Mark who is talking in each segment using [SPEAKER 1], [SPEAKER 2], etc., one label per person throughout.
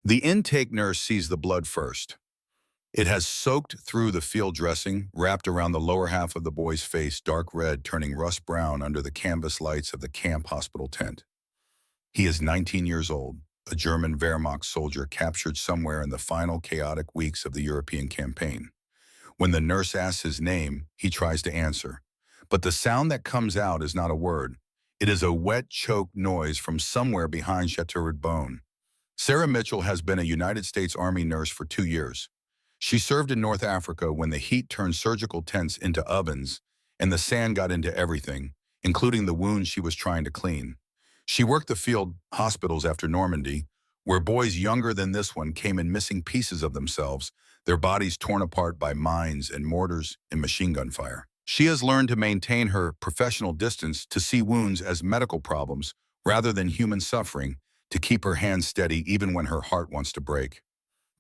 [SPEAKER 1] The intake nurse sees the blood first. It has soaked through the field dressing, wrapped around the lower half of the boy's face, dark red, turning rust brown under the canvas lights of the camp hospital tent. He is 19 years old, a German Wehrmacht soldier captured somewhere in the final chaotic weeks of the European campaign. When the nurse asks his name, he tries to answer. But the sound that comes out is not a word. It is a wet, choked noise from somewhere behind shattered bone. Sarah Mitchell has been a United States Army nurse for 2 years. She served in North Africa when the heat turned surgical tents into ovens and the sand got into everything, including the wounds she was trying to clean. She worked the field hospitals after Normandy, where boys younger than this one came in missing pieces of themselves, their bodies torn apart by mines and mortars and machine gun fire. She has learned to maintain her professional distance, to see wounds as medical problems rather than human suffering, to keep her hands steady even when her heart wants to break.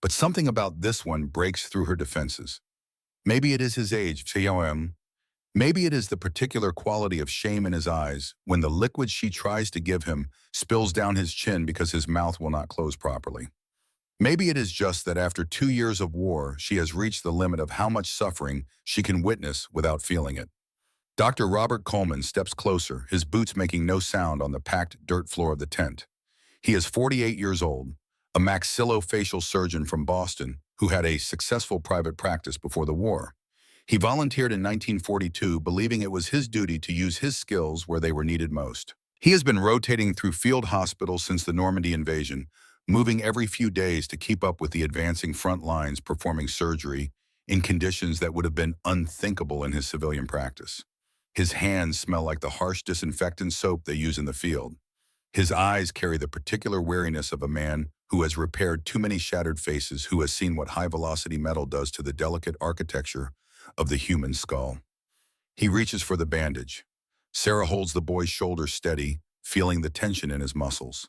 [SPEAKER 1] But something about this one breaks through her defenses. Maybe it is his age, POW. Maybe it is the particular quality of shame in his eyes when the liquid she tries to give him spills down his chin because his mouth will not close properly. Maybe it is just that after 2 years of war, she has reached the limit of how much suffering she can witness without feeling it. Dr. Robert Coleman steps closer, his boots making no sound on the packed dirt floor of the tent. He is 48 years old, a maxillofacial surgeon from Boston who had a successful private practice before the war. He volunteered in 1942, believing it was his duty to use his skills where they were needed most. He has been rotating through field hospitals since the Normandy invasion, moving every few days to keep up with the advancing front lines, performing surgery in conditions that would have been unthinkable in his civilian practice. His hands smell like the harsh disinfectant soap they use in the field. His eyes carry the particular wariness of a man who has repaired too many shattered faces, who has seen what high-velocity metal does to the delicate architecture of the human skull. He reaches for the bandage. Sarah holds the boy's shoulders steady, feeling the tension in his muscles.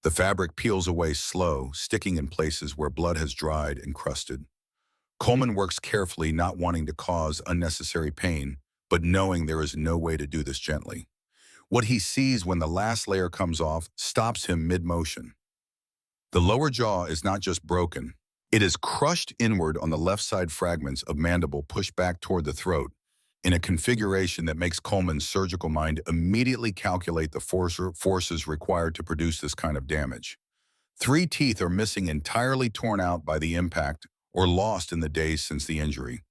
[SPEAKER 1] The fabric peels away slow, sticking in places where blood has dried and crusted. Coleman works carefully, not wanting to cause unnecessary pain, but knowing there is no way to do this gently. What he sees when the last layer comes off stops him mid-motion. The lower jaw is not just broken. It is crushed inward on the left side, fragments of mandible pushed back toward the throat, in a configuration that makes Coleman's surgical mind immediately calculate the forces required to produce this kind of damage. 3 teeth are missing, entirely torn out by the impact or lost in the days since the injury.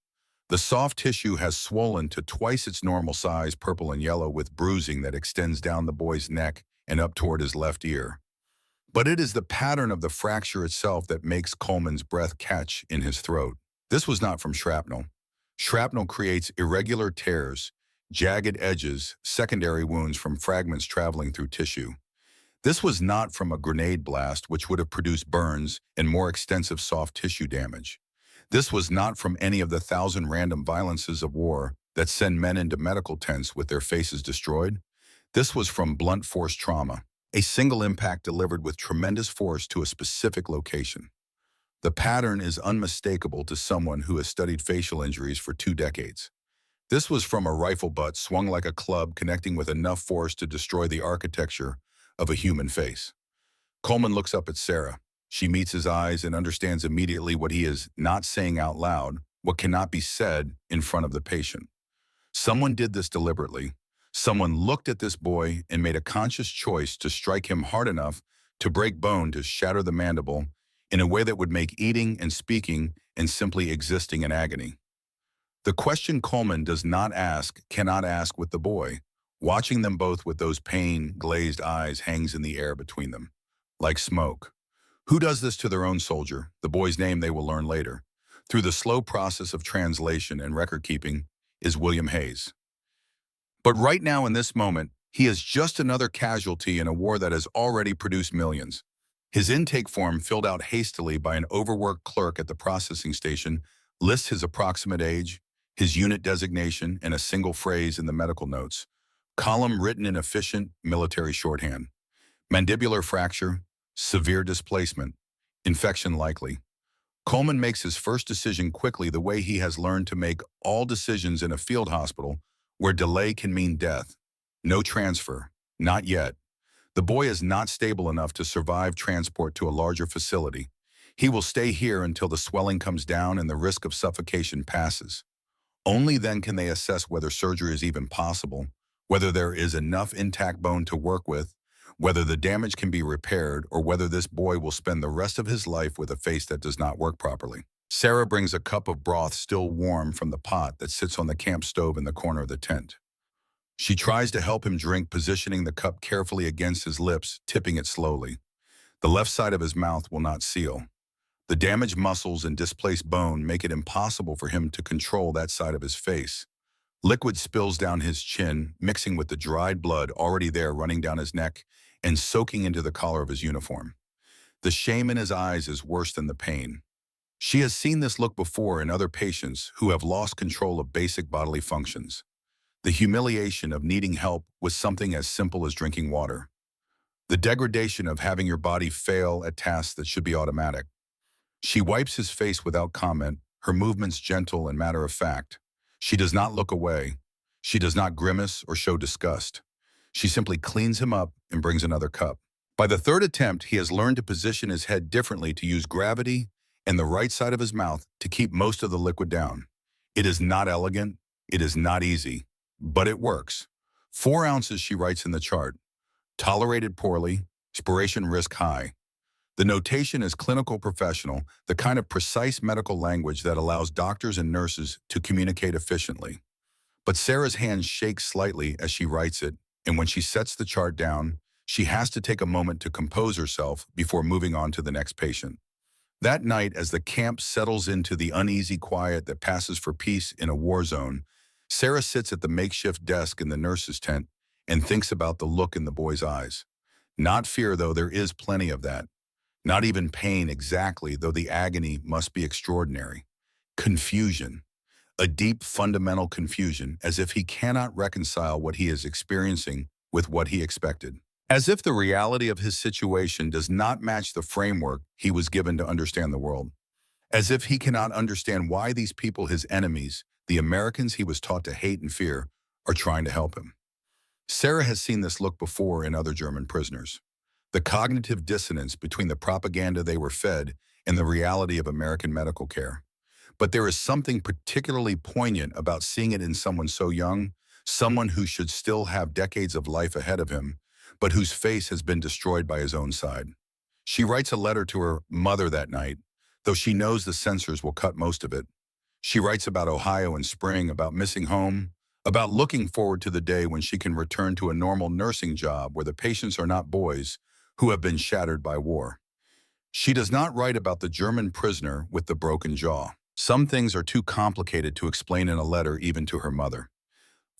[SPEAKER 1] The soft tissue has swollen to twice its normal size, purple and yellow, with bruising that extends down the boy's neck and up toward his left ear. But it is the pattern of the fracture itself that makes Coleman's breath catch in his throat. This was not from shrapnel. Shrapnel creates irregular tears, jagged edges, secondary wounds from fragments traveling through tissue. This was not from a grenade blast, which would have produced burns and more extensive soft tissue damage. This was not from any of the 1,000 random violences of war that send men into medical tents with their faces destroyed. This was from blunt force trauma, a single impact delivered with tremendous force to a specific location. The pattern is unmistakable to someone who has studied facial injuries for 2 decades. This was from a rifle butt swung like a club, connecting with enough force to destroy the architecture of a human face. Coleman looks up at Sarah. She meets his eyes and understands immediately what he is not saying out loud, what cannot be said in front of the patient. Someone did this deliberately. Someone looked at this boy and made a conscious choice to strike him hard enough to break bone, to shatter the mandible, in a way that would make eating and speaking and simply existing in agony. The question Coleman does not ask, cannot ask with the boy, watching them both with those pain-glazed eyes, hangs in the air between them, like smoke. Who does this to their own soldier? The boy's name they will learn later, through the slow process of translation and record-keeping, is William Hayes. But right now in this moment, he is just another casualty in a war that has already produced millions. His intake form, filled out hastily by an overworked clerk at the processing station, lists his approximate age, his unit designation, and a single phrase in the medical notes, column written in efficient military shorthand. Mandibular fracture, severe displacement, infection likely. Coleman makes his first decision quickly, the way he has learned to make all decisions in a field hospital where delay can mean death. No transfer, not yet. The boy is not stable enough to survive transport to a larger facility. He will stay here until the swelling comes down and the risk of suffocation passes. Only then can they assess whether surgery is even possible, whether there is enough intact bone to work with, whether the damage can be repaired, or whether this boy will spend the rest of his life with a face that does not work properly. Sarah brings a cup of broth still warm from the pot that sits on the camp stove in the corner of the tent. She tries to help him drink, positioning the cup carefully against his lips, tipping it slowly. The left side of his mouth will not seal. The damaged muscles and displaced bone make it impossible for him to control that side of his face. Liquid spills down his chin, mixing with the dried blood already there running down his neck and soaking into the collar of his uniform. The shame in his eyes is worse than the pain. She has seen this look before in other patients who have lost control of basic bodily functions. The humiliation of needing help with something as simple as drinking water. The degradation of having your body fail at tasks that should be automatic. She wipes his face without comment, her movements gentle and matter-of-fact. She does not look away. She does not grimace or show disgust. She simply cleans him up and brings another cup. By the third attempt, he has learned to position his head differently to use gravity and the right side of his mouth to keep most of the liquid down. It is not elegant, it is not easy, but it works. 4 ounces, she writes in the chart. Tolerated poorly, expiration risk high. The notation is clinical professional, the kind of precise medical language that allows doctors and nurses to communicate efficiently. But Sarah's hand shakes slightly as she writes it, and when she sets the chart down, she has to take a moment to compose herself before moving on to the next patient. That night, as the camp settles into the uneasy quiet that passes for peace in a war zone, Sarah sits at the makeshift desk in the nurse's tent and thinks about the look in the boy's eyes. Not fear, though there is plenty of that. Not even pain exactly, though the agony must be extraordinary. Confusion. A deep, fundamental confusion, as if he cannot reconcile what he is experiencing with what he expected. As if the reality of his situation does not match the framework he was given to understand the world. As if he cannot understand why these people, his enemies, the Americans he was taught to hate and fear, are trying to help him. Sarah has seen this look before in other German prisoners. The cognitive dissonance between the propaganda they were fed and the reality of American medical care. But there is something particularly poignant about seeing it in someone so young, someone who should still have decades of life ahead of him, but whose face has been destroyed by his own side. She writes a letter to her mother that night, though she knows the censors will cut most of it. She writes about Ohio in spring, about missing home, about looking forward to the day when she can return to a normal nursing job where the patients are not boys who have been shattered by war. She does not write about the German prisoner with the broken jaw. Some things are too complicated to explain in a letter even to her mother.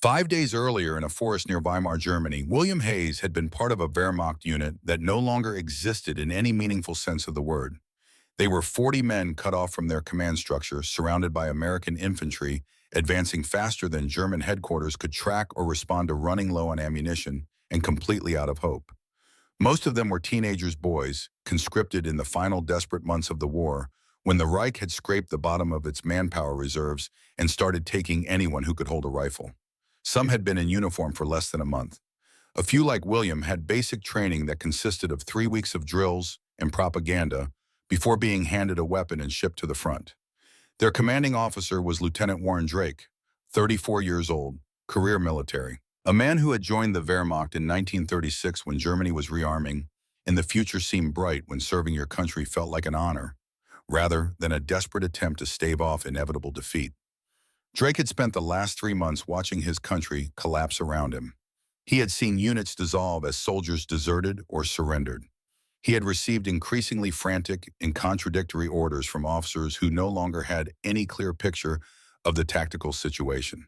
[SPEAKER 1] 5 days earlier in a forest near Weimar, Germany, William Hayes had been part of a Wehrmacht unit that no longer existed in any meaningful sense of the word. They were 40 men cut off from their command structure, surrounded by American infantry, advancing faster than German headquarters could track or respond to, running low on ammunition and completely out of hope. Most of them were teenagers, boys, conscripted in the final desperate months of the war, when the Reich had scraped the bottom of its manpower reserves and started taking anyone who could hold a rifle. Some had been in uniform for less than a month. A few, like William, had basic training that consisted of 3 weeks of drills and propaganda before being handed a weapon and shipped to the front. Their commanding officer was Lieutenant Warren Drake, 34 years old, career military. A man who had joined the Wehrmacht in 1936 when Germany was rearming, and the future seemed bright when serving your country felt like an honor, rather than a desperate attempt to stave off inevitable defeat. Drake had spent the last 3 months watching his country collapse around him. He had seen units dissolve as soldiers deserted or surrendered. He had received increasingly frantic and contradictory orders from officers who no longer had any clear picture of the tactical situation.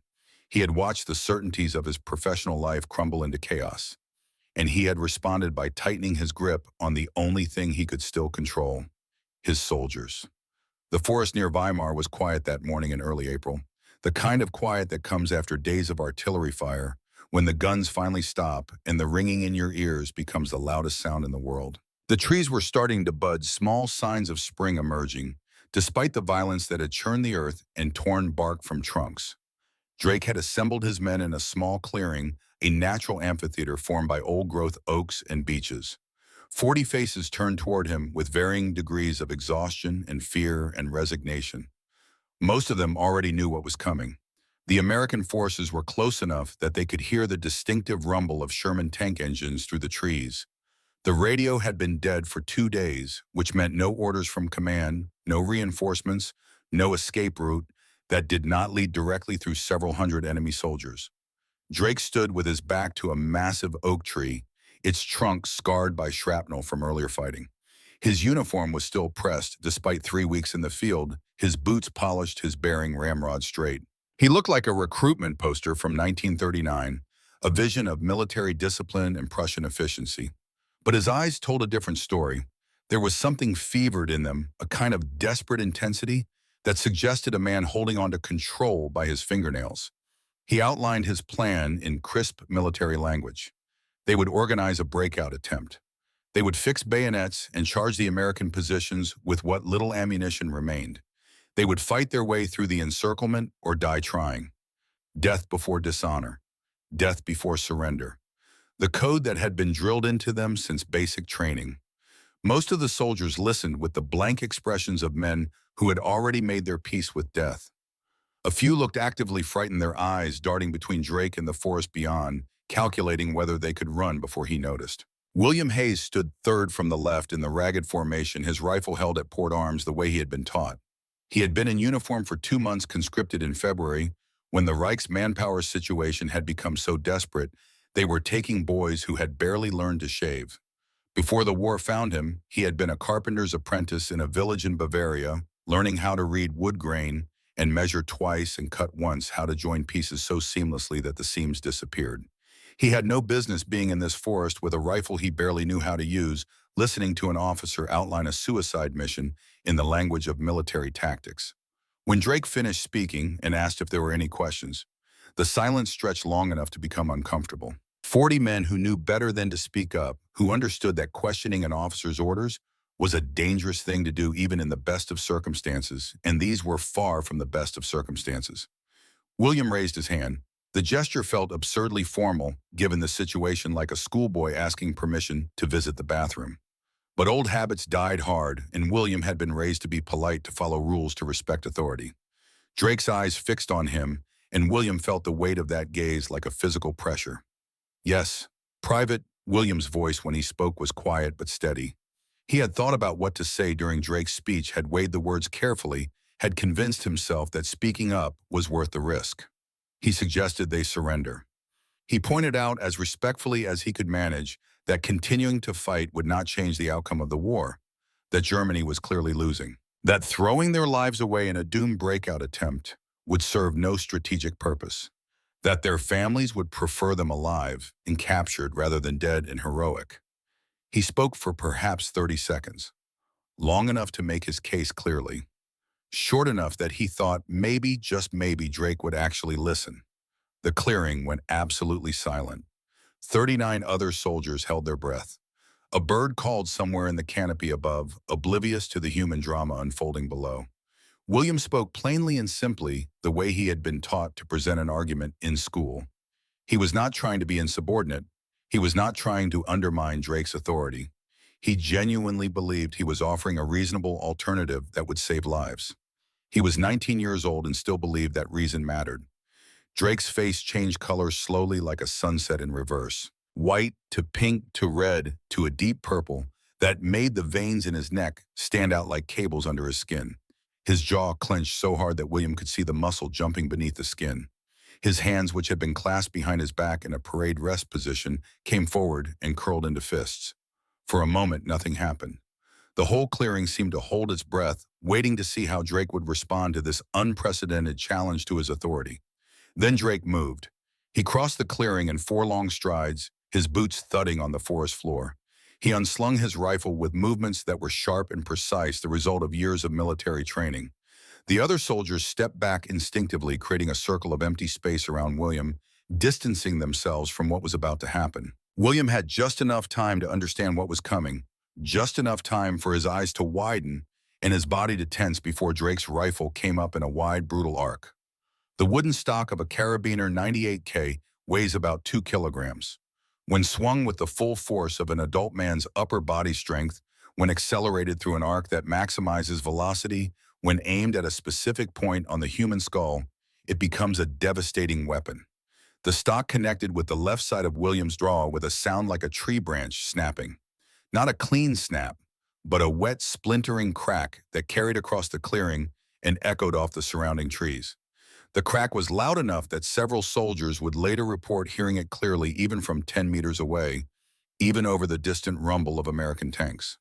[SPEAKER 1] He had watched the certainties of his professional life crumble into chaos, and he had responded by tightening his grip on the only thing he could still control: his soldiers. The forest near Weimar was quiet that morning in early April, the kind of quiet that comes after days of artillery fire, when the guns finally stop and the ringing in your ears becomes the loudest sound in the world. The trees were starting to bud, small signs of spring emerging, despite the violence that had churned the earth and torn bark from trunks. Drake had assembled his men in a small clearing, a natural amphitheater formed by old-growth oaks and beeches. 40 faces turned toward him with varying degrees of exhaustion and fear and resignation. Most of them already knew what was coming. The American forces were close enough that they could hear the distinctive rumble of Sherman tank engines through the trees. The radio had been dead for 2 days, which meant no orders from command, no reinforcements, no escape route that did not lead directly through several hundred enemy soldiers. Drake stood with his back to a massive oak tree, its trunk scarred by shrapnel from earlier fighting. His uniform was still pressed despite 3 weeks in the field, his boots polished, his bearing ramrod straight. He looked like a recruitment poster from 1939, a vision of military discipline and Prussian efficiency. But his eyes told a different story. There was something fevered in them, a kind of desperate intensity that suggested a man holding on to control by his fingernails. He outlined his plan in crisp military language. They would organize a breakout attempt. They would fix bayonets and charge the American positions with what little ammunition remained. They would fight their way through the encirclement or die trying. Death before dishonor. Death before surrender. The code that had been drilled into them since basic training. Most of the soldiers listened with the blank expressions of men who had already made their peace with death. A few looked actively frightened, their eyes darting between Drake and the forest beyond, calculating whether they could run before he noticed. William Hayes stood third from the left in the ragged formation, his rifle held at port arms the way he had been taught. He had been in uniform for 2 months, conscripted in February, when the Reich's manpower situation had become so desperate they were taking boys who had barely learned to shave. Before the war found him, he had been a carpenter's apprentice in a village in Bavaria, learning how to read wood grain and measure twice and cut once, how to join pieces so seamlessly that the seams disappeared. He had no business being in this forest with a rifle he barely knew how to use, listening to an officer outline a suicide mission in the language of military tactics. When Drake finished speaking and asked if there were any questions, the silence stretched long enough to become uncomfortable. 40 men who knew better than to speak up, who understood that questioning an officer's orders was a dangerous thing to do even in the best of circumstances, and these were far from the best of circumstances. William raised his hand. The gesture felt absurdly formal, given the situation, like a schoolboy asking permission to visit the bathroom. But old habits died hard, and William had been raised to be polite, to follow rules, to respect authority. Drake's eyes fixed on him, and William felt the weight of that gaze like a physical pressure. Yes, Private. William's voice when he spoke was quiet but steady. He had thought about what to say during Drake's speech, had weighed the words carefully, had convinced himself that speaking up was worth the risk. He suggested they surrender. He pointed out, as respectfully as he could manage, that continuing to fight would not change the outcome of the war, that Germany was clearly losing, that throwing their lives away in a doomed breakout attempt would serve no strategic purpose, that their families would prefer them alive and captured rather than dead and heroic. He spoke for perhaps 30 seconds, long enough to make his case clearly, short enough that he thought maybe, just maybe, Drake would actually listen. The clearing went absolutely silent. 39 other soldiers held their breath. A bird called somewhere in the canopy above, oblivious to the human drama unfolding below. William spoke plainly and simply, the way he had been taught to present an argument in school. He was not trying to be insubordinate. He was not trying to undermine Drake's authority. He genuinely believed he was offering a reasonable alternative that would save lives. He was 19 years old and still believed that reason mattered. Drake's face changed color slowly, like a sunset in reverse. White to pink to red to a deep purple that made the veins in his neck stand out like cables under his skin. His jaw clenched so hard that William could see the muscle jumping beneath the skin. His hands, which had been clasped behind his back in a parade rest position, came forward and curled into fists. For a moment, nothing happened. The whole clearing seemed to hold its breath, waiting to see how Drake would respond to this unprecedented challenge to his authority. Then Drake moved. He crossed the clearing in 4 long strides, his boots thudding on the forest floor. He unslung his rifle with movements that were sharp and precise, the result of years of military training. The other soldiers stepped back instinctively, creating a circle of empty space around William, distancing themselves from what was about to happen. William had just enough time to understand what was coming, just enough time for his eyes to widen and his body to tense before Drake's rifle came up in a wide, brutal arc. The wooden stock of a carabiner 98K weighs about 2 kilograms. When swung with the full force of an adult man's upper body strength, when accelerated through an arc that maximizes velocity, when aimed at a specific point on the human skull, it becomes a devastating weapon. The stock connected with the left side of William's jaw with a sound like a tree branch snapping. Not a clean snap, but a wet, splintering crack that carried across the clearing and echoed off the surrounding trees. The crack was loud enough that several soldiers would later report hearing it clearly even from 10 meters away, even over the distant rumble of American tanks.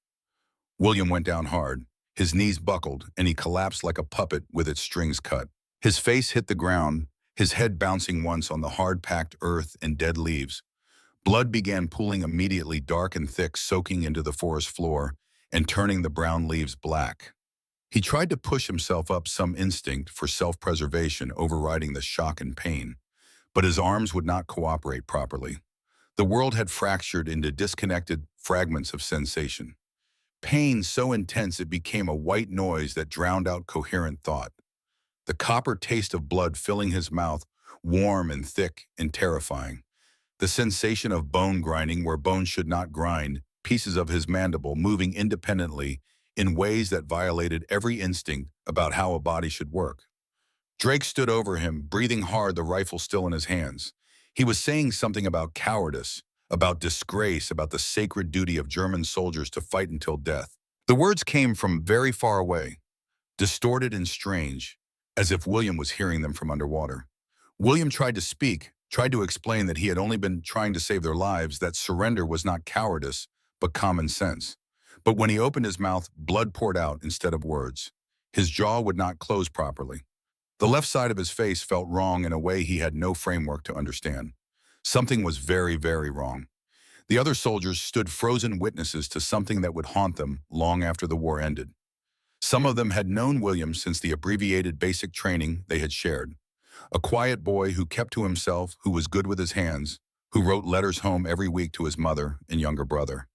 [SPEAKER 1] William went down hard. His knees buckled, and he collapsed like a puppet with its strings cut. His face hit the ground, his head bouncing once on the hard-packed earth and dead leaves. Blood began pooling immediately, dark and thick, soaking into the forest floor and turning the brown leaves black. He tried to push himself up, some instinct for self-preservation overriding the shock and pain, but his arms would not cooperate properly. The world had fractured into disconnected fragments of sensation. Pain so intense it became a white noise that drowned out coherent thought. The copper taste of blood filling his mouth, warm and thick and terrifying. The sensation of bone grinding where bone should not grind, pieces of his mandible moving independently in ways that violated every instinct about how a body should work. Drake stood over him, breathing hard, the rifle still in his hands. He was saying something about cowardice, about disgrace, about the sacred duty of German soldiers to fight until death. The words came from very far away, distorted and strange, as if William was hearing them from underwater. William tried to speak, tried to explain that he had only been trying to save their lives, that surrender was not cowardice, but common sense. But when he opened his mouth, blood poured out instead of words. His jaw would not close properly. The left side of his face felt wrong in a way he had no framework to understand. Something was very, very wrong. The other soldiers stood frozen witnesses to something that would haunt them long after the war ended. Some of them had known William since the abbreviated basic training they had shared. A quiet boy who kept to himself, who was good with his hands, who wrote letters home every week to his mother and younger brother,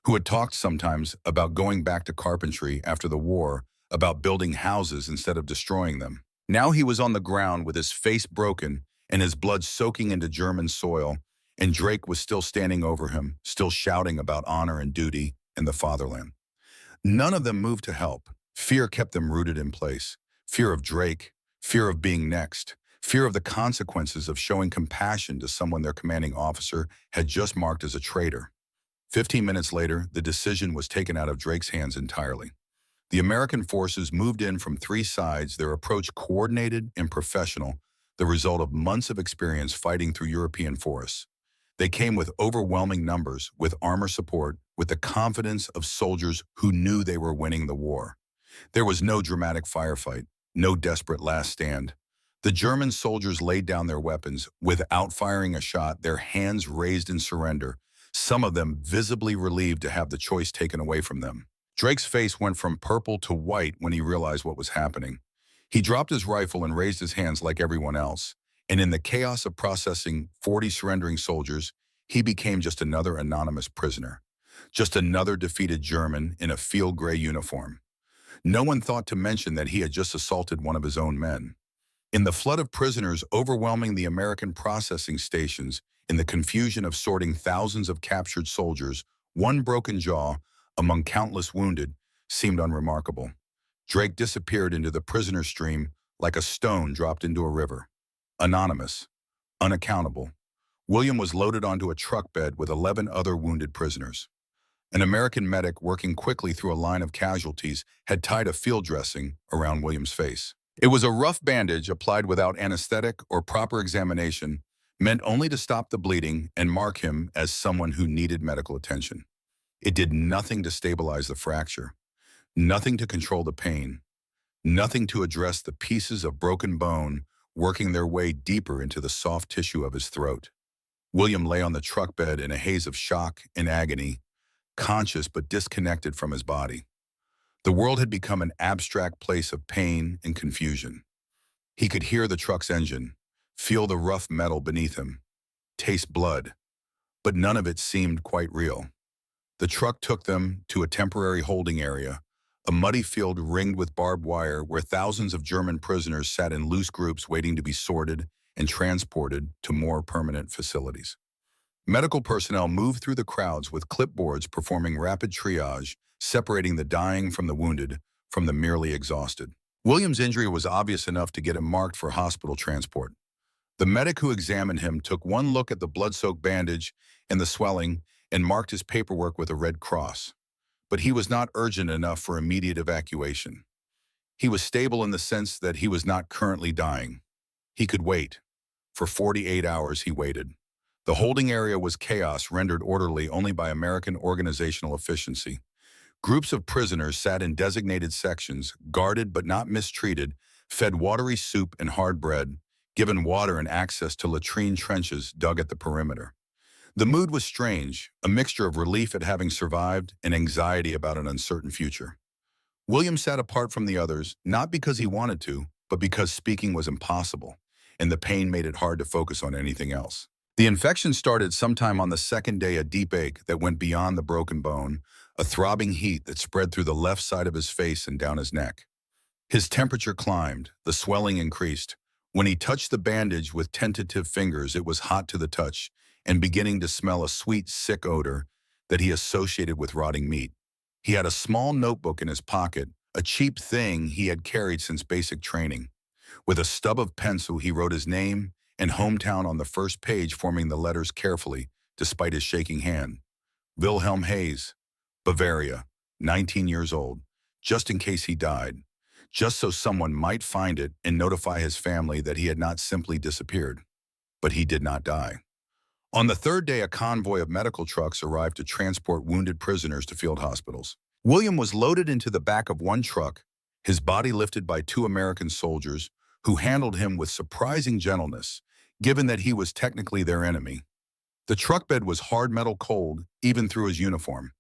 [SPEAKER 1] who had talked sometimes about going back to carpentry after the war, about building houses instead of destroying them. Now he was on the ground with his face broken and his blood soaking into German soil, and Drake was still standing over him, still shouting about honor and duty and the fatherland. None of them moved to help. Fear kept them rooted in place. Fear of Drake, fear of being next, fear of the consequences of showing compassion to someone their commanding officer had just marked as a traitor. 15 minutes later, the decision was taken out of Drake's hands entirely. The American forces moved in from three sides, their approach coordinated and professional, the result of months of experience fighting through European forests. They came with overwhelming numbers, with armor support, with the confidence of soldiers who knew they were winning the war. There was no dramatic firefight, no desperate last stand. The German soldiers laid down their weapons without firing a shot, their hands raised in surrender, some of them visibly relieved to have the choice taken away from them. Drake's face went from purple to white when he realized what was happening. He dropped his rifle and raised his hands like everyone else, and in the chaos of processing 40 surrendering soldiers, he became just another anonymous prisoner, just another defeated German in a field gray uniform. No one thought to mention that he had just assaulted one of his own men. In the flood of prisoners overwhelming the American processing stations, in the confusion of sorting thousands of captured soldiers, one broken jaw, among countless wounded, seemed unremarkable. Drake disappeared into the prisoner stream like a stone dropped into a river. Anonymous, unaccountable, William was loaded onto a truck bed with 11 other wounded prisoners. An American medic working quickly through a line of casualties had tied a field dressing around William's face. It was a rough bandage applied without anesthetic or proper examination, meant only to stop the bleeding and mark him as someone who needed medical attention. It did nothing to stabilize the fracture, nothing to control the pain, nothing to address the pieces of broken bone working their way deeper into the soft tissue of his throat. William lay on the truck bed in a haze of shock and agony, conscious but disconnected from his body. The world had become an abstract place of pain and confusion. He could hear the truck's engine, feel the rough metal beneath him, taste blood, but none of it seemed quite real. The truck took them to a temporary holding area, a muddy field ringed with barbed wire where thousands of German prisoners sat in loose groups waiting to be sorted and transported to more permanent facilities. Medical personnel moved through the crowds with clipboards performing rapid triage, separating the dying from the wounded, from the merely exhausted. William's injury was obvious enough to get him marked for hospital transport. The medic who examined him took one look at the blood-soaked bandage and the swelling and marked his paperwork with a red cross. But he was not urgent enough for immediate evacuation. He was stable in the sense that he was not currently dying. He could wait. For 48 hours he waited. The holding area was chaos rendered orderly only by American organizational efficiency. Groups of prisoners sat in designated sections, guarded but not mistreated, fed watery soup and hard bread, given water and access to latrine trenches dug at the perimeter. The mood was strange, a mixture of relief at having survived and anxiety about an uncertain future. William sat apart from the others, not because he wanted to, but because speaking was impossible, and the pain made it hard to focus on anything else. The infection started sometime on the second day, a deep ache that went beyond the broken bone, a throbbing heat that spread through the left side of his face and down his neck. His temperature climbed, the swelling increased. When he touched the bandage with tentative fingers, it was hot to the touch and beginning to smell a sweet, sick odor that he associated with rotting meat. He had a small notebook in his pocket, a cheap thing he had carried since basic training. With a stub of pencil, he wrote his name and hometown on the first page, forming the letters carefully, despite his shaking hand. Wilhelm Hayes, Bavaria, 19 years old, just in case he died, just so someone might find it and notify his family that he had not simply disappeared. But he did not die. On the third day, a convoy of medical trucks arrived to transport wounded prisoners to field hospitals. William was loaded into the back of one truck, his body lifted by two American soldiers who handled him with surprising gentleness, given that he was technically their enemy. The truck bed was hard metal cold, even through his uniform.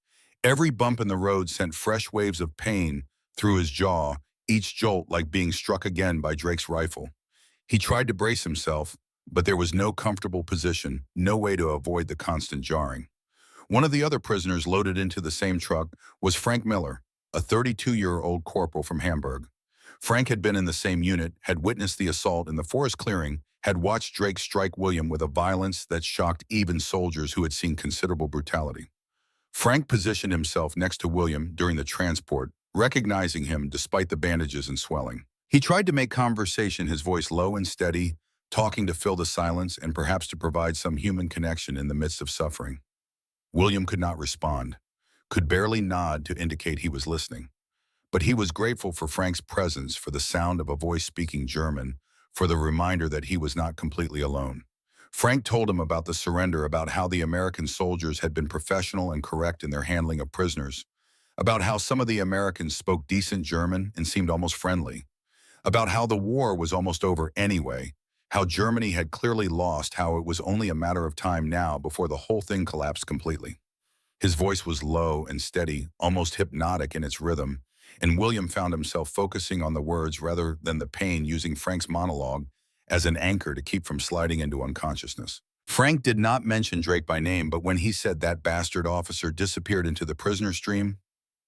[SPEAKER 1] Every bump in the road sent fresh waves of pain through his jaw, each jolt like being struck again by Drake's rifle. He tried to brace himself, but there was no comfortable position, no way to avoid the constant jarring. One of the other prisoners loaded into the same truck was Frank Miller, a 32-year-old corporal from Hamburg. Frank had been in the same unit, had witnessed the assault in the forest clearing, had watched Drake strike William with a violence that shocked even soldiers who had seen considerable brutality. Frank positioned himself next to William during the transport, recognizing him despite the bandages and swelling. He tried to make conversation, his voice low and steady, talking to fill the silence and perhaps to provide some human connection in the midst of suffering. William could not respond, could barely nod to indicate he was listening. But he was grateful for Frank's presence, for the sound of a voice speaking German, for the reminder that he was not completely alone. Frank told him about the surrender, about how the American soldiers had been professional and correct in their handling of prisoners, about how some of the Americans spoke decent German and seemed almost friendly, about how the war was almost over anyway, how Germany had clearly lost, how it was only a matter of time now before the whole thing collapsed completely. His voice was low and steady, almost hypnotic in its rhythm, and William found himself focusing on the words rather than the pain, using Frank's monologue as an anchor to keep from sliding into unconsciousness. Frank did not mention Drake by name, but when he said that bastard officer disappeared into the prisoner stream,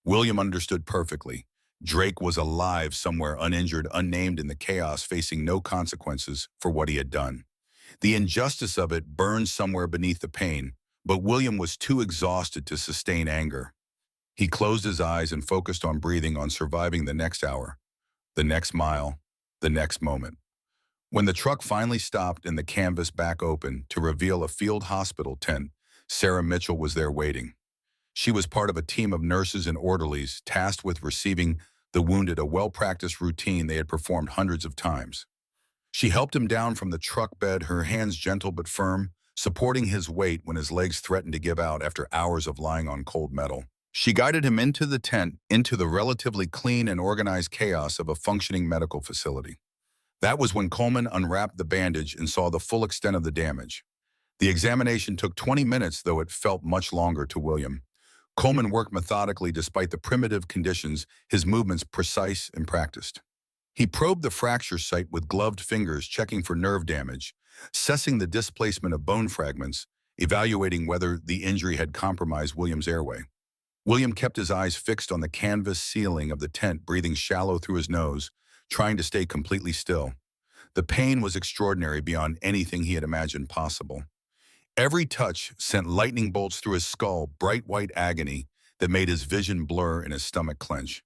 [SPEAKER 1] William understood perfectly. Drake was alive somewhere, uninjured, unnamed, in the chaos, facing no consequences for what he had done. The injustice of it burned somewhere beneath the pain, but William was too exhausted to sustain anger. He closed his eyes and focused on breathing, on surviving the next hour, the next mile, the next moment. When the truck finally stopped and the canvas back opened to reveal a field hospital tent, Sarah Mitchell was there waiting. She was part of a team of nurses and orderlies tasked with receiving the wounded, a well-practiced routine they had performed hundreds of times. She helped him down from the truck bed, her hands gentle but firm, supporting his weight when his legs threatened to give out after hours of lying on cold metal. She guided him into the tent, into the relatively clean and organized chaos of a functioning medical facility. That was when Coleman unwrapped the bandage and saw the full extent of the damage. The examination took 20 minutes, though it felt much longer to William. Coleman worked methodically despite the primitive conditions, his movements precise and practiced. He probed the fracture site with gloved fingers, checking for nerve damage, assessing the displacement of bone fragments, evaluating whether the injury had compromised William's airway. William kept his eyes fixed on the canvas ceiling of the tent, breathing shallow through his nose, trying to stay completely still. The pain was extraordinary, beyond anything he had imagined possible. Every touch sent lightning bolts through his skull, bright white agony that made his vision blur and his stomach clench.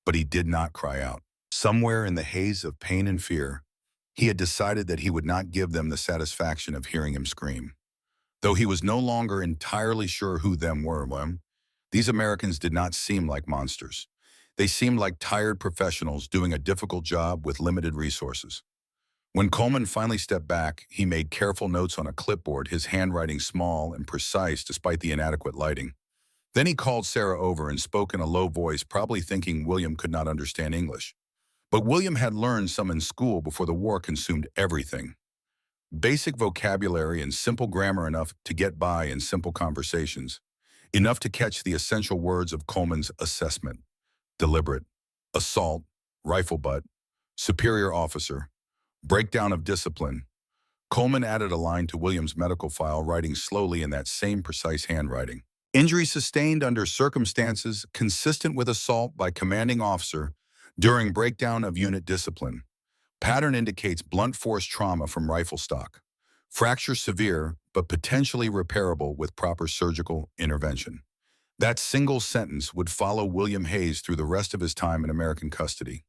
[SPEAKER 1] But he did not cry out. Somewhere in the haze of pain and fear, he had decided that he would not give them the satisfaction of hearing him scream. Though he was no longer entirely sure who them were, these Americans did not seem like monsters. They seemed like tired professionals doing a difficult job with limited resources. When Coleman finally stepped back, he made careful notes on a clipboard, his handwriting small and precise despite the inadequate lighting. Then he called Sarah over and spoke in a low voice, probably thinking William could not understand English. But William had learned some in school before the war consumed everything. Basic vocabulary and simple grammar enough to get by in simple conversations, enough to catch the essential words of Coleman's assessment: deliberate, assault, rifle butt, superior officer, breakdown of discipline. Coleman added a line to William's medical file, writing slowly in that same precise handwriting: injury sustained under circumstances consistent with assault by commanding officer during breakdown of unit discipline. Pattern indicates blunt force trauma from rifle stock. Fracture severe, but potentially repairable with proper surgical intervention. That single sentence would follow William Hayes through the rest of his time in American custody.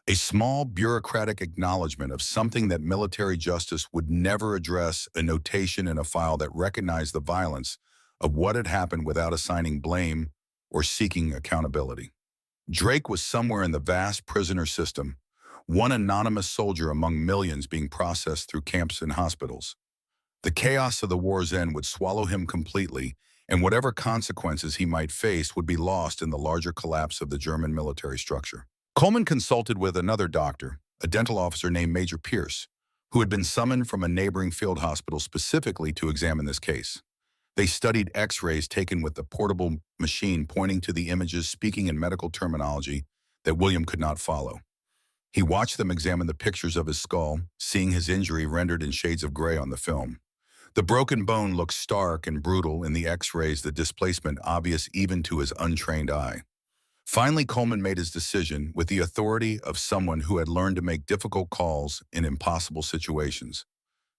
[SPEAKER 1] A small bureaucratic acknowledgement of something that military justice would never address, a notation in a file that recognized the violence of what had happened without assigning blame or seeking accountability. Drake was somewhere in the vast prisoner system, one anonymous soldier among millions being processed through camps and hospitals. The chaos of the war's end would swallow him completely, and whatever consequences he might face would be lost in the larger collapse of the German military structure. Coleman consulted with another doctor, a dental officer named Major Pierce, who had been summoned from a neighboring field hospital specifically to examine this case. They studied X-rays taken with the portable machine, pointing to the images, speaking in medical terminology that William could not follow. He watched them examine the pictures of his skull, seeing his injury rendered in shades of gray on the film. The broken bone looked stark and brutal in the X-rays, the displacement obvious even to his untrained eye. Finally, Coleman made his decision with the authority of someone who had learned to make difficult calls in impossible situations.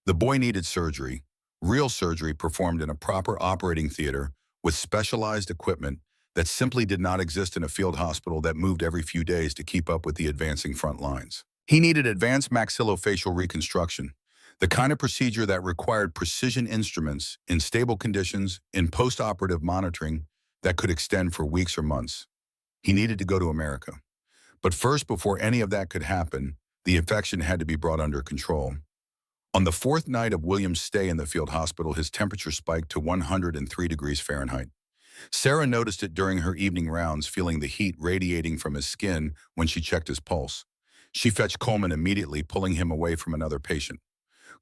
[SPEAKER 1] The boy needed surgery, real surgery performed in a proper operating theater with specialized equipment that simply did not exist in a field hospital that moved every few days to keep up with the advancing front lines. He needed advanced maxillofacial reconstruction, the kind of procedure that required precision instruments in stable conditions in post-operative monitoring that could extend for weeks or months. He needed to go to America. But first, before any of that could happen, the infection had to be brought under control. On the fourth night of William's stay in the field hospital, his temperature spiked to 103 degrees Fahrenheit. Sarah noticed it during her evening rounds, feeling the heat radiating from his skin when she checked his pulse. She fetched Coleman immediately, pulling him away from another patient.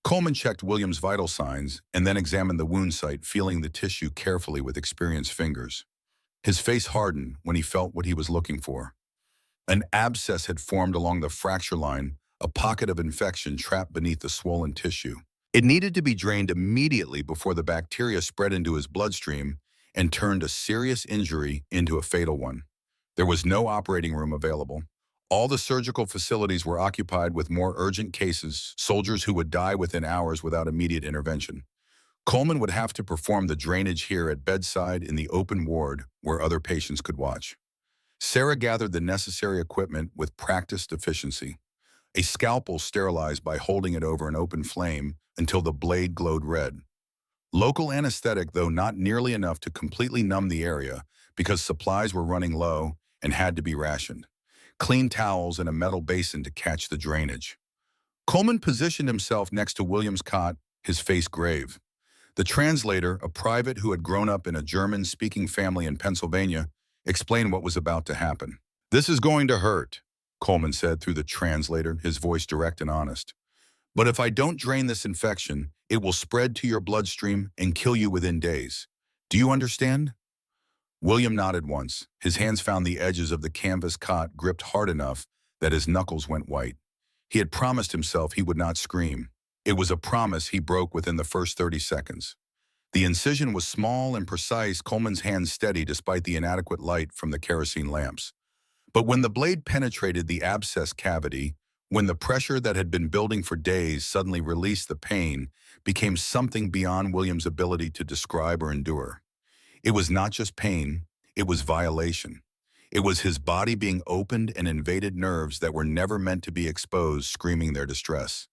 [SPEAKER 1] Coleman checked William's vital signs and then examined the wound site, feeling the tissue carefully with experienced fingers. His face hardened when he felt what he was looking for. An abscess had formed along the fracture line, a pocket of infection trapped beneath the swollen tissue. It needed to be drained immediately before the bacteria spread into his bloodstream and turned a serious injury into a fatal one. There was no operating room available. All the surgical facilities were occupied with more urgent cases, soldiers who would die within hours without immediate intervention. Coleman would have to perform the drainage here at bedside in the open ward where other patients could watch. Sarah gathered the necessary equipment with practiced efficiency. A scalpel sterilized by holding it over an open flame until the blade glowed red. Local anesthetic, though not nearly enough to completely numb the area because supplies were running low and had to be rationed. Clean towels and a metal basin to catch the drainage. Coleman positioned himself next to William's cot, his face grave. The translator, a private who had grown up in a German-speaking family in Pennsylvania, explained what was about to happen. "This is going to hurt," Coleman said through the translator, his voice direct and honest. "But if I don't drain this infection, it will spread to your bloodstream and kill you within days. Do you understand?" William nodded once. His hands found the edges of the canvas cot gripped hard enough that his knuckles went white. He had promised himself he would not scream. It was a promise he broke within the first 30 seconds. The incision was small and precise, Coleman's hands steady despite the inadequate light from the kerosene lamps. But when the blade penetrated the abscess cavity, When the pressure that had been building for days suddenly released, the pain became something beyond William's ability to describe or endure. It was not just pain, it was violation. It was his body being opened and invaded nerves that were never meant to be exposed, screaming their distress.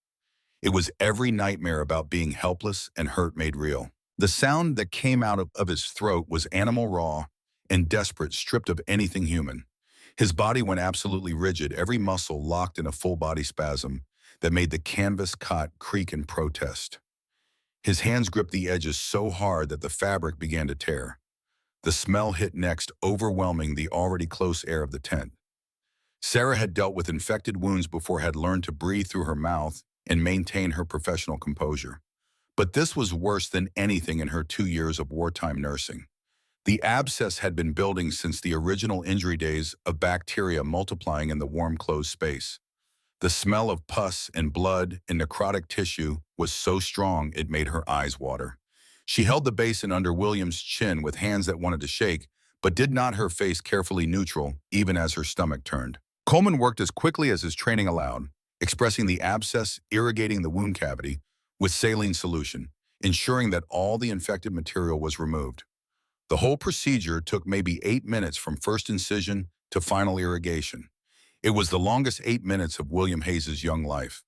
[SPEAKER 1] It was every nightmare about being helpless and hurt made real. The sound that came out of his throat was animal raw and desperate, stripped of anything human. His body went absolutely rigid, every muscle locked in a full-body spasm that made the canvas cot creak in protest. His hands gripped the edges so hard that the fabric began to tear. The smell hit next, overwhelming the already close air of the tent. Sarah had dealt with infected wounds before, had learned to breathe through her mouth and maintain her professional composure. But this was worse than anything in her 2 years of wartime nursing. The abscess had been building since the original injury days of bacteria multiplying in the warm, closed space. The smell of pus and blood and necrotic tissue was so strong it made her eyes water. She held the basin under William's chin with hands that wanted to shake, but did not, her face carefully neutral, even as her stomach turned. Coleman worked as quickly as his training allowed, expressing the abscess, irrigating the wound cavity with saline solution, ensuring that all the infected material was removed. The whole procedure took maybe 8 minutes from first incision to final irrigation. It was the longest 8 minutes of William Hayes's young life.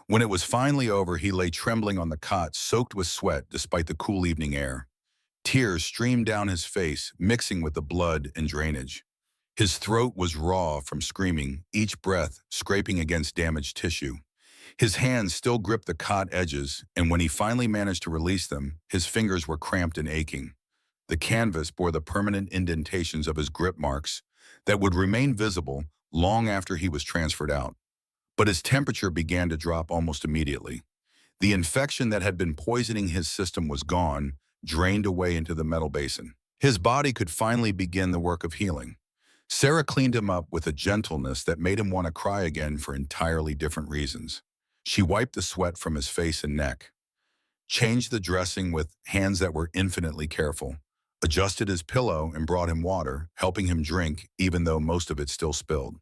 [SPEAKER 1] When it was finally over, he lay trembling on the cot, soaked with sweat despite the cool evening air. Tears streamed down his face, mixing with the blood and drainage. His throat was raw from screaming, each breath scraping against damaged tissue. His hands still gripped the cot edges, and when he finally managed to release them, his fingers were cramped and aching. The canvas bore the permanent indentations of his grip marks that would remain visible long after he was transferred out. But his temperature began to drop almost immediately. The infection that had been poisoning his system was gone, drained away into the metal basin. His body could finally begin the work of healing. Sarah cleaned him up with a gentleness that made him want to cry again for entirely different reasons. She wiped the sweat from his face and neck, changed the dressing with hands that were infinitely careful, adjusted his pillow and brought him water, helping him drink even though most of it still spilled.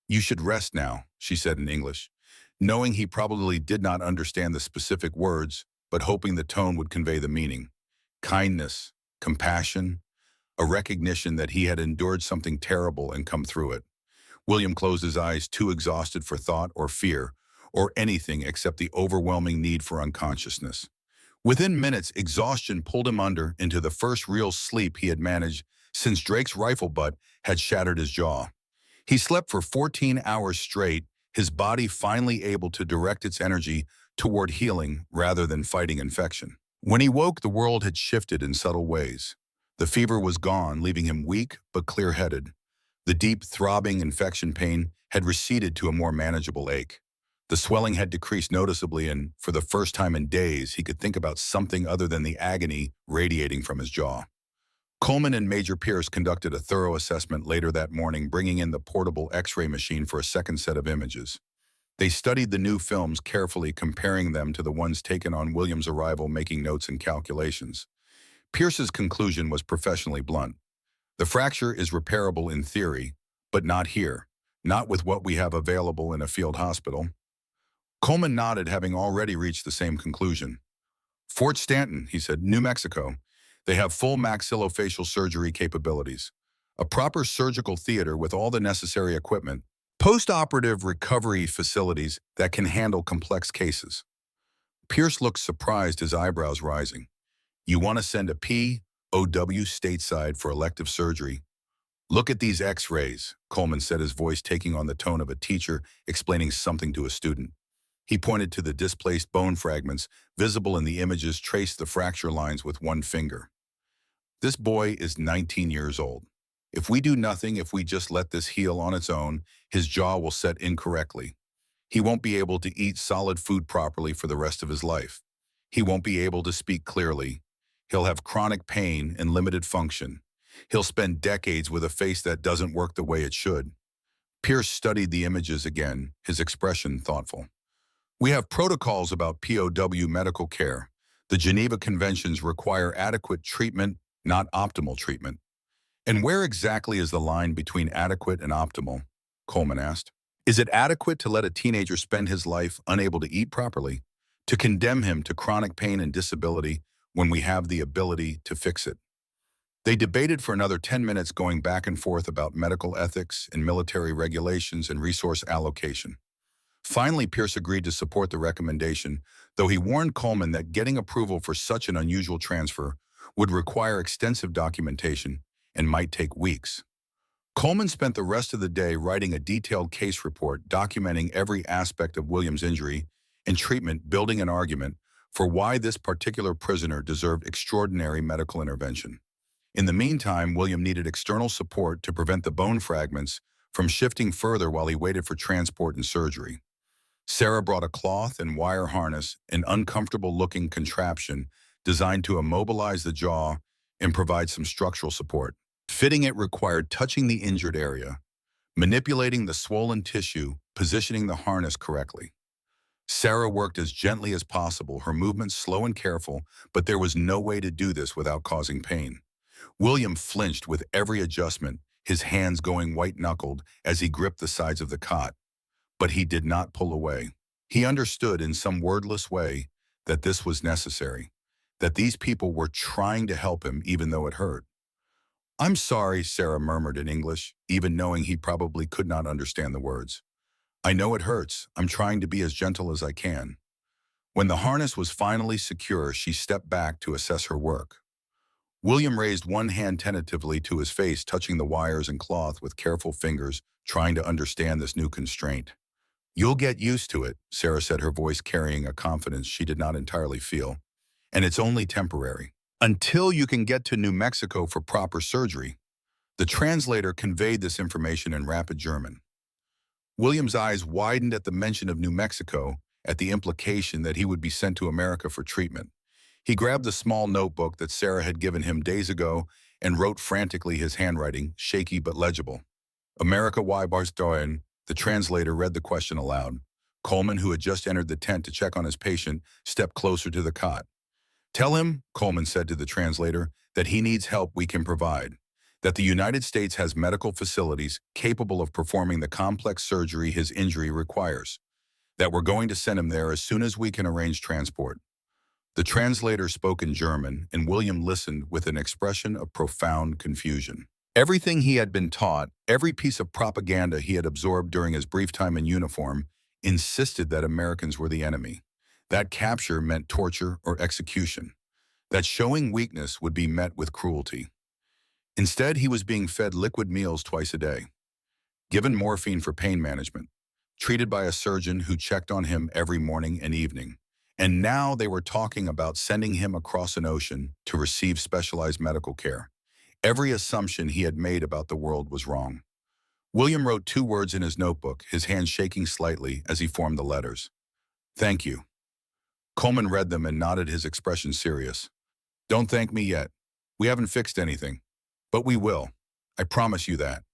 [SPEAKER 1] "You should rest now," she said in English, knowing he probably did not understand the specific words, but hoping the tone would convey the meaning. Kindness, compassion, a recognition that he had endured something terrible and come through it. William closed his eyes, too exhausted for thought or fear, or anything except the overwhelming need for unconsciousness. Within minutes, exhaustion pulled him under into the first real sleep he had managed since Drake's rifle butt had shattered his jaw. He slept for 14 hours straight, his body finally able to direct its energy toward healing rather than fighting infection. When he woke, the world had shifted in subtle ways. The fever was gone, leaving him weak but clear-headed. The deep, throbbing infection pain had receded to a more manageable ache. The swelling had decreased noticeably, and for the first time in days, he could think about something other than the agony radiating from his jaw. Coleman and Major Pierce conducted a thorough assessment later that morning, bringing in the portable X-ray machine for a second set of images. They studied the new films carefully, comparing them to the ones taken on William's arrival, making notes and calculations. Pierce's conclusion was professionally blunt. The fracture is repairable in theory, but not here, not with what we have available in a field hospital. Coleman nodded, having already reached the same conclusion. "Fort Stanton," he said, "New Mexico. They have full maxillofacial surgery capabilities, a proper surgical theater with all the necessary equipment, post-operative recovery facilities that can handle complex cases." Pierce looked surprised, his eyebrows rising. "You want to send a POW stateside for elective surgery? Look at these X-rays," Coleman said, his voice taking on the tone of a teacher explaining something to a student. He pointed to the displaced bone fragments visible in the images, traced the fracture lines with one finger. "This boy is 19 years old. If we do nothing, if we just let this heal on its own, his jaw will set incorrectly. He won't be able to eat solid food properly for the rest of his life. He won't be able to speak clearly. He'll have chronic pain and limited function. He'll spend decades with a face that doesn't work the way it should." Pierce studied the images again, his expression thoughtful. "We have protocols about POW medical care. The Geneva Conventions require adequate treatment, not optimal treatment." "And where exactly is the line between adequate and optimal?" Coleman asked. Is it adequate to let a teenager spend his life unable to eat properly, to condemn him to chronic pain and disability when we have the ability to fix it? They debated for another 10 minutes, going back and forth about medical ethics and military regulations and resource allocation. Finally, Pierce agreed to support the recommendation, though he warned Coleman that getting approval for such an unusual transfer would require extensive documentation and might take weeks. Coleman spent the rest of the day writing a detailed case report documenting every aspect of William's injury and treatment, building an argument for why this particular prisoner deserved extraordinary medical intervention. In the meantime, William needed external support to prevent the bone fragments from shifting further while he waited for transport and surgery. Sarah brought a cloth and wire harness, an uncomfortable-looking contraption designed to immobilize the jaw and provide some structural support. Fitting it required touching the injured area, manipulating the swollen tissue, positioning the harness correctly. Sarah worked as gently as possible, her movements slow and careful, but there was no way to do this without causing pain. William flinched with every adjustment, his hands going white-knuckled as he gripped the sides of the cot. But he did not pull away. He understood in some wordless way that this was necessary, that these people were trying to help him even though it hurt. "I'm sorry," Sarah murmured in English, even knowing he probably could not understand the words. "I know it hurts. I'm trying to be as gentle as I can." When the harness was finally secure, she stepped back to assess her work. William raised one hand tentatively to his face, touching the wires and cloth with careful fingers, trying to understand this new constraint. "You'll get used to it," Sarah said, her voice carrying a confidence she did not entirely feel. "And it's only temporary. Until you can get to New Mexico for proper surgery." The translator conveyed this information in rapid German. William's eyes widened at the mention of New Mexico, at the implication that he would be sent to America for treatment. He grabbed the small notebook that Sarah had given him days ago and wrote frantically, his handwriting shaky but legible. "America, why Barstow?" The translator read the question aloud. Coleman, who had just entered the tent to check on his patient, stepped closer to the cot. "Tell him," Coleman said to the translator, "that he needs help we can provide, that the United States has medical facilities capable of performing the complex surgery his injury requires, that we're going to send him there as soon as we can arrange transport." The translator spoke in German, and William listened with an expression of profound confusion. Everything he had been taught, every piece of propaganda he had absorbed during his brief time in uniform, insisted that Americans were the enemy, that capture meant torture or execution, that showing weakness would be met with cruelty. Instead, he was being fed liquid meals twice a day, given morphine for pain management, treated by a surgeon who checked on him every morning and evening. And now they were talking about sending him across an ocean to receive specialized medical care. Every assumption he had made about the world was wrong. William wrote 2 words in his notebook, his hand shaking slightly as he formed the letters. "Thank you." Coleman read them and nodded, his expression serious. "Don't thank me yet. We haven't fixed anything. But we will. I promise you that."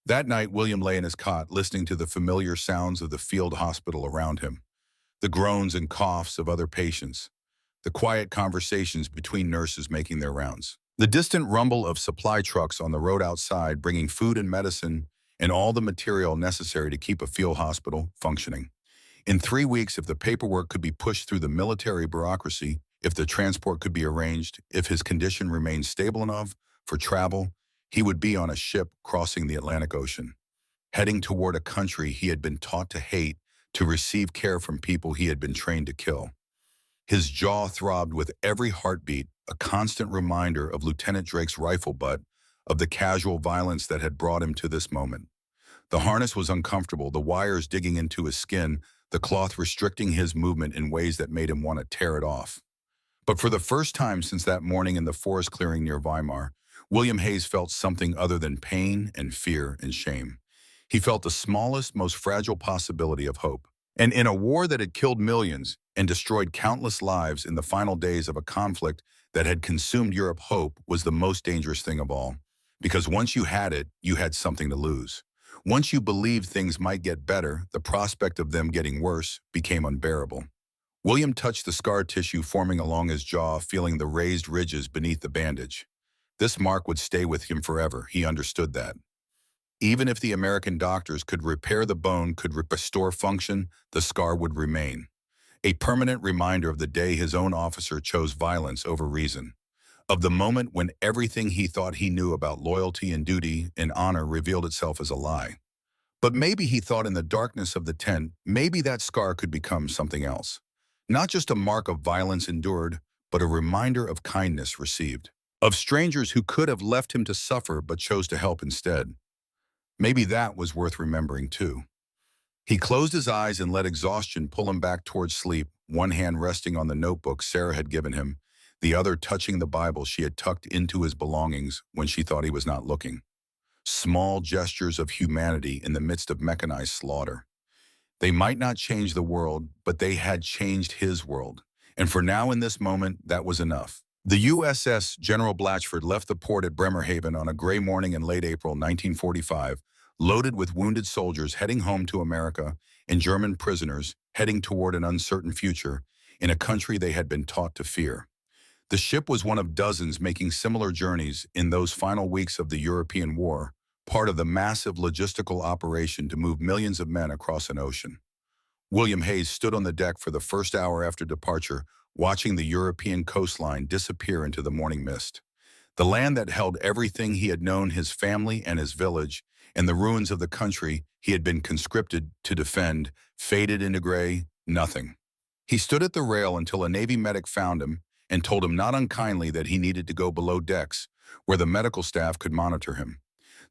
[SPEAKER 1] That night, William lay in his cot, listening to the familiar sounds of the field hospital around him, the groans and coughs of other patients, the quiet conversations between nurses making their rounds, the distant rumble of supply trucks on the road outside bringing food and medicine and all the material necessary to keep a field hospital functioning. In 3 weeks, if the paperwork could be pushed through the military bureaucracy, if the transport could be arranged, if his condition remained stable enough for travel, he would be on a ship crossing the Atlantic Ocean, heading toward a country he had been taught to hate, to receive care from people he had been trained to kill. His jaw throbbed with every heartbeat, a constant reminder of Lieutenant Drake's rifle butt, of the casual violence that had brought him to this moment. The harness was uncomfortable, the wires digging into his skin, the cloth restricting his movement in ways that made him want to tear it off. But for the first time since that morning in the forest clearing near Weimar, William Hayes felt something other than pain and fear and shame. He felt the smallest, most fragile possibility of hope. And in a war that had killed millions and destroyed countless lives in the final days of a conflict that had consumed Europe, hope was the most dangerous thing of all. Because once you had it, you had something to lose. Once you believed things might get better, the prospect of them getting worse became unbearable. William touched the scar tissue forming along his jaw, feeling the raised ridges beneath the bandage. This mark would stay with him forever, he understood that. Even if the American doctors could repair the bone, could restore function, the scar would remain. A permanent reminder of the day his own officer chose violence over reason. Of the moment when everything he thought he knew about loyalty and duty and honor revealed itself as a lie. But maybe he thought in the darkness of the tent, maybe that scar could become something else. Not just a mark of violence endured, but a reminder of kindness received. Of strangers who could have left him to suffer but chose to help instead. Maybe that was worth remembering too. He closed his eyes and let exhaustion pull him back towards sleep, one hand resting on the notebook Sarah had given him, the other touching the Bible she had tucked into his belongings when she thought he was not looking. Small gestures of humanity in the midst of mechanized slaughter. They might not change the world, but they had changed his world. And for now in this moment, that was enough. The USS General Blatchford left the port at Bremerhaven on a gray morning in late April 1945, loaded with wounded soldiers heading home to America and German prisoners heading toward an uncertain future in a country they had been taught to fear. The ship was one of dozens making similar journeys in those final weeks of the European War, part of the massive logistical operation to move millions of men across an ocean. William Hayes stood on the deck for the first hour after departure, watching the European coastline disappear into the morning mist. The land that held everything he had known, his family and his village, and the ruins of the country he had been conscripted to defend, faded into gray, nothing. He stood at the rail until a Navy medic found him and told him not unkindly that he needed to go below decks, where the medical staff could monitor him.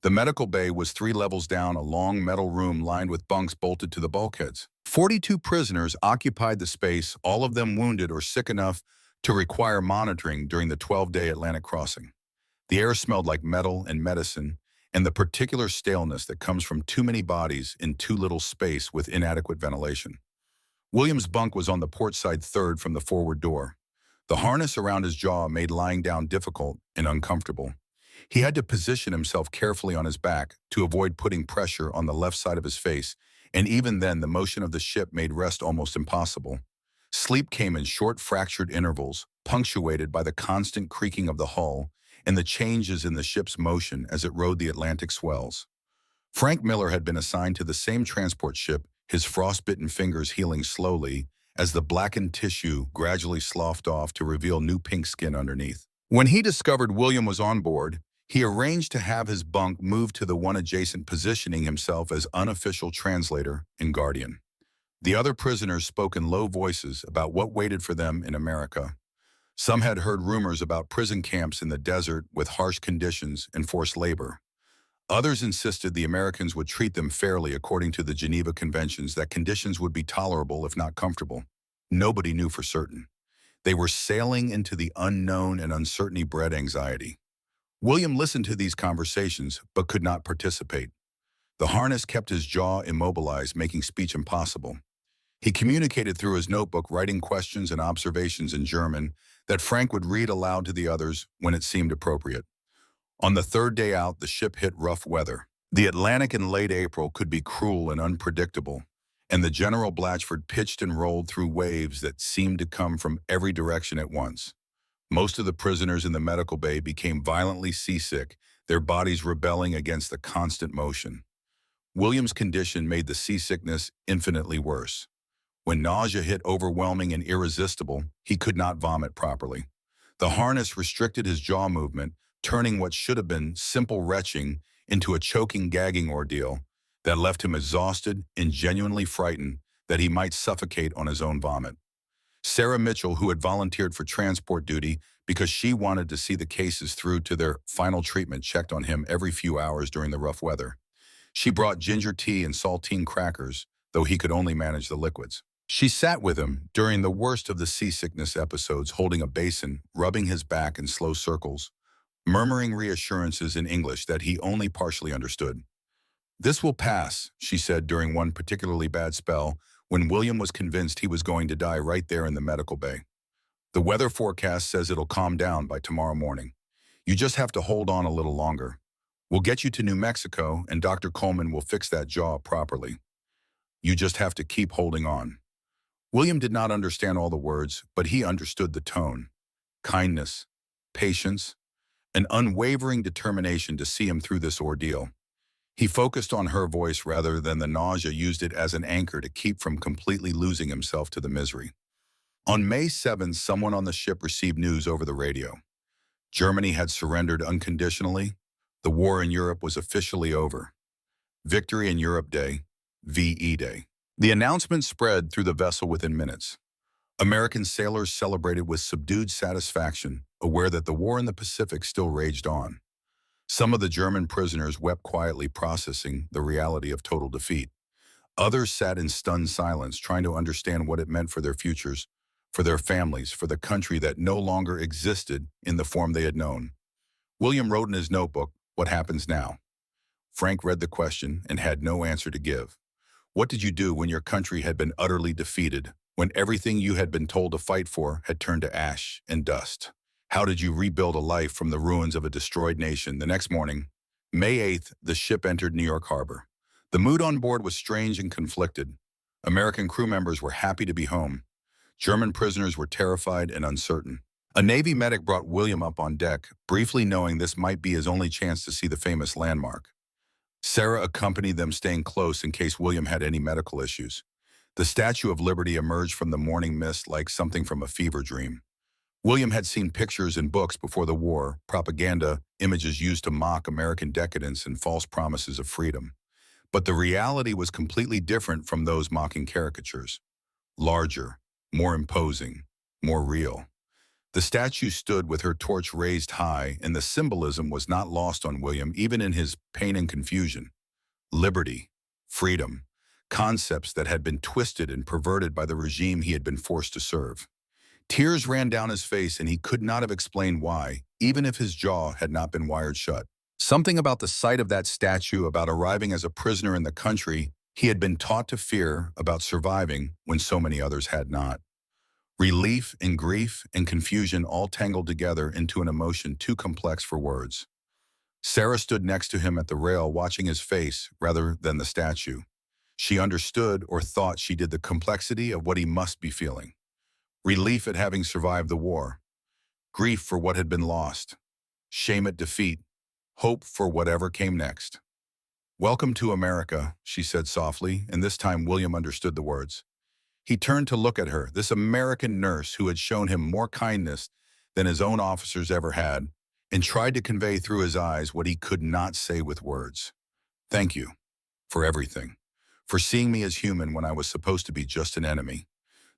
[SPEAKER 1] The medical bay was 3 levels down, a long metal room lined with bunks bolted to the bulkheads. 42 prisoners occupied the space, all of them wounded or sick enough to require monitoring during the 12-day Atlantic crossing. The air smelled like metal and medicine, and the particular staleness that comes from too many bodies in too little space with inadequate ventilation. William's bunk was on the port side third from the forward door. The harness around his jaw made lying down difficult and uncomfortable. He had to position himself carefully on his back to avoid putting pressure on the left side of his face, and even then the motion of the ship made rest almost impossible. Sleep came in short, fractured intervals, punctuated by the constant creaking of the hull and the changes in the ship's motion as it rode the Atlantic swells. Frank Miller had been assigned to the same transport ship, his frostbitten fingers healing slowly as the blackened tissue gradually sloughed off to reveal new pink skin underneath. When he discovered William was on board, he arranged to have his bunk moved to the one adjacent, positioning himself as unofficial translator and guardian. The other prisoners spoke in low voices about what waited for them in America. Some had heard rumors about prison camps in the desert with harsh conditions and forced labor. Others insisted the Americans would treat them fairly according to the Geneva Conventions, that conditions would be tolerable if not comfortable. Nobody knew for certain. They were sailing into the unknown, and uncertainty bred anxiety. William listened to these conversations but could not participate. The harness kept his jaw immobilized, making speech impossible. He communicated through his notebook, writing questions and observations in German that Frank would read aloud to the others when it seemed appropriate. On the third day out, the ship hit rough weather. The Atlantic in late April could be cruel and unpredictable, and the General Blatchford pitched and rolled through waves that seemed to come from every direction at once. Most of the prisoners in the medical bay became violently seasick, their bodies rebelling against the constant motion. William's condition made the seasickness infinitely worse. When nausea hit overwhelming and irresistible, he could not vomit properly. The harness restricted his jaw movement, turning what should have been simple retching into a choking, gagging ordeal that left him exhausted and genuinely frightened that he might suffocate on his own vomit. Sarah Mitchell, who had volunteered for transport duty because she wanted to see the cases through to their final treatment, checked on him every few hours during the rough weather. She brought ginger tea and saltine crackers, though he could only manage the liquids. She sat with him during the worst of the seasickness episodes, holding a basin, rubbing his back in slow circles, murmuring reassurances in English that he only partially understood. "This will pass," she said during one particularly bad spell, when William was convinced he was going to die right there in the medical bay. "The weather forecast says it'll calm down by tomorrow morning. You just have to hold on a little longer. We'll get you to New Mexico, and Dr. Coleman will fix that jaw properly. You just have to keep holding on." William did not understand all the words, but he understood the tone. Kindness, patience, an unwavering determination to see him through this ordeal. He focused on her voice rather than the nausea, used it as an anchor to keep from completely losing himself to the misery. On May 7th, someone on the ship received news over the radio. Germany had surrendered unconditionally. The war in Europe was officially over. Victory in Europe Day, VE Day. The announcement spread through the vessel within minutes. American sailors celebrated with subdued satisfaction, aware that the war in the Pacific still raged on. Some of the German prisoners wept quietly, processing the reality of total defeat. Others sat in stunned silence, trying to understand what it meant for their futures, for their families, for the country that no longer existed in the form they had known. William wrote in his notebook, "What happens now?" Frank read the question and had no answer to give. What did you do when your country had been utterly defeated, when everything you had been told to fight for had turned to ash and dust? How did you rebuild a life from the ruins of a destroyed nation? The next morning, May 8th, the ship entered New York Harbor. The mood on board was strange and conflicted. American crew members were happy to be home. German prisoners were terrified and uncertain. A Navy medic brought William up on deck, briefly knowing this might be his only chance to see the famous landmark. Sarah accompanied them, staying close in case William had any medical issues. The Statue of Liberty emerged from the morning mist like something from a fever dream. William had seen pictures in books before the war, propaganda, images used to mock American decadence and false promises of freedom. But the reality was completely different from those mocking caricatures. Larger, more imposing, more real. The statue stood with her torch raised high, and the symbolism was not lost on William, even in his pain and confusion. Liberty, freedom, concepts that had been twisted and perverted by the regime he had been forced to serve. Tears ran down his face, and he could not have explained why, even if his jaw had not been wired shut. Something about the sight of that statue, about arriving as a prisoner in the country he had been taught to fear, about surviving when so many others had not. Relief and grief and confusion all tangled together into an emotion too complex for words. Sarah stood next to him at the rail, watching his face rather than the statue. She understood, or thought she did, the complexity of what he must be feeling. Relief at having survived the war. Grief for what had been lost. Shame at defeat. Hope for whatever came next. "Welcome to America," she said softly, and this time William understood the words. He turned to look at her, this American nurse who had shown him more kindness than his own officers ever had, and tried to convey through his eyes what he could not say with words. "Thank you for everything, for seeing me as human when I was supposed to be just an enemy."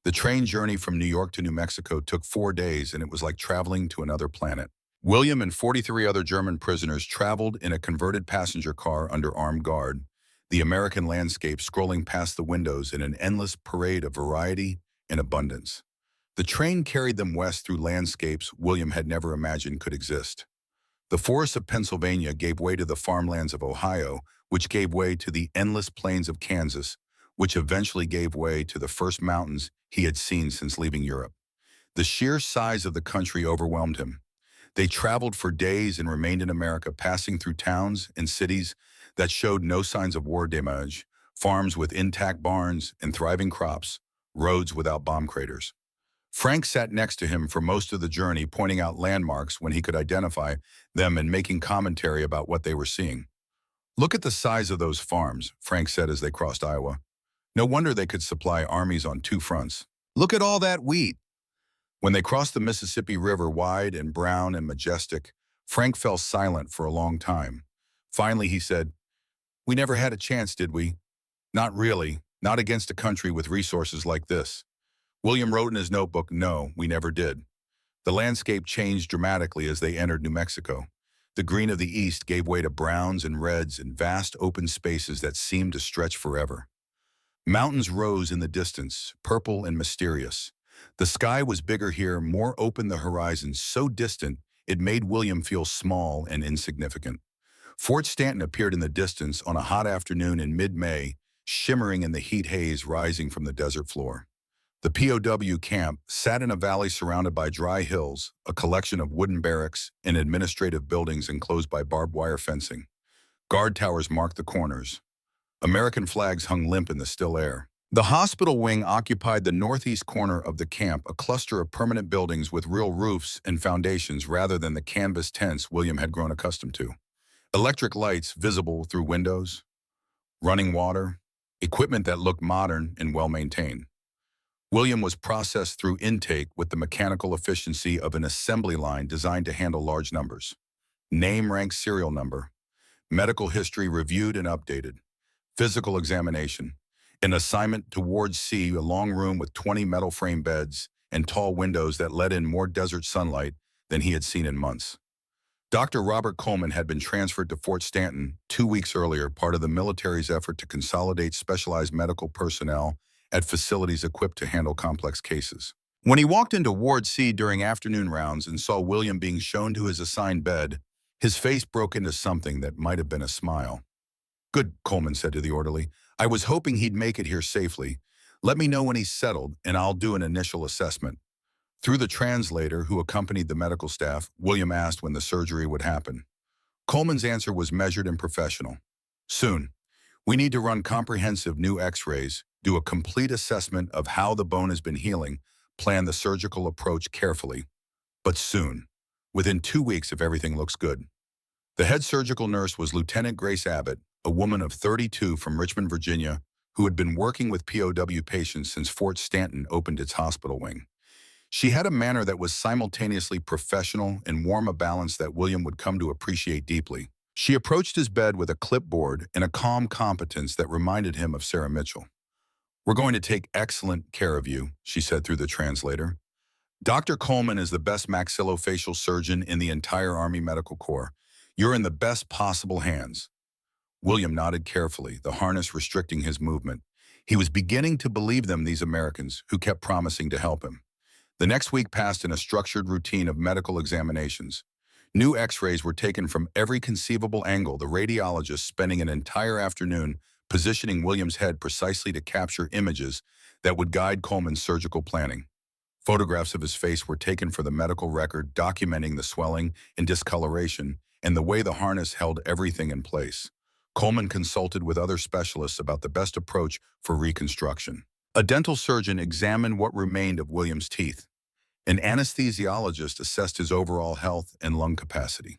[SPEAKER 1] The train journey from New York to New Mexico took 4 days, and it was like traveling to another planet. William and 43 other German prisoners traveled in a converted passenger car under armed guard, the American landscape scrolling past the windows in an endless parade of variety and abundance. The train carried them west through landscapes William had never imagined could exist. The forests of Pennsylvania gave way to the farmlands of Ohio, which gave way to the endless plains of Kansas, which eventually gave way to the first mountains he had seen since leaving Europe. The sheer size of the country overwhelmed him. They traveled for days and remained in America, passing through towns and cities that showed no signs of war damage, farms with intact barns and thriving crops, roads without bomb craters. Frank sat next to him for most of the journey, pointing out landmarks when he could identify them and making commentary about what they were seeing. "Look at the size of those farms," Frank said as they crossed Iowa. "No wonder they could supply armies on 2 fronts. Look at all that wheat." When they crossed the Mississippi River, wide and brown and majestic, Frank fell silent for a long time. Finally, he said, "We never had a chance, did we? Not really, not against a country with resources like this." William wrote in his notebook, "No, we never did." The landscape changed dramatically as they entered New Mexico. The green of the east gave way to browns and reds and vast open spaces that seemed to stretch forever. Mountains rose in the distance, purple and mysterious. The sky was bigger here, more open, the horizon so distant it made William feel small and insignificant. Fort Stanton appeared in the distance on a hot afternoon in mid-May, shimmering in the heat haze rising from the desert floor. The POW camp sat in a valley surrounded by dry hills, a collection of wooden barracks and administrative buildings enclosed by barbed wire fencing. Guard towers marked the corners. American flags hung limp in the still air. The hospital wing occupied the northeast corner of the camp, a cluster of permanent buildings with real roofs and foundations rather than the canvas tents William had grown accustomed to. Electric lights visible through windows, running water, equipment that looked modern and well-maintained. William was processed through intake with the mechanical efficiency of an assembly line designed to handle large numbers. Name, rank, serial number. Medical history reviewed and updated. Physical examination. An assignment to Ward C, a long room with 20 metal frame beds and tall windows that let in more desert sunlight than he had seen in months. Dr. Robert Coleman had been transferred to Fort Stanton 2 weeks earlier, part of the military's effort to consolidate specialized medical personnel at facilities equipped to handle complex cases. When he walked into Ward C during afternoon rounds and saw William being shown to his assigned bed, his face broke into something that might have been a smile. "Good," Coleman said to the orderly. "I was hoping he'd make it here safely. Let me know when he's settled, and I'll do an initial assessment." Through the translator who accompanied the medical staff, William asked when the surgery would happen. Coleman's answer was measured and professional. "Soon. We need to run comprehensive new x-rays, do a complete assessment of how the bone has been healing, plan the surgical approach carefully. But soon. Within 2 weeks if everything looks good." The head surgical nurse was Lieutenant Grace Abbott, a woman of 32 from Richmond, Virginia, who had been working with POW patients since Fort Stanton opened its hospital wing. She had a manner that was simultaneously professional and warm, a balance that William would come to appreciate deeply. She approached his bed with a clipboard and a calm competence that reminded him of Sarah Mitchell. "We're going to take excellent care of you," she said through the translator. "Dr. Coleman is the best maxillofacial surgeon in the entire Army Medical Corps. You're in the best possible hands." William nodded carefully, the harness restricting his movement. He was beginning to believe them, these Americans, who kept promising to help him. The next week passed in a structured routine of medical examinations. New x-rays were taken from every conceivable angle, the radiologist spending an entire afternoon positioning William's head precisely to capture images that would guide Coleman's surgical planning. Photographs of his face were taken for the medical record, documenting the swelling and discoloration and the way the harness held everything in place. Coleman consulted with other specialists about the best approach for reconstruction. A dental surgeon examined what remained of William's teeth. An anesthesiologist assessed his overall health and lung capacity.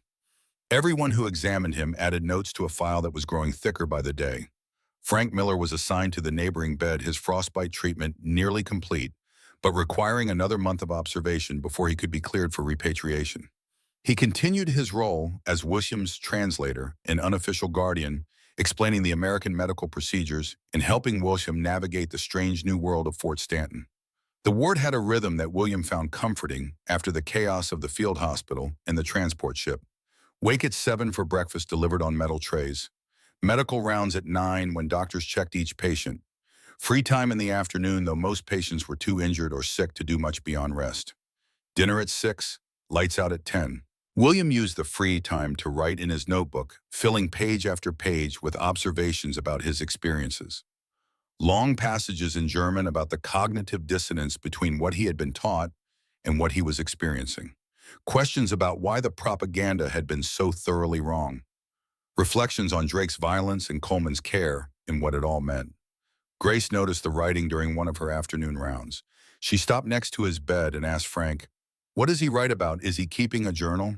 [SPEAKER 1] Everyone who examined him added notes to a file that was growing thicker by the day. Frank Miller was assigned to the neighboring bed, his frostbite treatment nearly complete, but requiring another month of observation before he could be cleared for repatriation. He continued his role as William's translator and unofficial guardian, explaining the American medical procedures and helping William navigate the strange new world of Fort Stanton. The ward had a rhythm that William found comforting after the chaos of the field hospital and the transport ship. Wake at 7 for breakfast delivered on metal trays. Medical rounds at 9 when doctors checked each patient. Free time in the afternoon, though most patients were too injured or sick to do much beyond rest. Dinner at 6, lights out at 10. William used the free time to write in his notebook, filling page after page with observations about his experiences. Long passages in German about the cognitive dissonance between what he had been taught and what he was experiencing. Questions about why the propaganda had been so thoroughly wrong. Reflections on Drake's violence and Coleman's care and what it all meant. Grace noticed the writing during one of her afternoon rounds. She stopped next to his bed and asked Frank, "What does he write about? Is he keeping a journal?"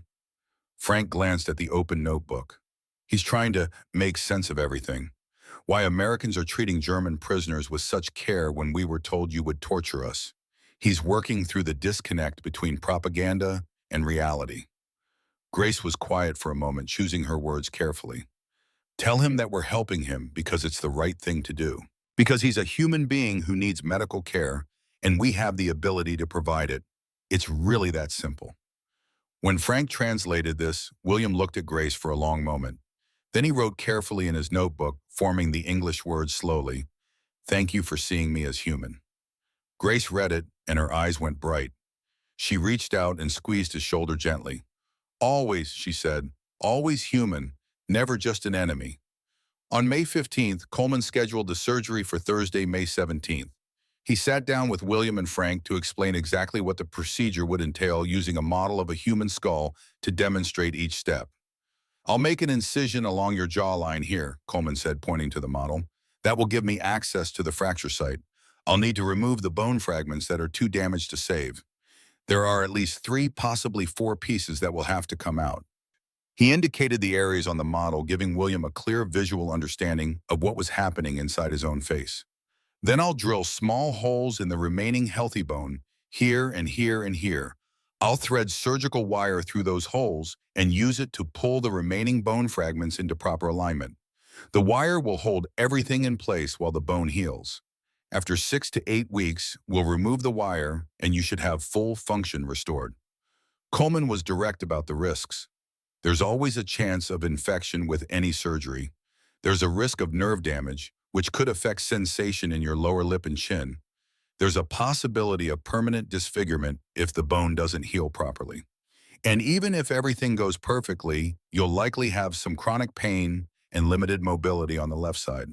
[SPEAKER 1] Frank glanced at the open notebook. "He's trying to make sense of everything. Why Americans are treating German prisoners with such care when we were told you would torture us. He's working through the disconnect between propaganda and reality." Grace was quiet for a moment, choosing her words carefully. "Tell him that we're helping him because it's the right thing to do. Because he's a human being who needs medical care, and we have the ability to provide it. It's really that simple." When Frank translated this, William looked at Grace for a long moment. Then he wrote carefully in his notebook, forming the English words slowly, "Thank you for seeing me as human." Grace read it, and her eyes went bright. She reached out and squeezed his shoulder gently. "Always," she said, "always human, never just an enemy." On May 15th, Coleman scheduled the surgery for Thursday, May 17th. He sat down with William and Frank to explain exactly what the procedure would entail, using a model of a human skull to demonstrate each step. "I'll make an incision along your jawline here," Coleman said, pointing to the model. "That will give me access to the fracture site. I'll need to remove the bone fragments that are too damaged to save. There are at least 3, possibly 4 pieces that will have to come out." He indicated the areas on the model, giving William a clear visual understanding of what was happening inside his own face. Then I'll drill small holes in the remaining healthy bone, here and here and here. I'll thread surgical wire through those holes and use it to pull the remaining bone fragments into proper alignment. The wire will hold everything in place while the bone heals. After 6 to 8 weeks, we'll remove the wire and you should have full function restored. Coleman was direct about the risks. There's always a chance of infection with any surgery. There's a risk of nerve damage, which could affect sensation in your lower lip and chin. There's a possibility of permanent disfigurement if the bone doesn't heal properly. And even if everything goes perfectly, you'll likely have some chronic pain and limited mobility on the left side.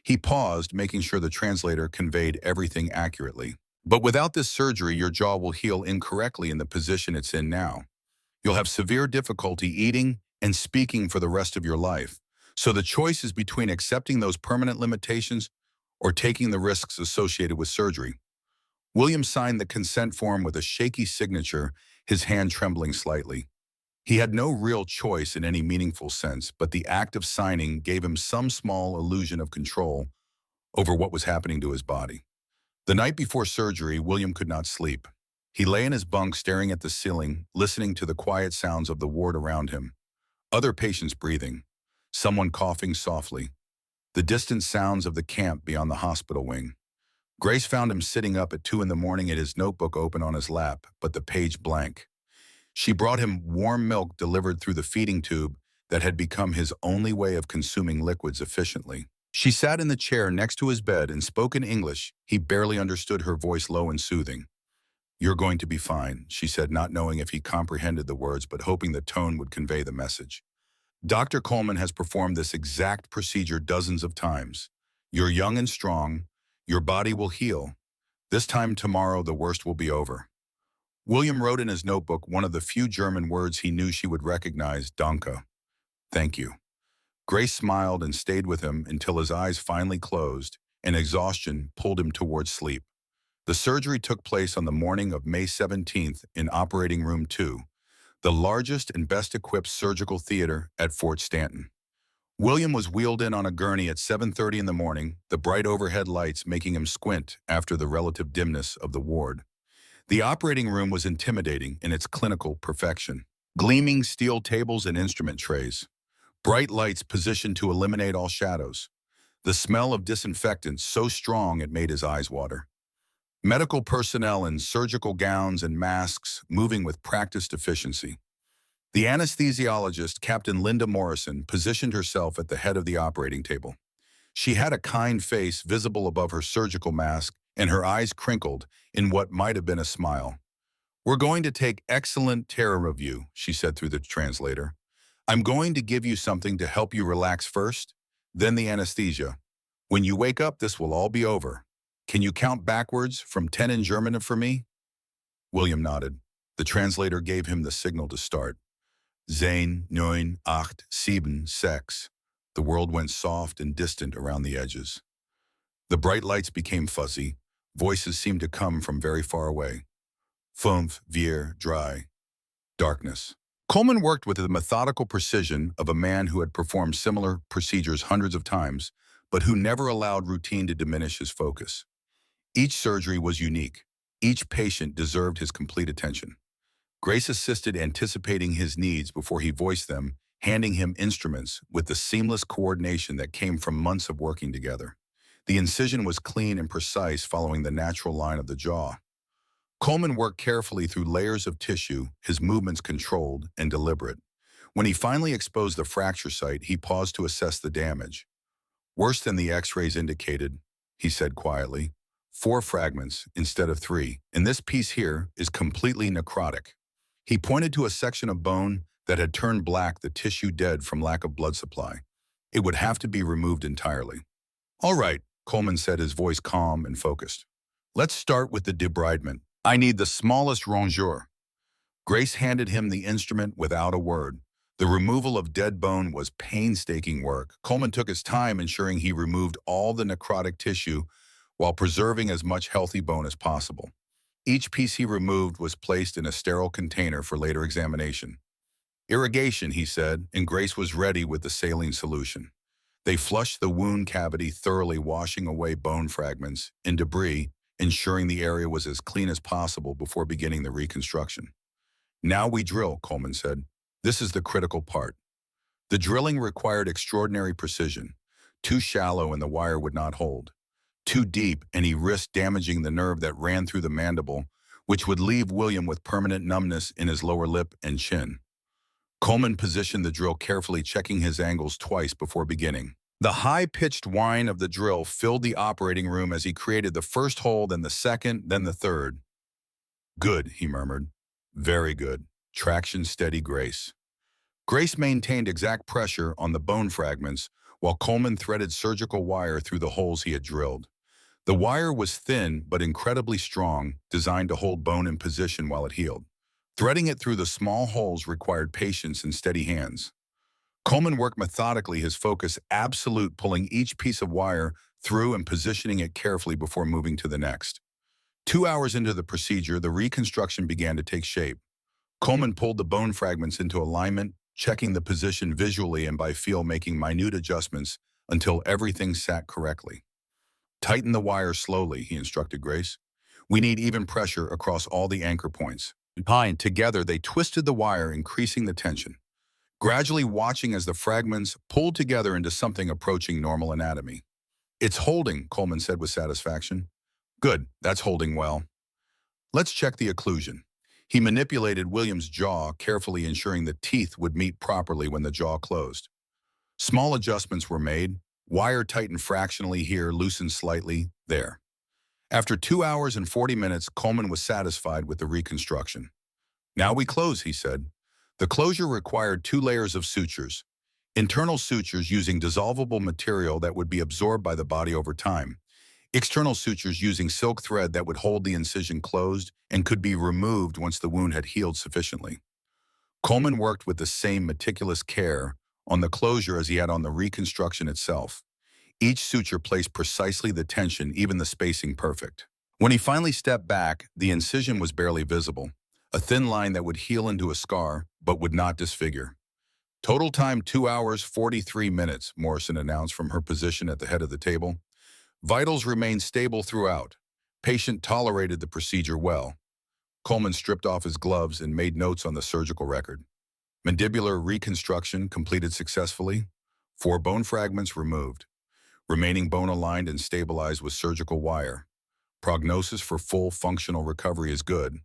[SPEAKER 1] He paused, making sure the translator conveyed everything accurately. But without this surgery, your jaw will heal incorrectly in the position it's in now. You'll have severe difficulty eating and speaking for the rest of your life. So the choice is between accepting those permanent limitations or taking the risks associated with surgery. William signed the consent form with a shaky signature, his hand trembling slightly. He had no real choice in any meaningful sense, but the act of signing gave him some small illusion of control over what was happening to his body. The night before surgery, William could not sleep. He lay in his bunk staring at the ceiling, listening to the quiet sounds of the ward around him. Other patients breathing, someone coughing softly, the distant sounds of the camp beyond the hospital wing. Grace found him sitting up at 2 in the morning at his notebook open on his lap, but the page blank. She brought him warm milk delivered through the feeding tube that had become his only way of consuming liquids efficiently. She sat in the chair next to his bed and spoke in English. He barely understood her voice, low and soothing. "You're going to be fine," she said, not knowing if he comprehended the words, but hoping the tone would convey the message. "Dr. Coleman has performed this exact procedure dozens of times. You're young and strong. Your body will heal. This time tomorrow, the worst will be over." William wrote in his notebook one of the few German words he knew she would recognize, "Danke." Thank you. Grace smiled and stayed with him until his eyes finally closed and exhaustion pulled him towards sleep. The surgery took place on the morning of May 17th in Operating Room 2, the largest and best-equipped surgical theater at Fort Stanton. William was wheeled in on a gurney at 7:30 in the morning, the bright overhead lights making him squint after the relative dimness of the ward. The operating room was intimidating in its clinical perfection. Gleaming steel tables and instrument trays. Bright lights positioned to eliminate all shadows. The smell of disinfectant so strong it made his eyes water. Medical personnel in surgical gowns and masks moving with practiced efficiency. The anesthesiologist, Captain Linda Morrison, positioned herself at the head of the operating table. She had a kind face visible above her surgical mask, and her eyes crinkled in what might have been a smile. "We're going to take excellent care of you," she said through the translator. "I'm going to give you something to help you relax first, then the anesthesia. When you wake up, this will all be over. Can you count backwards from 10 in German for me?" William nodded. The translator gave him the signal to start. 10, 9, 8, 7, 6. The world went soft and distant around the edges. The bright lights became fuzzy. Voices seemed to come from very far away. 5, 4, 3. Darkness. Coleman worked with the methodical precision of a man who had performed similar procedures hundreds of times, but who never allowed routine to diminish his focus. Each surgery was unique. Each patient deserved his complete attention. Grace assisted anticipating his needs before he voiced them, handing him instruments with the seamless coordination that came from months of working together. The incision was clean and precise, following the natural line of the jaw. Coleman worked carefully through layers of tissue, his movements controlled and deliberate. When he finally exposed the fracture site, he paused to assess the damage. "Worse than the x-rays indicated," he said quietly. 4 fragments instead of 3, and this piece here is completely necrotic. He pointed to a section of bone that had turned black, the tissue dead from lack of blood supply. It would have to be removed entirely. "All right," Coleman said, his voice calm and focused. "Let's start with the debridement. I need the smallest rongeur." Grace handed him the instrument without a word. The removal of dead bone was painstaking work. Coleman took his time, ensuring he removed all the necrotic tissue while preserving as much healthy bone as possible. Each piece he removed was placed in a sterile container for later examination. Irrigation, he said, and Grace was ready with the saline solution. They flushed the wound cavity thoroughly, washing away bone fragments and debris, ensuring the area was as clean as possible before beginning the reconstruction. Now we drill, Coleman said. This is the critical part. The drilling required extraordinary precision. Too shallow and the wire would not hold. Too deep and he risked damaging the nerve that ran through the mandible, which would leave William with permanent numbness in his lower lip and chin. Coleman positioned the drill carefully, checking his angles twice before beginning. The high-pitched whine of the drill filled the operating room as he created the first hole, then the second, then the third. Good, he murmured. Very good. Traction steady, Grace. Grace maintained exact pressure on the bone fragments while Coleman threaded surgical wire through the holes he had drilled. The wire was thin but incredibly strong, designed to hold bone in position while it healed. Threading it through the small holes required patience and steady hands. Coleman worked methodically, his focus absolute, pulling each piece of wire through and positioning it carefully before moving to the next. 2 hours into the procedure, the reconstruction began to take shape. Coleman pulled the bone fragments into alignment, checking the position visually and by feel, making minute adjustments until everything sat correctly. Tighten the wire slowly, he instructed Grace. We need even pressure across all the anchor points. Together, they twisted the wire, increasing the tension, gradually watching as the fragments pulled together into something approaching normal anatomy. It's holding, Coleman said with satisfaction. Good, that's holding well. Let's check the occlusion. He manipulated William's jaw, carefully ensuring the teeth would meet properly when the jaw closed. Small adjustments were made. Wire tightened fractionally here, loosened slightly there. After 2 hours and 40 minutes, Coleman was satisfied with the reconstruction. Now we close, he said. The closure required 2 layers of sutures. Internal sutures using dissolvable material that would be absorbed by the body over time. External sutures using silk thread that would hold the incision closed and could be removed once the wound had healed sufficiently. Coleman worked with the same meticulous care on the closure as he had on the reconstruction itself. Each suture placed precisely the tension, even the spacing perfect. When he finally stepped back, the incision was barely visible, a thin line that would heal into a scar, but would not disfigure. Total time 2 hours, 43 minutes, Morrison announced from her position at the head of the table. Vitals remained stable throughout. Patient tolerated the procedure well. Coleman stripped off his gloves and made notes on the surgical record. Mandibular reconstruction completed successfully. 4 bone fragments removed. Remaining bone aligned and stabilized with surgical wire. Prognosis for full functional recovery is good.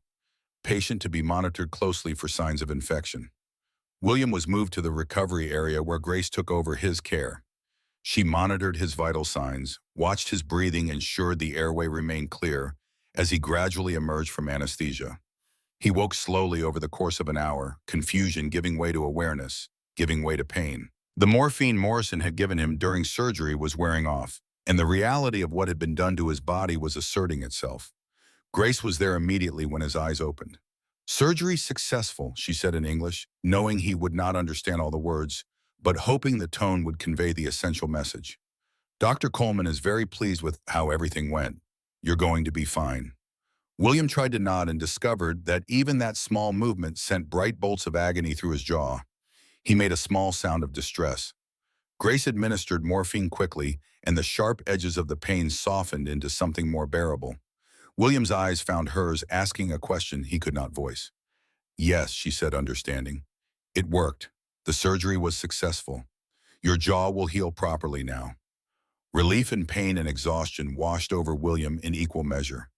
[SPEAKER 1] Patient to be monitored closely for signs of infection. William was moved to the recovery area where Grace took over his care. She monitored his vital signs, watched his breathing, ensured the airway remained clear as he gradually emerged from anesthesia. He woke slowly over the course of an hour, confusion giving way to awareness, giving way to pain. The morphine Morrison had given him during surgery was wearing off, and the reality of what had been done to his body was asserting itself. Grace was there immediately when his eyes opened. Surgery successful, she said in English, knowing he would not understand all the words, but hoping the tone would convey the essential message. Dr. Coleman is very pleased with how everything went. You're going to be fine. William tried to nod and discovered that even that small movement sent bright bolts of agony through his jaw. He made a small sound of distress. Grace administered morphine quickly, and the sharp edges of the pain softened into something more bearable. William's eyes found hers, asking a question he could not voice. Yes, she said, understanding. It worked. The surgery was successful. Your jaw will heal properly now. Relief and pain and exhaustion washed over William in equal measure.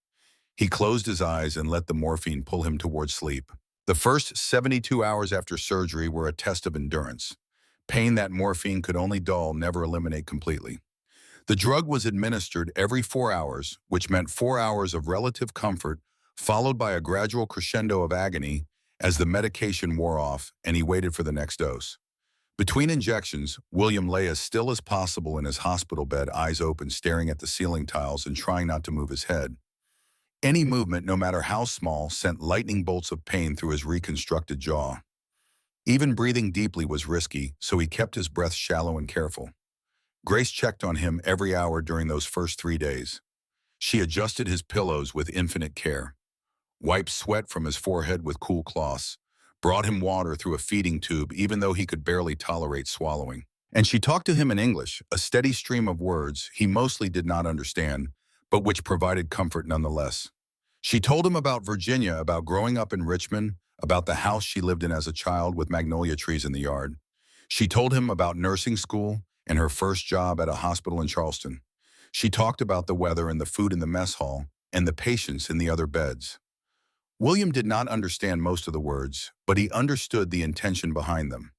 [SPEAKER 1] He closed his eyes and let the morphine pull him towards sleep. The first 72 hours after surgery were a test of endurance. Pain that morphine could only dull, never eliminate completely. The drug was administered every 4 hours, which meant 4 hours of relative comfort, followed by a gradual crescendo of agony as the medication wore off and he waited for the next dose. Between injections, William lay as still as possible in his hospital bed, eyes open, staring at the ceiling tiles and trying not to move his head. Any movement, no matter how small, sent lightning bolts of pain through his reconstructed jaw. Even breathing deeply was risky, so he kept his breath shallow and careful. Grace checked on him every hour during those first 3 days. She adjusted his pillows with infinite care, wiped sweat from his forehead with cool cloths, brought him water through a feeding tube even though he could barely tolerate swallowing. And she talked to him in English, a steady stream of words he mostly did not understand, but which provided comfort nonetheless. She told him about Virginia, about growing up in Richmond, about the house she lived in as a child with magnolia trees in the yard. She told him about nursing school and her first job at a hospital in Charleston. She talked about the weather and the food in the mess hall and the patients in the other beds. William did not understand most of the words, but he understood the intention behind them.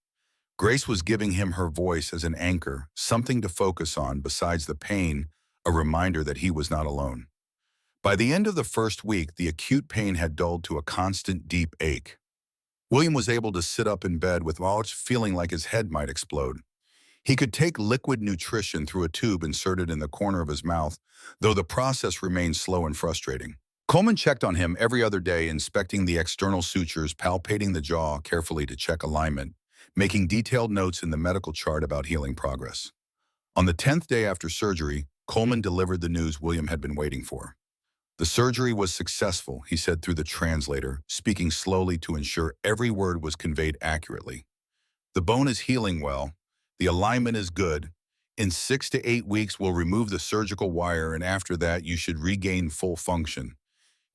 [SPEAKER 1] Grace was giving him her voice as an anchor, something to focus on besides the pain, a reminder that he was not alone. By the end of the first week, the acute pain had dulled to a constant deep ache. William was able to sit up in bed without feeling like his head might explode. He could take liquid nutrition through a tube inserted in the corner of his mouth, though the process remained slow and frustrating. Coleman checked on him every other day, inspecting the external sutures, palpating the jaw carefully to check alignment, making detailed notes in the medical chart about healing progress. On the 10th day after surgery, Coleman delivered the news William had been waiting for. The surgery was successful, he said through the translator, speaking slowly to ensure every word was conveyed accurately. The bone is healing well. The alignment is good. In 6 to 8 weeks, we'll remove the surgical wire, and after that, you should regain full function.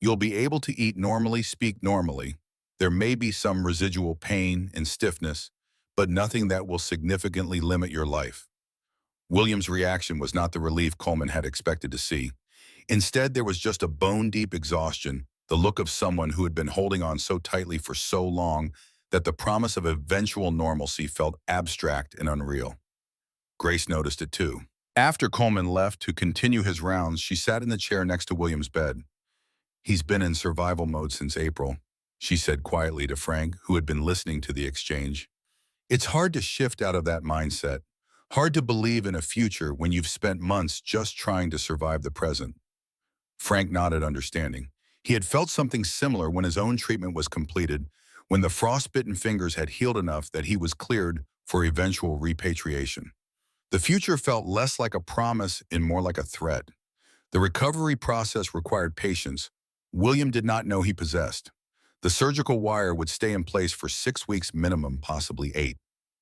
[SPEAKER 1] You'll be able to eat normally, speak normally. There may be some residual pain and stiffness, but nothing that will significantly limit your life. William's reaction was not the relief Coleman had expected to see. Instead, there was just a bone-deep exhaustion, the look of someone who had been holding on so tightly for so long that the promise of eventual normalcy felt abstract and unreal. Grace noticed it too. After Coleman left to continue his rounds, she sat in the chair next to William's bed. "He's been in survival mode since April," she said quietly to Frank, who had been listening to the exchange. "It's hard to shift out of that mindset. Hard to believe in a future when you've spent months just trying to survive the present." Frank nodded understanding. He had felt something similar when his own treatment was completed, when the frostbitten fingers had healed enough that he was cleared for eventual repatriation. The future felt less like a promise and more like a threat. The recovery process required patience William did not know he possessed. The surgical wire would stay in place for 6 weeks minimum, possibly 8,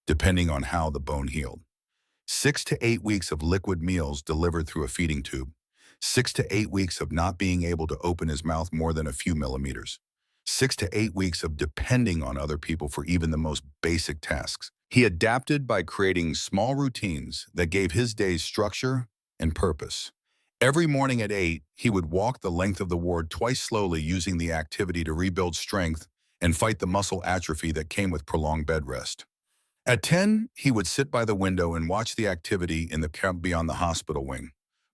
[SPEAKER 1] depending on how the bone healed. 6 to 8 weeks of liquid meals delivered through a feeding tube. 6 to 8 weeks of not being able to open his mouth more than a few millimeters. 6 to 8 weeks of depending on other people for even the most basic tasks. He adapted by creating small routines that gave his days structure and purpose. Every morning at 8, he would walk the length of the ward twice slowly, using the activity to rebuild strength and fight the muscle atrophy that came with prolonged bed rest. At 10, he would sit by the window and watch the activity in the camp beyond the hospital wing.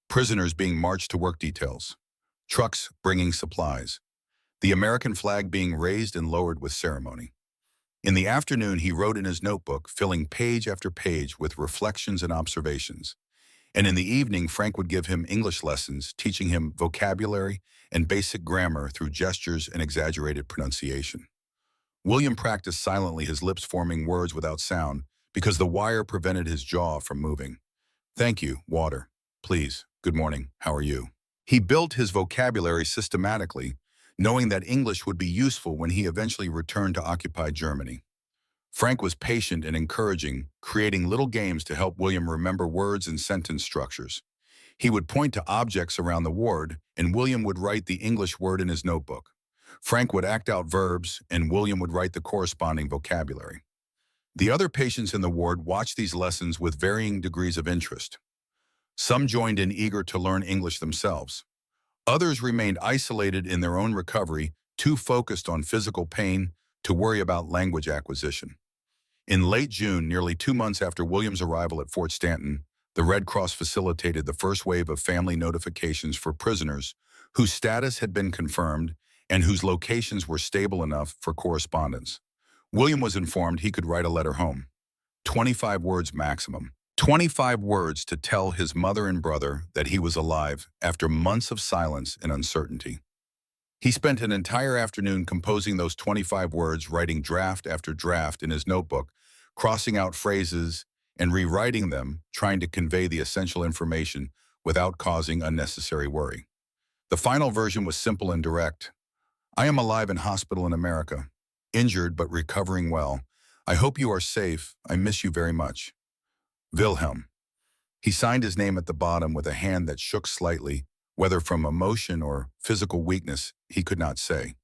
[SPEAKER 1] Prisoners being marched to work details. Trucks bringing supplies. The American flag being raised and lowered with ceremony. In the afternoon, he wrote in his notebook, filling page after page with reflections and observations. And in the evening, Frank would give him English lessons, teaching him vocabulary and basic grammar through gestures and exaggerated pronunciation. William practiced silently, his lips forming words without sound, because the wire prevented his jaw from moving. "Thank you, water. Please, good morning, how are you?" He built his vocabulary systematically, knowing that English would be useful when he eventually returned to occupied Germany. Frank was patient and encouraging, creating little games to help William remember words and sentence structures. He would point to objects around the ward, and William would write the English word in his notebook. Frank would act out verbs, and William would write the corresponding vocabulary. The other patients in the ward watched these lessons with varying degrees of interest. Some joined in, eager to learn English themselves. Others remained isolated in their own recovery, too focused on physical pain to worry about language acquisition. In late June, nearly 2 months after William's arrival at Fort Stanton, the Red Cross facilitated the first wave of family notifications for prisoners whose status had been confirmed and whose locations were stable enough for correspondence. William was informed he could write a letter home. 25 words maximum. 25 words to tell his mother and brother that he was alive after months of silence and uncertainty. He spent an entire afternoon composing those 25 words, writing draft after draft in his notebook, crossing out phrases and rewriting them, trying to convey the essential information without causing unnecessary worry. The final version was simple and direct. "I am alive in hospital in America. Injured but recovering well. I hope you are safe. I miss you very much. Wilhelm. He signed his name at the bottom with a hand that shook slightly, whether from emotion or physical weakness, he could not say.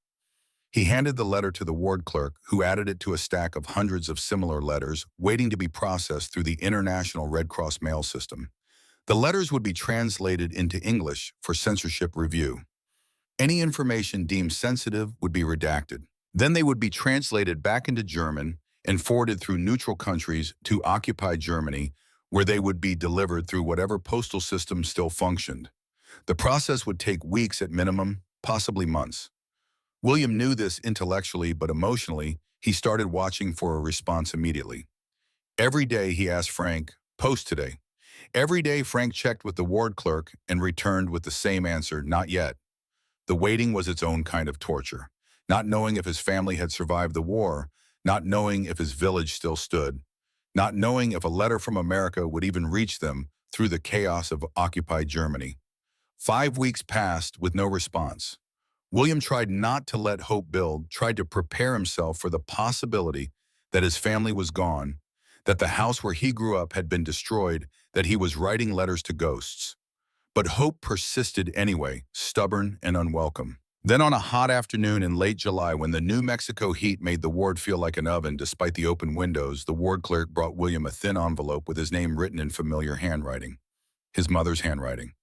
[SPEAKER 1] He handed the letter to the ward clerk, who added it to a stack of hundreds of similar letters waiting to be processed through the International Red Cross mail system. The letters would be translated into English for censorship review. Any information deemed sensitive would be redacted. Then they would be translated back into German and forwarded through neutral countries to occupied Germany, where they would be delivered through whatever postal system still functioned. The process would take weeks at minimum, possibly months. William knew this intellectually, but emotionally, he started watching for a response immediately. Every day he asked Frank, "Post today." Every day Frank checked with the ward clerk and returned with the same answer, "Not yet." The waiting was its own kind of torture. Not knowing if his family had survived the war, not knowing if his village still stood, not knowing if a letter from America would even reach them through the chaos of occupied Germany. 5 weeks passed with no response. William tried not to let hope build, tried to prepare himself for the possibility that his family was gone, that the house where he grew up had been destroyed, that he was writing letters to ghosts. But hope persisted anyway, stubborn and unwelcome. Then on a hot afternoon in late July, when the New Mexico heat made the ward feel like an oven despite the open windows, the ward clerk brought William a thin envelope with his name written in familiar handwriting. His mother's handwriting.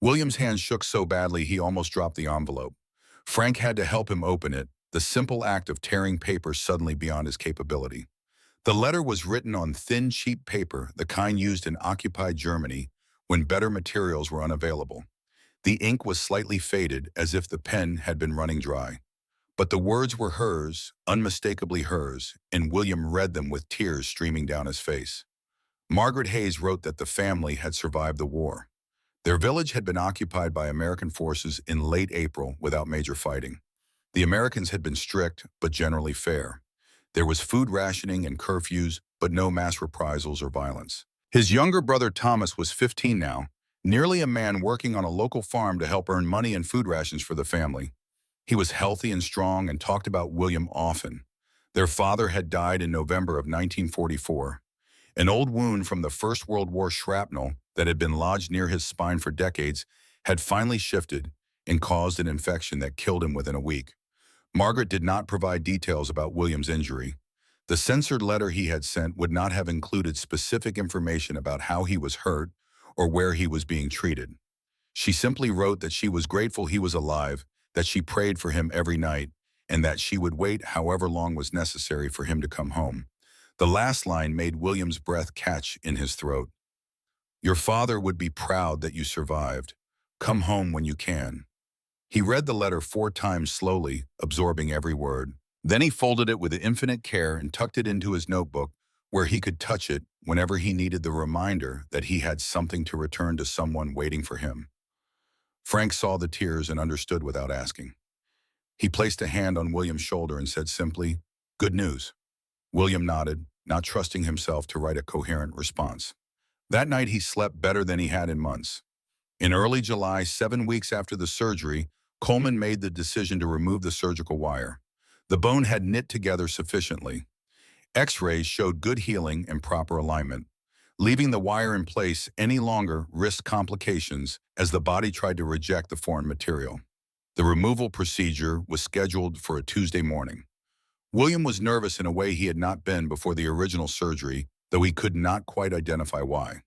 [SPEAKER 1] William's hand shook so badly he almost dropped the envelope. Frank had to help him open it, the simple act of tearing paper suddenly beyond his capability. The letter was written on thin, cheap paper, the kind used in occupied Germany when better materials were unavailable. The ink was slightly faded, as if the pen had been running dry. But the words were hers, unmistakably hers, and William read them with tears streaming down his face. Margaret Hayes wrote that the family had survived the war. Their village had been occupied by American forces in late April without major fighting. The Americans had been strict, but generally fair. There was food rationing and curfews, but no mass reprisals or violence. His younger brother Thomas was 15 now, nearly a man working on a local farm to help earn money and food rations for the family. He was healthy and strong and talked about William often. Their father had died in November of 1944. An old wound from the First World War shrapnel that had been lodged near his spine for decades had finally shifted and caused an infection that killed him within a week. Margaret did not provide details about William's injury. The censored letter he had sent would not have included specific information about how he was hurt or where he was being treated. She simply wrote that she was grateful he was alive, that she prayed for him every night, and that she would wait however long was necessary for him to come home. The last line made William's breath catch in his throat. "Your father would be proud that you survived. Come home when you can." He read the letter 4 times slowly, absorbing every word. Then he folded it with infinite care and tucked it into his notebook, where he could touch it whenever he needed the reminder that he had something to return to someone waiting for him. Frank saw the tears and understood without asking. He placed a hand on William's shoulder and said simply, "Good news." William nodded, not trusting himself to write a coherent response. That night he slept better than he had in months. In early July, 7 weeks after the surgery, Coleman made the decision to remove the surgical wire. The bone had knit together sufficiently. X-rays showed good healing and proper alignment. Leaving the wire in place any longer risked complications as the body tried to reject the foreign material. The removal procedure was scheduled for a Tuesday morning. William was nervous in a way he had not been before the original surgery, though he could not quite identify why.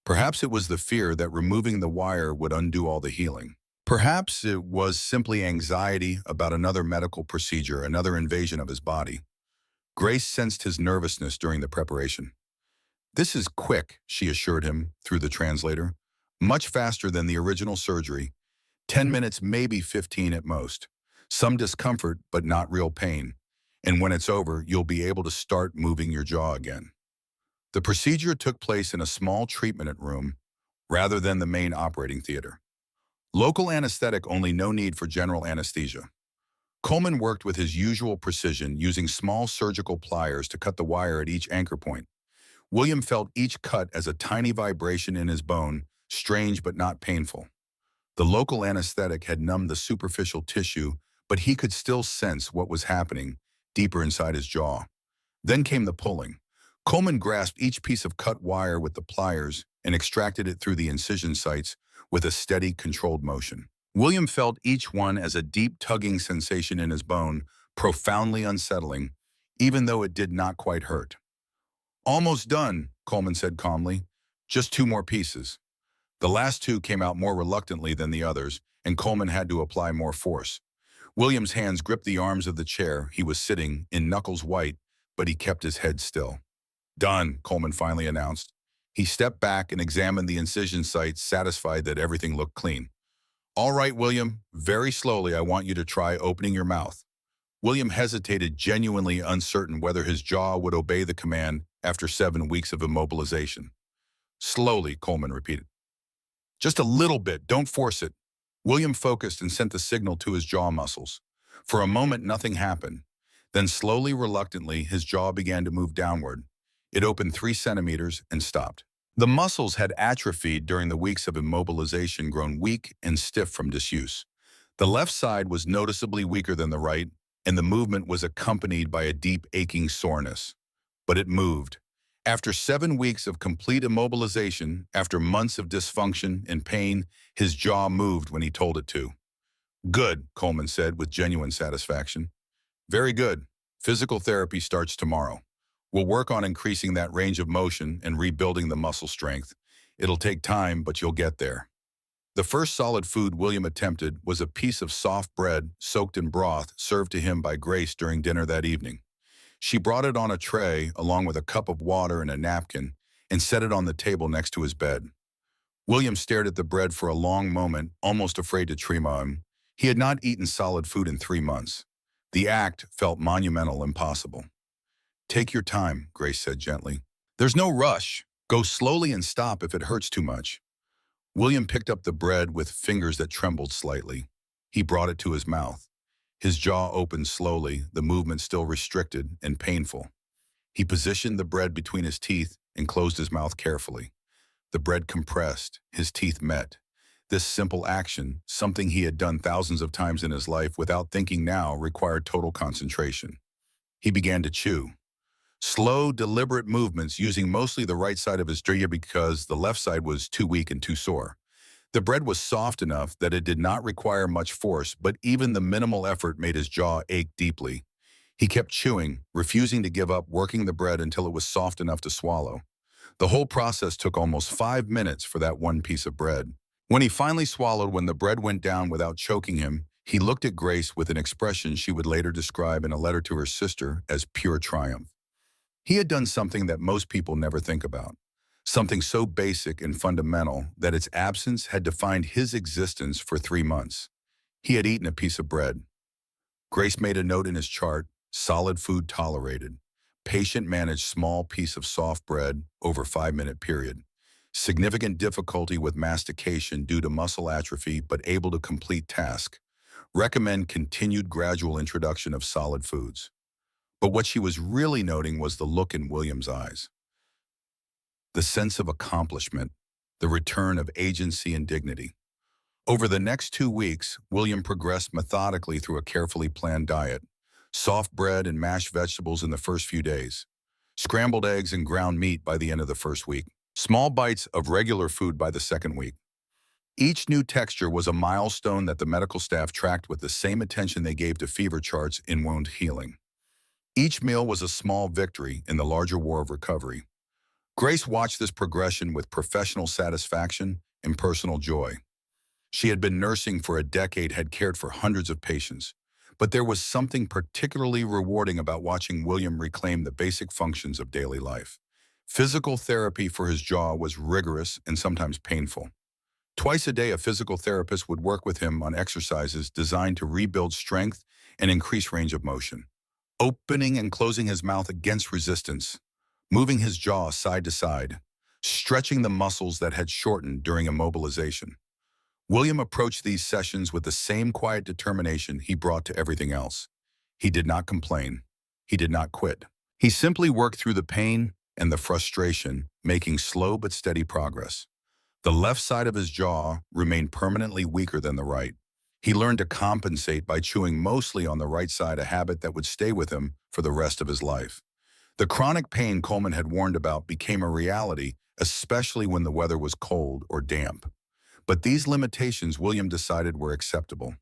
[SPEAKER 1] Perhaps it was the fear that removing the wire would undo all the healing. Perhaps it was simply anxiety about another medical procedure, another invasion of his body. Grace sensed his nervousness during the preparation. "This is quick," she assured him through the translator. "Much faster than the original surgery. 10 minutes, maybe 15 at most. Some discomfort, but not real pain. And when it's over, you'll be able to start moving your jaw again." The procedure took place in a small treatment room rather than the main operating theater. Local anesthetic only, no need for general anesthesia. Coleman worked with his usual precision, using small surgical pliers to cut the wire at each anchor point. William felt each cut as a tiny vibration in his bone, strange but not painful. The local anesthetic had numbed the superficial tissue, but he could still sense what was happening, deeper inside his jaw. Then came the pulling. Coleman grasped each piece of cut wire with the pliers and extracted it through the incision sites with a steady, controlled motion. William felt each one as a deep tugging sensation in his bone, profoundly unsettling, even though it did not quite hurt. "Almost done," Coleman said calmly. "Just 2 more pieces." The last 2 came out more reluctantly than the others, and Coleman had to apply more force. William's hands gripped the arms of the chair he was sitting in, knuckles white, but he kept his head still. "Done," Coleman finally announced. He stepped back and examined the incision sites, satisfied that everything looked clean. "All right, William, very slowly I want you to try opening your mouth." William hesitated, genuinely uncertain whether his jaw would obey the command after 7 weeks of immobilization. "Slowly," Coleman repeated. "Just a little bit, don't force it." William focused and sent the signal to his jaw muscles. For a moment, nothing happened. Then slowly, reluctantly, his jaw began to move downward. It opened 3 centimeters and stopped. The muscles had atrophied during the weeks of immobilization, grown weak and stiff from disuse. The left side was noticeably weaker than the right, and the movement was accompanied by a deep, aching soreness. But it moved. After 7 weeks of complete immobilization, after months of dysfunction and pain, his jaw moved when he told it to. "Good," Coleman said with genuine satisfaction. "Very good. Physical therapy starts tomorrow. We'll work on increasing that range of motion and rebuilding the muscle strength. It'll take time, but you'll get there." The first solid food William attempted was a piece of soft bread soaked in broth served to him by Grace during dinner that evening. She brought it on a tray along with a cup of water and a napkin and set it on the table next to his bed. William stared at the bread for a long moment, almost afraid to tremor him. He had not eaten solid food in 3 months. The act felt monumental, impossible. "Take your time," Grace said gently. "There's no rush. Go slowly and stop if it hurts too much." William picked up the bread with fingers that trembled slightly. He brought it to his mouth. His jaw opened slowly, the movement still restricted and painful. He positioned the bread between his teeth and closed his mouth carefully. The bread compressed, his teeth met. This simple action, something he had done thousands of times in his life without thinking now, required total concentration. He began to chew. Slow, deliberate movements using mostly the right side of his jaw because the left side was too weak and too sore. The bread was soft enough that it did not require much force, but even the minimal effort made his jaw ache deeply. He kept chewing, refusing to give up working the bread until it was soft enough to swallow. The whole process took almost 5 minutes for that one piece of bread. When he finally swallowed, when the bread went down without choking him, he looked at Grace with an expression she would later describe in a letter to her sister as pure triumph. He had done something that most people never think about, something so basic and fundamental that its absence had defined his existence for 3 months. He had eaten a piece of bread. Grace made a note in his chart: solid food tolerated. Patient managed small piece of soft bread over 5-minute period. Significant difficulty with mastication due to muscle atrophy but able to complete task. Recommend continued gradual introduction of solid foods. But what she was really noting was the look in William's eyes. The sense of accomplishment, the return of agency and dignity. Over the next 2 weeks, William progressed methodically through a carefully planned diet. Soft bread and mashed vegetables in the first few days. Scrambled eggs and ground meat by the end of the first week. Small bites of regular food by the second week. Each new texture was a milestone that the medical staff tracked with the same attention they gave to fever charts in wound healing. Each meal was a small victory in the larger war of recovery. Grace watched this progression with professional satisfaction and personal joy. She had been nursing for a decade, had cared for hundreds of patients, but there was something particularly rewarding about watching William reclaim the basic functions of daily life. Physical therapy for his jaw was rigorous and sometimes painful. Twice a day, a physical therapist would work with him on exercises designed to rebuild strength and increase range of motion. Opening and closing his mouth against resistance, moving his jaw side to side, stretching the muscles that had shortened during immobilization. William approached these sessions with the same quiet determination he brought to everything else. He did not complain. He did not quit. He simply worked through the pain and the frustration, making slow but steady progress. The left side of his jaw remained permanently weaker than the right. He learned to compensate by chewing mostly on the right side, a habit that would stay with him for the rest of his life. The chronic pain Coleman had warned about became a reality, especially when the weather was cold or damp. But these limitations William decided were acceptable.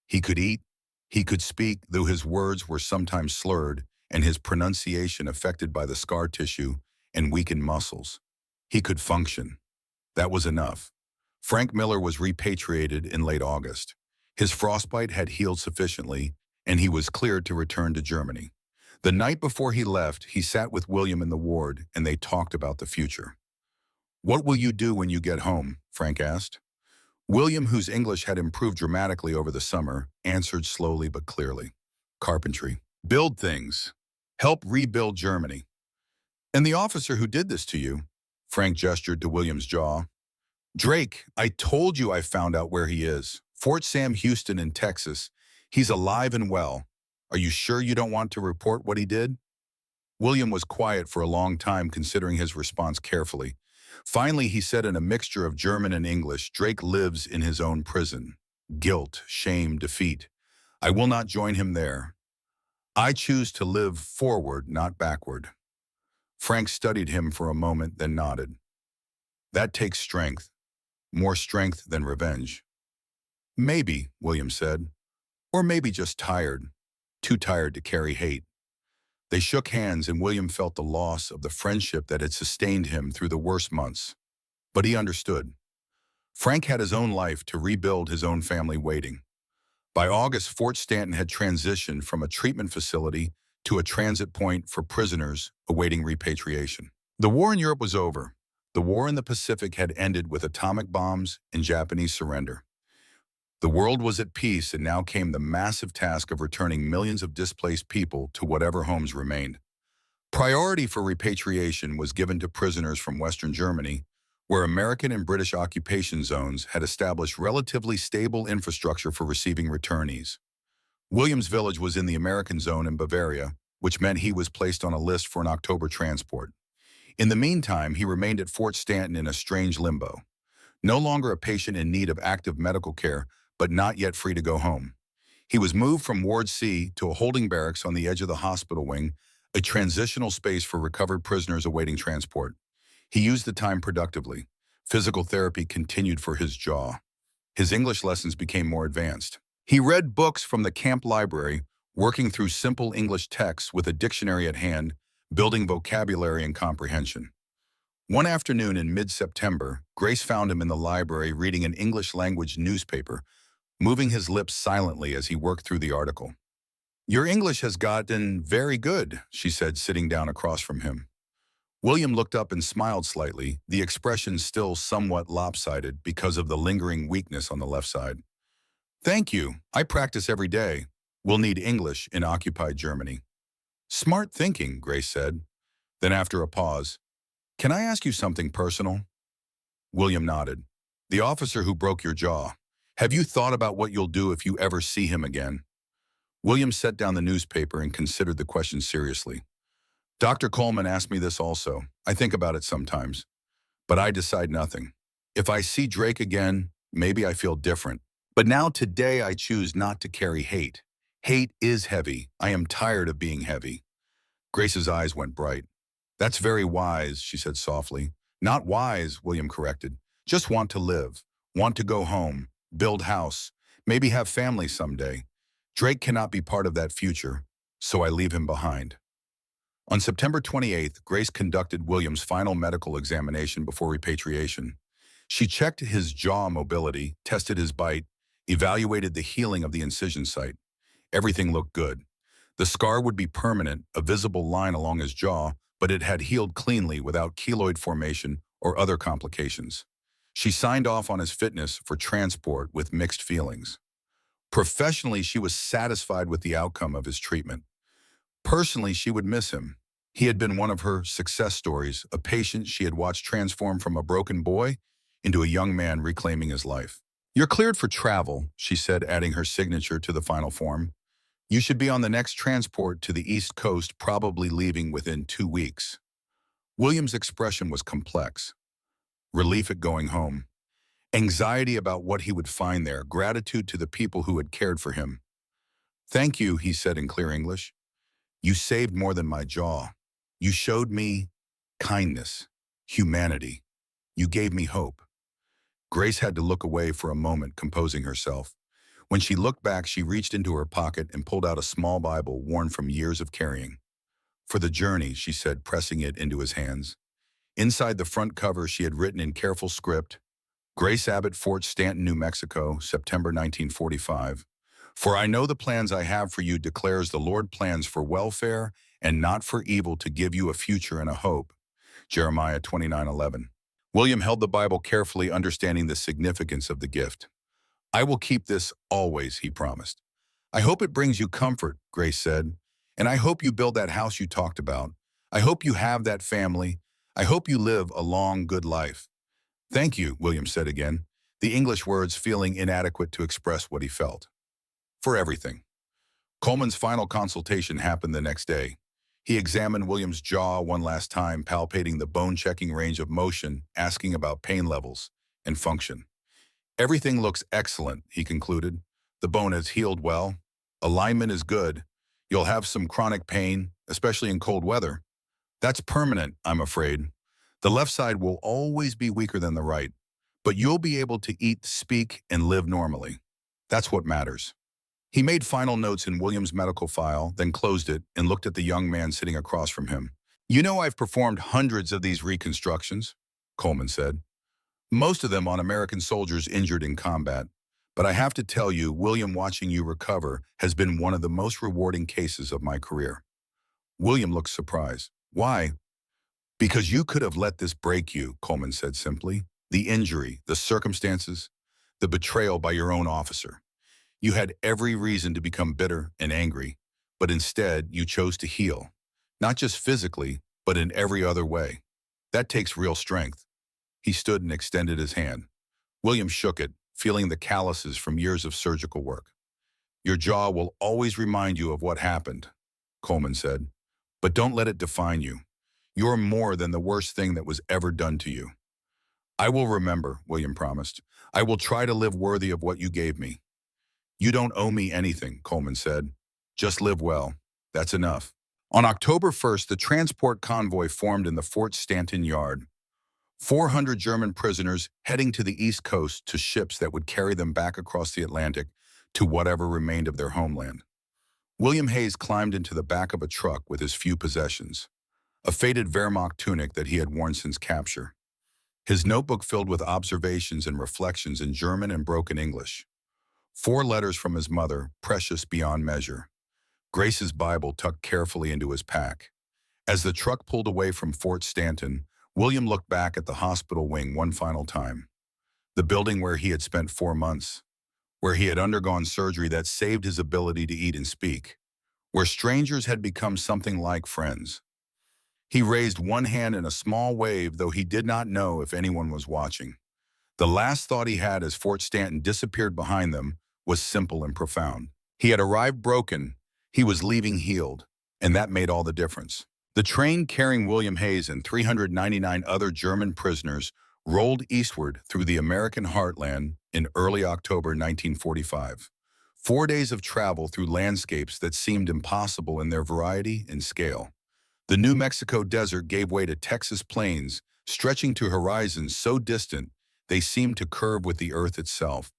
[SPEAKER 1] He could eat, he could speak, though his words were sometimes slurred and his pronunciation affected by the scar tissue and weakened muscles. He could function. That was enough. Frank Miller was repatriated in late August. His frostbite had healed sufficiently, and he was cleared to return to Germany. The night before he left, he sat with William in the ward, and they talked about the future. "What will you do when you get home?" Frank asked. William, whose English had improved dramatically over the summer, answered slowly but clearly. "Carpentry. Build things. Help rebuild Germany." "And the officer who did this to you?" Frank gestured to William's jaw. "Drake, I told you I found out where he is. Fort Sam Houston in Texas. He's alive and well. Are you sure you don't want to report what he did?" William was quiet for a long time, considering his response carefully. Finally, he said in a mixture of German and English, "Drake lives in his own prison. Guilt, shame, defeat. I will not join him there. I choose to live forward, not backward." Frank studied him for a moment, then nodded. "That takes strength. More strength than revenge." "Maybe," William said. "Or maybe just tired. Too tired to carry hate." They shook hands, and William felt the loss of the friendship that had sustained him through the worst months. But he understood. Frank had his own life to rebuild, his own family waiting. By August, Fort Stanton had transitioned from a treatment facility to a transit point for prisoners awaiting repatriation. The war in Europe was over. The war in the Pacific had ended with atomic bombs and Japanese surrender. The world was at peace, and now came the massive task of returning millions of displaced people to whatever homes remained. Priority for repatriation was given to prisoners from Western Germany, where American and British occupation zones had established relatively stable infrastructure for receiving returnees. William's village was in the American zone in Bavaria, which meant he was placed on a list for an October transport. In the meantime, he remained at Fort Stanton in a strange limbo. No longer a patient in need of active medical care, but not yet free to go home. He was moved from Ward C to a holding barracks on the edge of the hospital wing, a transitional space for recovered prisoners awaiting transport. He used the time productively. Physical therapy continued for his jaw. His English lessons became more advanced. He read books from the camp library, working through simple English texts with a dictionary at hand, building vocabulary and comprehension. One afternoon in mid-September, Grace found him in the library reading an English-language newspaper, moving his lips silently as he worked through the article. "Your English has gotten very good," she said, sitting down across from him. William looked up and smiled slightly, the expression still somewhat lopsided because of the lingering weakness on the left side. "Thank you. I practice every day. We'll need English in occupied Germany." "Smart thinking," Grace said. Then after a pause, "Can I ask you something personal?" William nodded. "The officer who broke your jaw. Have you thought about what you'll do if you ever see him again?" William set down the newspaper and considered the question seriously. "Dr. Coleman asked me this also. I think about it sometimes. But I decide nothing. If I see Drake again, maybe I feel different. But now today I choose not to carry hate. Hate is heavy. I am tired of being heavy." Grace's eyes went bright. "That's very wise," she said softly. "Not wise," William corrected. "Just want to live. Want to go home. Build house. Maybe have family someday. Drake cannot be part of that future, so I leave him behind." On September 28th, Grace conducted William's final medical examination before repatriation. She checked his jaw mobility, tested his bite, evaluated the healing of the incision site. Everything looked good. The scar would be permanent, a visible line along his jaw, but it had healed cleanly without keloid formation or other complications. She signed off on his fitness for transport with mixed feelings. Professionally, she was satisfied with the outcome of his treatment. Personally, she would miss him. He had been one of her success stories, a patient she had watched transform from a broken boy into a young man reclaiming his life. "You're cleared for travel," she said, adding her signature to the final form. "You should be on the next transport to the East Coast, probably leaving within 2 weeks." William's expression was complex. Relief at going home, Anxiety about what he would find there, gratitude to the people who had cared for him. "Thank you," he said in clear English. "You saved more than my jaw. You showed me kindness, humanity. You gave me hope." Grace had to look away for a moment, composing herself. When she looked back, she reached into her pocket and pulled out a small Bible worn from years of carrying. "For the journey," she said, pressing it into his hands. Inside the front cover, she had written in careful script, "Grace Abbott, Fort Stanton, New Mexico, September 1945. For I know the plans I have for you, declares the Lord, plans for welfare and not for evil, to give you a future and a hope." Jeremiah 29:11. William held the Bible carefully, understanding the significance of the gift. "I will keep this always," he promised. "I hope it brings you comfort," Grace said. "And I hope you build that house you talked about. I hope you have that family. I hope you live a long, good life." "Thank you," William said again, the English words feeling inadequate to express what he felt. "For everything." Coleman's final consultation happened the next day. He examined William's jaw one last time, palpating the bone-checking range of motion, asking about pain levels and function. "Everything looks excellent," he concluded. "The bone has healed well. Alignment is good. You'll have some chronic pain, especially in cold weather. That's permanent, I'm afraid. The left side will always be weaker than the right, but you'll be able to eat, speak, and live normally. That's what matters." He made final notes in William's medical file, then closed it and looked at the young man sitting across from him. "You know, I've performed hundreds of these reconstructions," Coleman said. "Most of them on American soldiers injured in combat. But I have to tell you, William, watching you recover has been one of the most rewarding cases of my career." William looked surprised. "Why?" "Because you could have let this break you," Coleman said simply. "The injury, the circumstances, the betrayal by your own officer. You had every reason to become bitter and angry, but instead you chose to heal. Not just physically, but in every other way. That takes real strength." He stood and extended his hand. William shook it, feeling the calluses from years of surgical work. "Your jaw will always remind you of what happened," Coleman said. "But don't let it define you. You're more than the worst thing that was ever done to you." "I will remember," William promised. "I will try to live worthy of what you gave me." "You don't owe me anything," Coleman said. "Just live well. That's enough." On October 1st, the transport convoy formed in the Fort Stanton yard. 400 German prisoners heading to the East Coast to ships that would carry them back across the Atlantic to whatever remained of their homeland. William Hayes climbed into the back of a truck with his few possessions, a faded Wehrmacht tunic that he had worn since capture, his notebook filled with observations and reflections in German and broken English, 4 letters from his mother, precious beyond measure, Grace's Bible tucked carefully into his pack. As the truck pulled away from Fort Stanton, William looked back at the hospital wing one final time. The building where he had spent 4 months, where he had undergone surgery that saved his ability to eat and speak, where strangers had become something like friends. He raised one hand in a small wave, though he did not know if anyone was watching. The last thought he had as Fort Stanton disappeared behind them was simple and profound. He had arrived broken, he was leaving healed, and that made all the difference. The train carrying William Hayes and 399 other German prisoners rolled eastward through the American heartland in early October 1945. 4 days of travel through landscapes that seemed impossible in their variety and scale. The New Mexico desert gave way to Texas plains, stretching to horizons so distant they seemed to curve with the earth itself.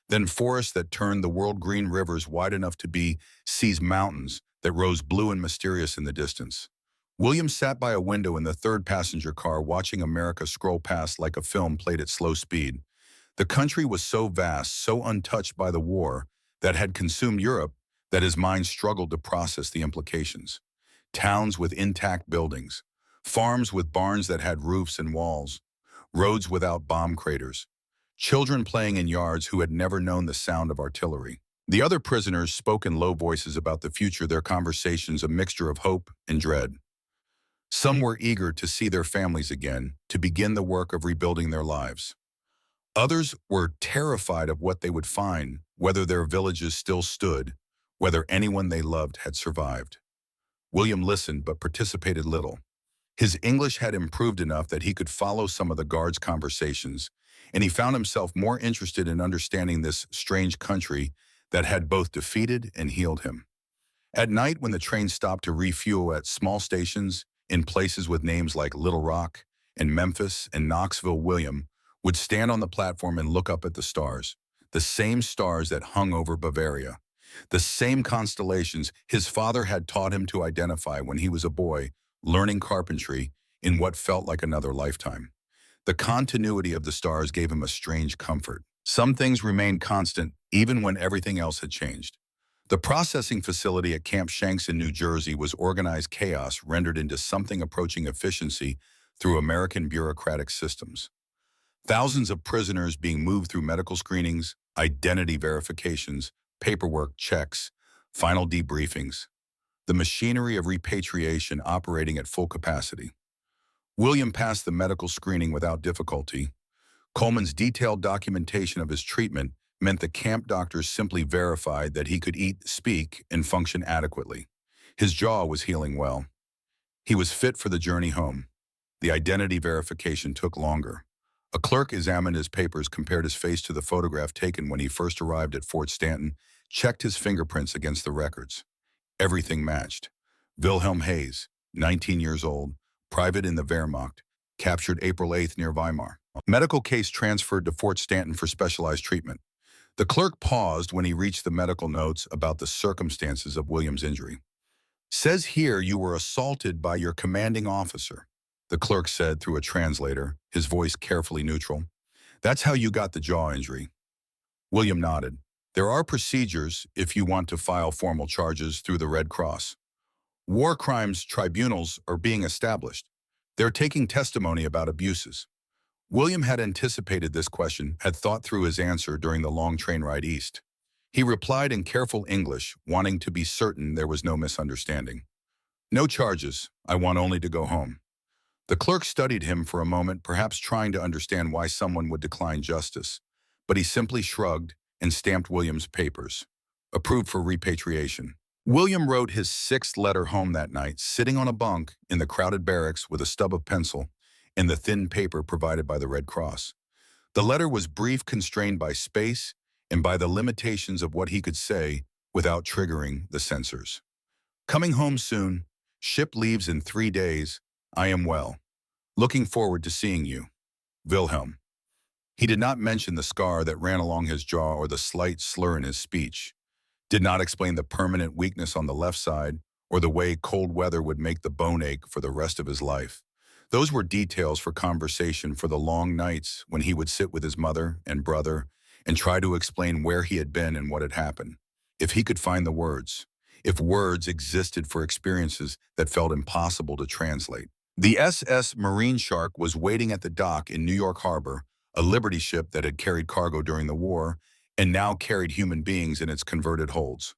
[SPEAKER 1] Then forests that turned the world-green rivers wide enough to be seas, mountains that rose blue and mysterious in the distance. William sat by a window in the third passenger car, watching America scroll past like a film played at slow speed. The country was so vast, so untouched by the war that had consumed Europe, that his mind struggled to process the implications. Towns with intact buildings, farms with barns that had roofs and walls, roads without bomb craters, children playing in yards who had never known the sound of artillery. The other prisoners spoke in low voices about the future, their conversations a mixture of hope and dread. Some were eager to see their families again, to begin the work of rebuilding their lives. Others were terrified of what they would find, whether their villages still stood, whether anyone they loved had survived. William listened but participated little. His English had improved enough that he could follow some of the guards' conversations, and he found himself more interested in understanding this strange country that had both defeated and healed him. At night, when the train stopped to refuel at small stations in places with names like Little Rock and Memphis and Knoxville, William would stand on the platform and look up at the same stars that hung over Bavaria, the same constellations his father had taught him to identify when he was a boy, learning carpentry in what felt like another lifetime. The continuity of the stars gave him a strange comfort. Some things remained constant, even when everything else had changed. The processing facility at Camp Shanks in New Jersey was organized chaos rendered into something approaching efficiency through American bureaucratic systems. Thousands of prisoners being moved through medical screenings, identity verifications, paperwork checks, final debriefings. The machinery of repatriation operating at full capacity. William passed the medical screening without difficulty. Coleman's detailed documentation of his treatment meant the camp doctors simply verified that he could eat, speak, and function adequately. His jaw was healing well. He was fit for the journey home. The identity verification took longer. A clerk examined his papers, compared his face to the photograph taken when he first arrived at Fort Stanton, checked his fingerprints against the records. Everything matched. Wilhelm Hayes, 19 years old, private in the Wehrmacht, captured April 8th near Weimar. Medical case transferred to Fort Stanton for specialized treatment. The clerk paused when he reached the medical notes about the circumstances of William's injury. "Says here you were assaulted by your commanding officer," the clerk said through a translator, his voice carefully neutral. "That's how you got the jaw injury." William nodded. "There are procedures if you want to file formal charges through the Red Cross. War crimes tribunals are being established. They're taking testimony about abuses." William had anticipated this question, had thought through his answer during the long train ride east. He replied in careful English, wanting to be certain there was no misunderstanding. "No charges. I want only to go home." The clerk studied him for a moment, perhaps trying to understand why someone would decline justice, but he simply shrugged and stamped William's papers. Approved for repatriation. William wrote his 6th letter home that night, sitting on a bunk in the crowded barracks with a stub of pencil and the thin paper provided by the Red Cross. The letter was brief, constrained by space and by the limitations of what he could say without triggering the censors. "Coming home soon. Ship leaves in 3 days. I am well. Looking forward to seeing you. Wilhelm." He did not mention the scar that ran along his jaw or the slight slur in his speech. Did not explain the permanent weakness on the left side or the way cold weather would make the bone ache for the rest of his life. Those were details for conversation for the long nights when he would sit with his mother and brother and try to explain where he had been and what had happened. If he could find the words. If words existed for experiences that felt impossible to translate. The SS Marine Shark was waiting at the dock in New York Harbor, a Liberty ship that had carried cargo during the war and now carried human beings in its converted holds.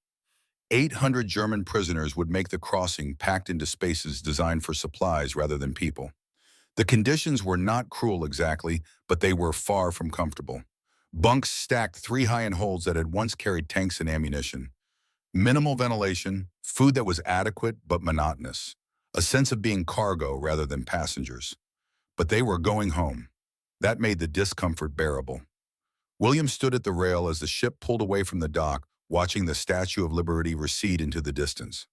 [SPEAKER 1] 800 German prisoners would make the crossing, packed into spaces designed for supplies rather than people. The conditions were not cruel exactly, but they were far from comfortable. Bunks stacked 3 high in holds that had once carried tanks and ammunition. Minimal ventilation, food that was adequate but monotonous. A sense of being cargo rather than passengers. But they were going home. That made the discomfort bearable. William stood at the rail as the ship pulled away from the dock, watching the Statue of Liberty recede into the distance.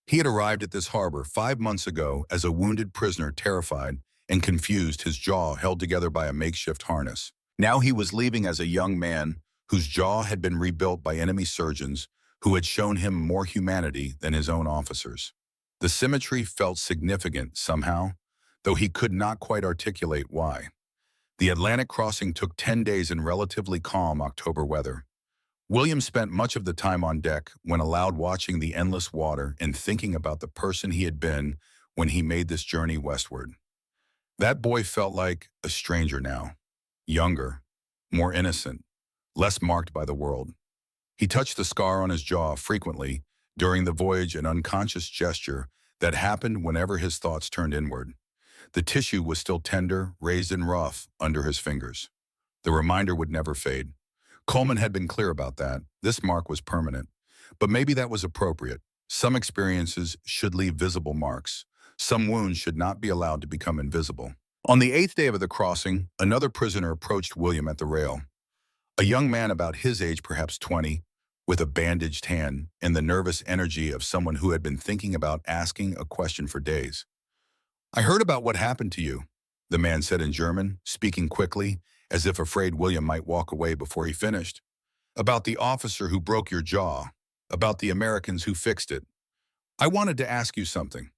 [SPEAKER 1] He had arrived at this harbor 5 months ago as a wounded prisoner, terrified and confused, his jaw held together by a makeshift harness. Now he was leaving as a young man whose jaw had been rebuilt by enemy surgeons who had shown him more humanity than his own officers. The symmetry felt significant somehow, though he could not quite articulate why. The Atlantic crossing took 10 days in relatively calm October weather. William spent much of the time on deck when allowed, watching the endless water and thinking about the person he had been when he made this journey westward. That boy felt like a stranger now, younger, more innocent, less marked by the world. He touched the scar on his jaw frequently during the voyage, an unconscious gesture that happened whenever his thoughts turned inward. The tissue was still tender, raised and rough under his fingers. The reminder would never fade. Coleman had been clear about that. This mark was permanent. But maybe that was appropriate. Some experiences should leave visible marks. Some wounds should not be allowed to become invisible. On the 8th day of the crossing, another prisoner approached William at the rail. A young man about his age, perhaps 20, with a bandaged hand and the nervous energy of someone who had been thinking about asking a question for days. "I heard about what happened to you," the man said in German, speaking quickly, as if afraid William might walk away before he finished. "About the officer who broke your jaw. About the Americans who fixed it. I wanted to ask you something."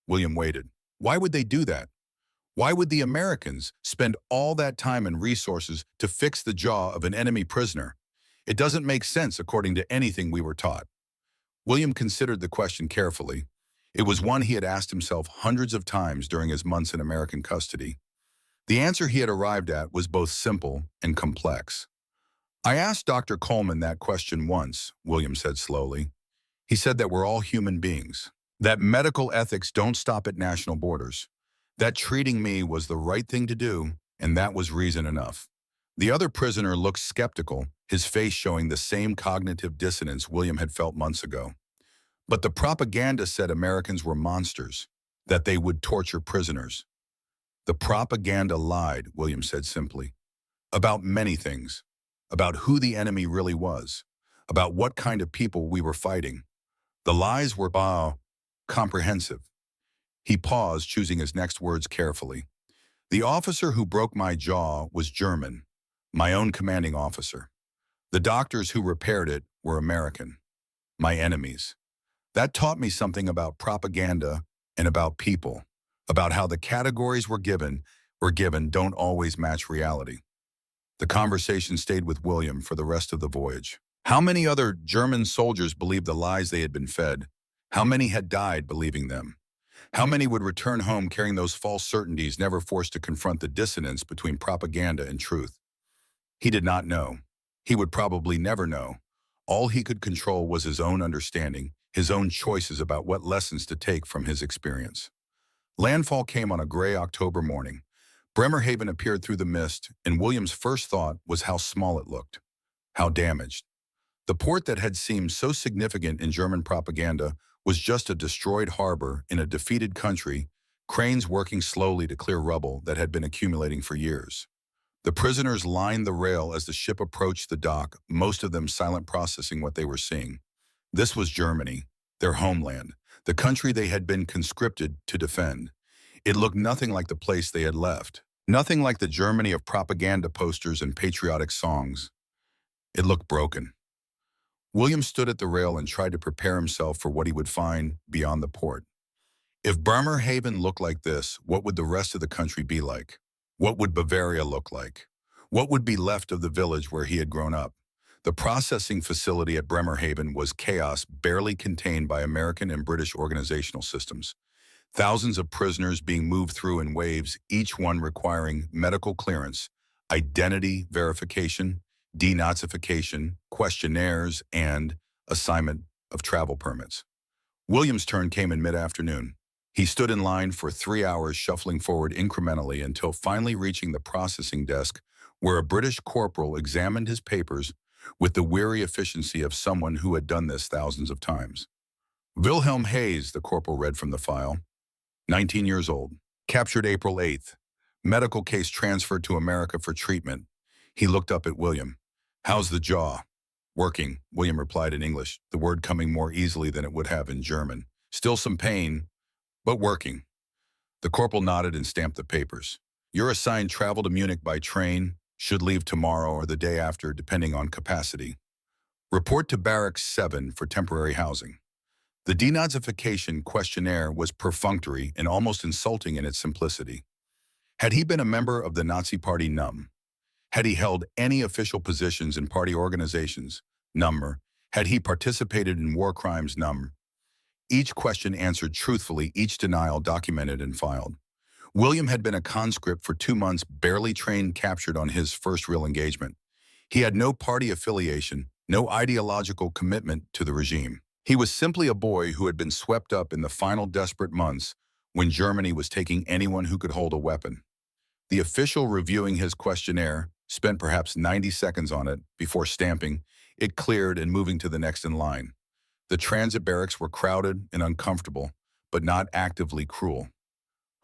[SPEAKER 1] William waited. Why would they do that? Why would the Americans spend all that time and resources to fix the jaw of an enemy prisoner? It doesn't make sense according to anything we were taught. William considered the question carefully. It was one he had asked himself hundreds of times during his months in American custody. The answer he had arrived at was both simple and complex. "I asked Dr. Coleman that question once," William said slowly. "He said that we're all human beings, that medical ethics don't stop at national borders, that treating me was the right thing to do, and that was reason enough." The other prisoner looked skeptical, his face showing the same cognitive dissonance William had felt months ago. "But the propaganda said Americans were monsters, that they would torture prisoners." "The propaganda lied," William said simply. "About many things. About who the enemy really was. About what kind of people we were fighting. The lies were comprehensive." He paused, choosing his next words carefully. "The officer who broke my jaw was German, my own commanding officer. The doctors who repaired it were American, my enemies. That taught me something about propaganda and about people, about how the categories were given don't always match reality." The conversation stayed with William for the rest of the voyage. How many other German soldiers believed the lies they had been fed? How many had died believing them? How many would return home carrying those false certainties, never forced to confront the dissonance between propaganda and truth? He did not know. He would probably never know. All he could control was his own understanding, his own choices about what lessons to take from his experience. Landfall came on a gray October morning. Bremerhaven appeared through the mist, and William's first thought was how small it looked, how damaged. The port that had seemed so significant in German propaganda was just a destroyed harbor in a defeated country, cranes working slowly to clear rubble that had been accumulating for years. The prisoners lined the rail as the ship approached the dock, most of them silent, processing what they were seeing. This was Germany, their homeland, the country they had been conscripted to defend. It looked nothing like the place they had left, nothing like the Germany of propaganda posters and patriotic songs. It looked broken. William stood at the rail and tried to prepare himself for what he would find beyond the port. If Bremerhaven looked like this, what would the rest of the country be like? What would Bavaria look like? What would be left of the village where he had grown up? The processing facility at Bremerhaven was chaos, barely contained by American and British organizational systems. Thousands of prisoners being moved through in waves, each one requiring medical clearance, identity verification, denazification, questionnaires, and assignment of travel permits. William's turn came in mid-afternoon. He stood in line for 3 hours, shuffling forward incrementally until finally reaching the processing desk, where a British corporal examined his papers with the weary efficiency of someone who had done this thousands of times. "Wilhelm Hayes," the corporal read from the file. 19 years old. Captured April 8th. Medical case transferred to America for treatment. He looked up at William. "How's the jaw?" "Working," William replied in English, the word coming more easily than it would have in German. "Still some pain, but working." The corporal nodded and stamped the papers. "You're assigned travel to Munich by train, should leave tomorrow or the day after, depending on capacity. Report to Barracks 7 for temporary housing." The denazification questionnaire was perfunctory and almost insulting in its simplicity. Had he been a member of the Nazi Party? Num. Had he held any official positions in party organizations? Number. Had he participated in war crimes? Num. Each question answered truthfully, each denial documented and filed. William had been a conscript for 2 months, barely trained, captured on his first real engagement. He had no party affiliation, no ideological commitment to the regime. He was simply a boy who had been swept up in the final desperate months when Germany was taking anyone who could hold a weapon. The official, reviewing his questionnaire, spent perhaps 90 seconds on it before stamping it cleared and moving to the next in line. The transit barracks were crowded and uncomfortable, but not actively cruel.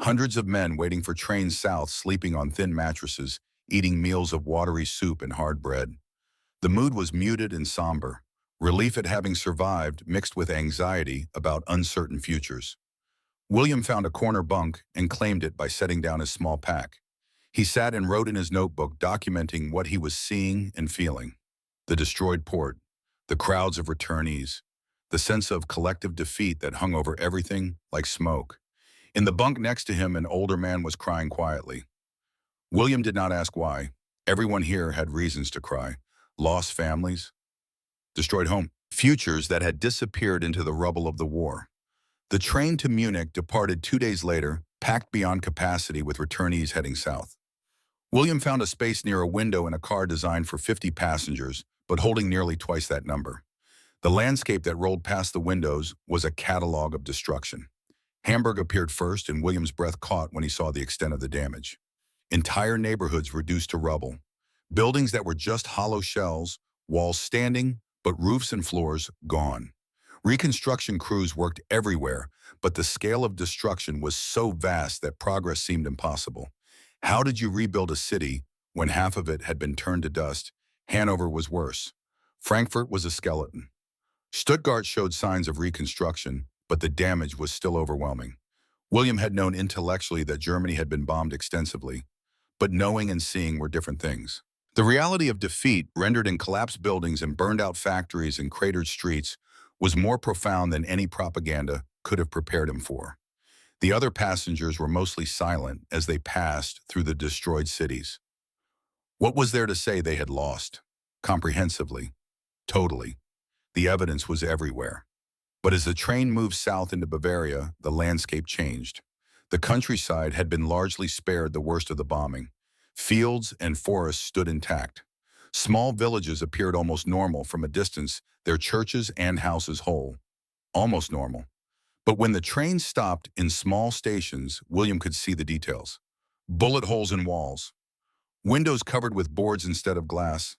[SPEAKER 1] Hundreds of men waiting for trains south, sleeping on thin mattresses, eating meals of watery soup and hard bread. The mood was muted and somber, relief at having survived mixed with anxiety about uncertain futures. William found a corner bunk and claimed it by setting down his small pack. He sat and wrote in his notebook documenting what he was seeing and feeling. The destroyed port, the crowds of returnees, the sense of collective defeat that hung over everything like smoke. In the bunk next to him, an older man was crying quietly. William did not ask why. Everyone here had reasons to cry. Lost families, destroyed home, futures that had disappeared into the rubble of the war. The train to Munich departed 2 days later, packed beyond capacity with returnees heading south. William found a space near a window in a car designed for 50 passengers, but holding nearly twice that number. The landscape that rolled past the windows was a catalog of destruction. Hamburg appeared first, and William's breath caught when he saw the extent of the damage. Entire neighborhoods reduced to rubble. Buildings that were just hollow shells, walls standing, but roofs and floors gone. Reconstruction crews worked everywhere, but the scale of destruction was so vast that progress seemed impossible. How did you rebuild a city when half of it had been turned to dust? Hanover was worse. Frankfurt was a skeleton. Stuttgart showed signs of reconstruction, but the damage was still overwhelming. William had known intellectually that Germany had been bombed extensively, but knowing and seeing were different things. The reality of defeat, rendered in collapsed buildings and burned-out factories and cratered streets, was more profound than any propaganda could have prepared him for. The other passengers were mostly silent as they passed through the destroyed cities. What was there to say they had lost? Comprehensively. Totally. The evidence was everywhere. But as the train moved south into Bavaria, the landscape changed. The countryside had been largely spared the worst of the bombing. Fields and forests stood intact. Small villages appeared almost normal from a distance, their churches and houses whole. Almost normal. But when the train stopped in small stations, William could see the details. Bullet holes in walls. Windows covered with boards instead of glass.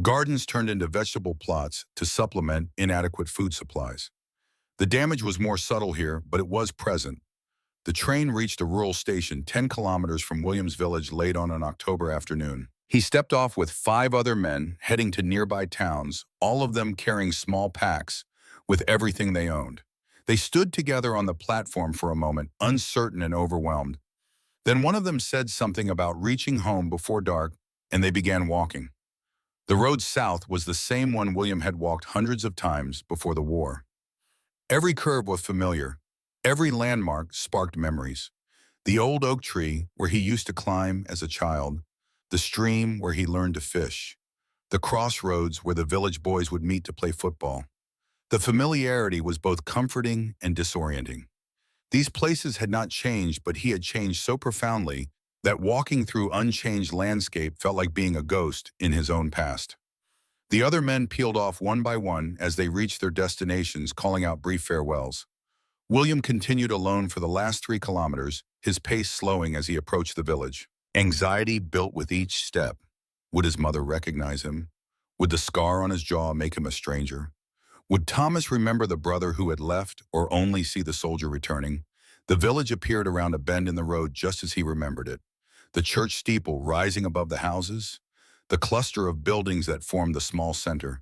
[SPEAKER 1] Gardens turned into vegetable plots to supplement inadequate food supplies. The damage was more subtle here, but it was present. The train reached a rural station 10 kilometers from William's village late on an October afternoon. He stepped off with 5 other men, heading to nearby towns, all of them carrying small packs with everything they owned. They stood together on the platform for a moment, uncertain and overwhelmed. Then one of them said something about reaching home before dark, and they began walking. The road south was the same one William had walked hundreds of times before the war. Every curve was familiar. Every landmark sparked memories. The old oak tree where he used to climb as a child, the stream where he learned to fish, the crossroads where the village boys would meet to play football. The familiarity was both comforting and disorienting. These places had not changed, but he had changed so profoundly that walking through unchanged landscape felt like being a ghost in his own past. The other men peeled off one by one as they reached their destinations, calling out brief farewells. William continued alone for the last 3 kilometers, his pace slowing as he approached the village. Anxiety built with each step. Would his mother recognize him? Would the scar on his jaw make him a stranger? Would Thomas remember the brother who had left or only see the soldier returning? The village appeared around a bend in the road just as he remembered it. The church steeple rising above the houses, the cluster of buildings that formed the small center,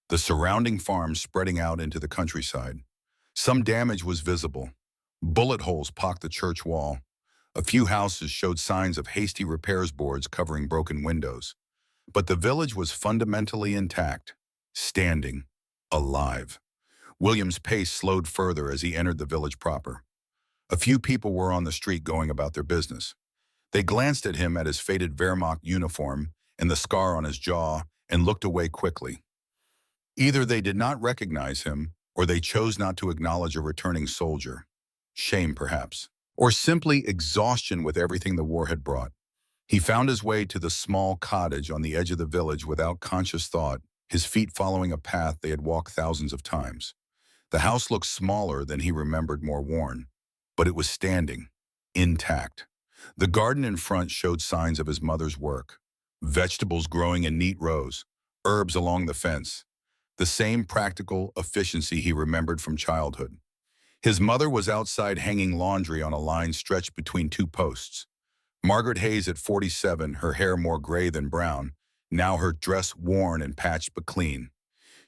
[SPEAKER 1] the surrounding farms spreading out into the countryside. Some damage was visible. Bullet holes pocked the church wall. A few houses showed signs of hasty repairs boards covering broken windows. But the village was fundamentally intact, standing, alive. William's pace slowed further as he entered the village proper. A few people were on the street going about their business. They glanced at him, at his faded Wehrmacht uniform and the scar on his jaw, and looked away quickly. Either they did not recognize him, or they chose not to acknowledge a returning soldier. Shame, perhaps. Or simply exhaustion with everything the war had brought. He found his way to the small cottage on the edge of the village without conscious thought, his feet following a path they had walked thousands of times. The house looked smaller than he remembered, more worn, but it was standing, intact. The garden in front showed signs of his mother's work. Vegetables growing in neat rows, herbs along the fence. The same practical efficiency he remembered from childhood. His mother was outside hanging laundry on a line stretched between two posts. Margaret Hayes at 47, her hair more gray than brown, now her dress worn and patched but clean.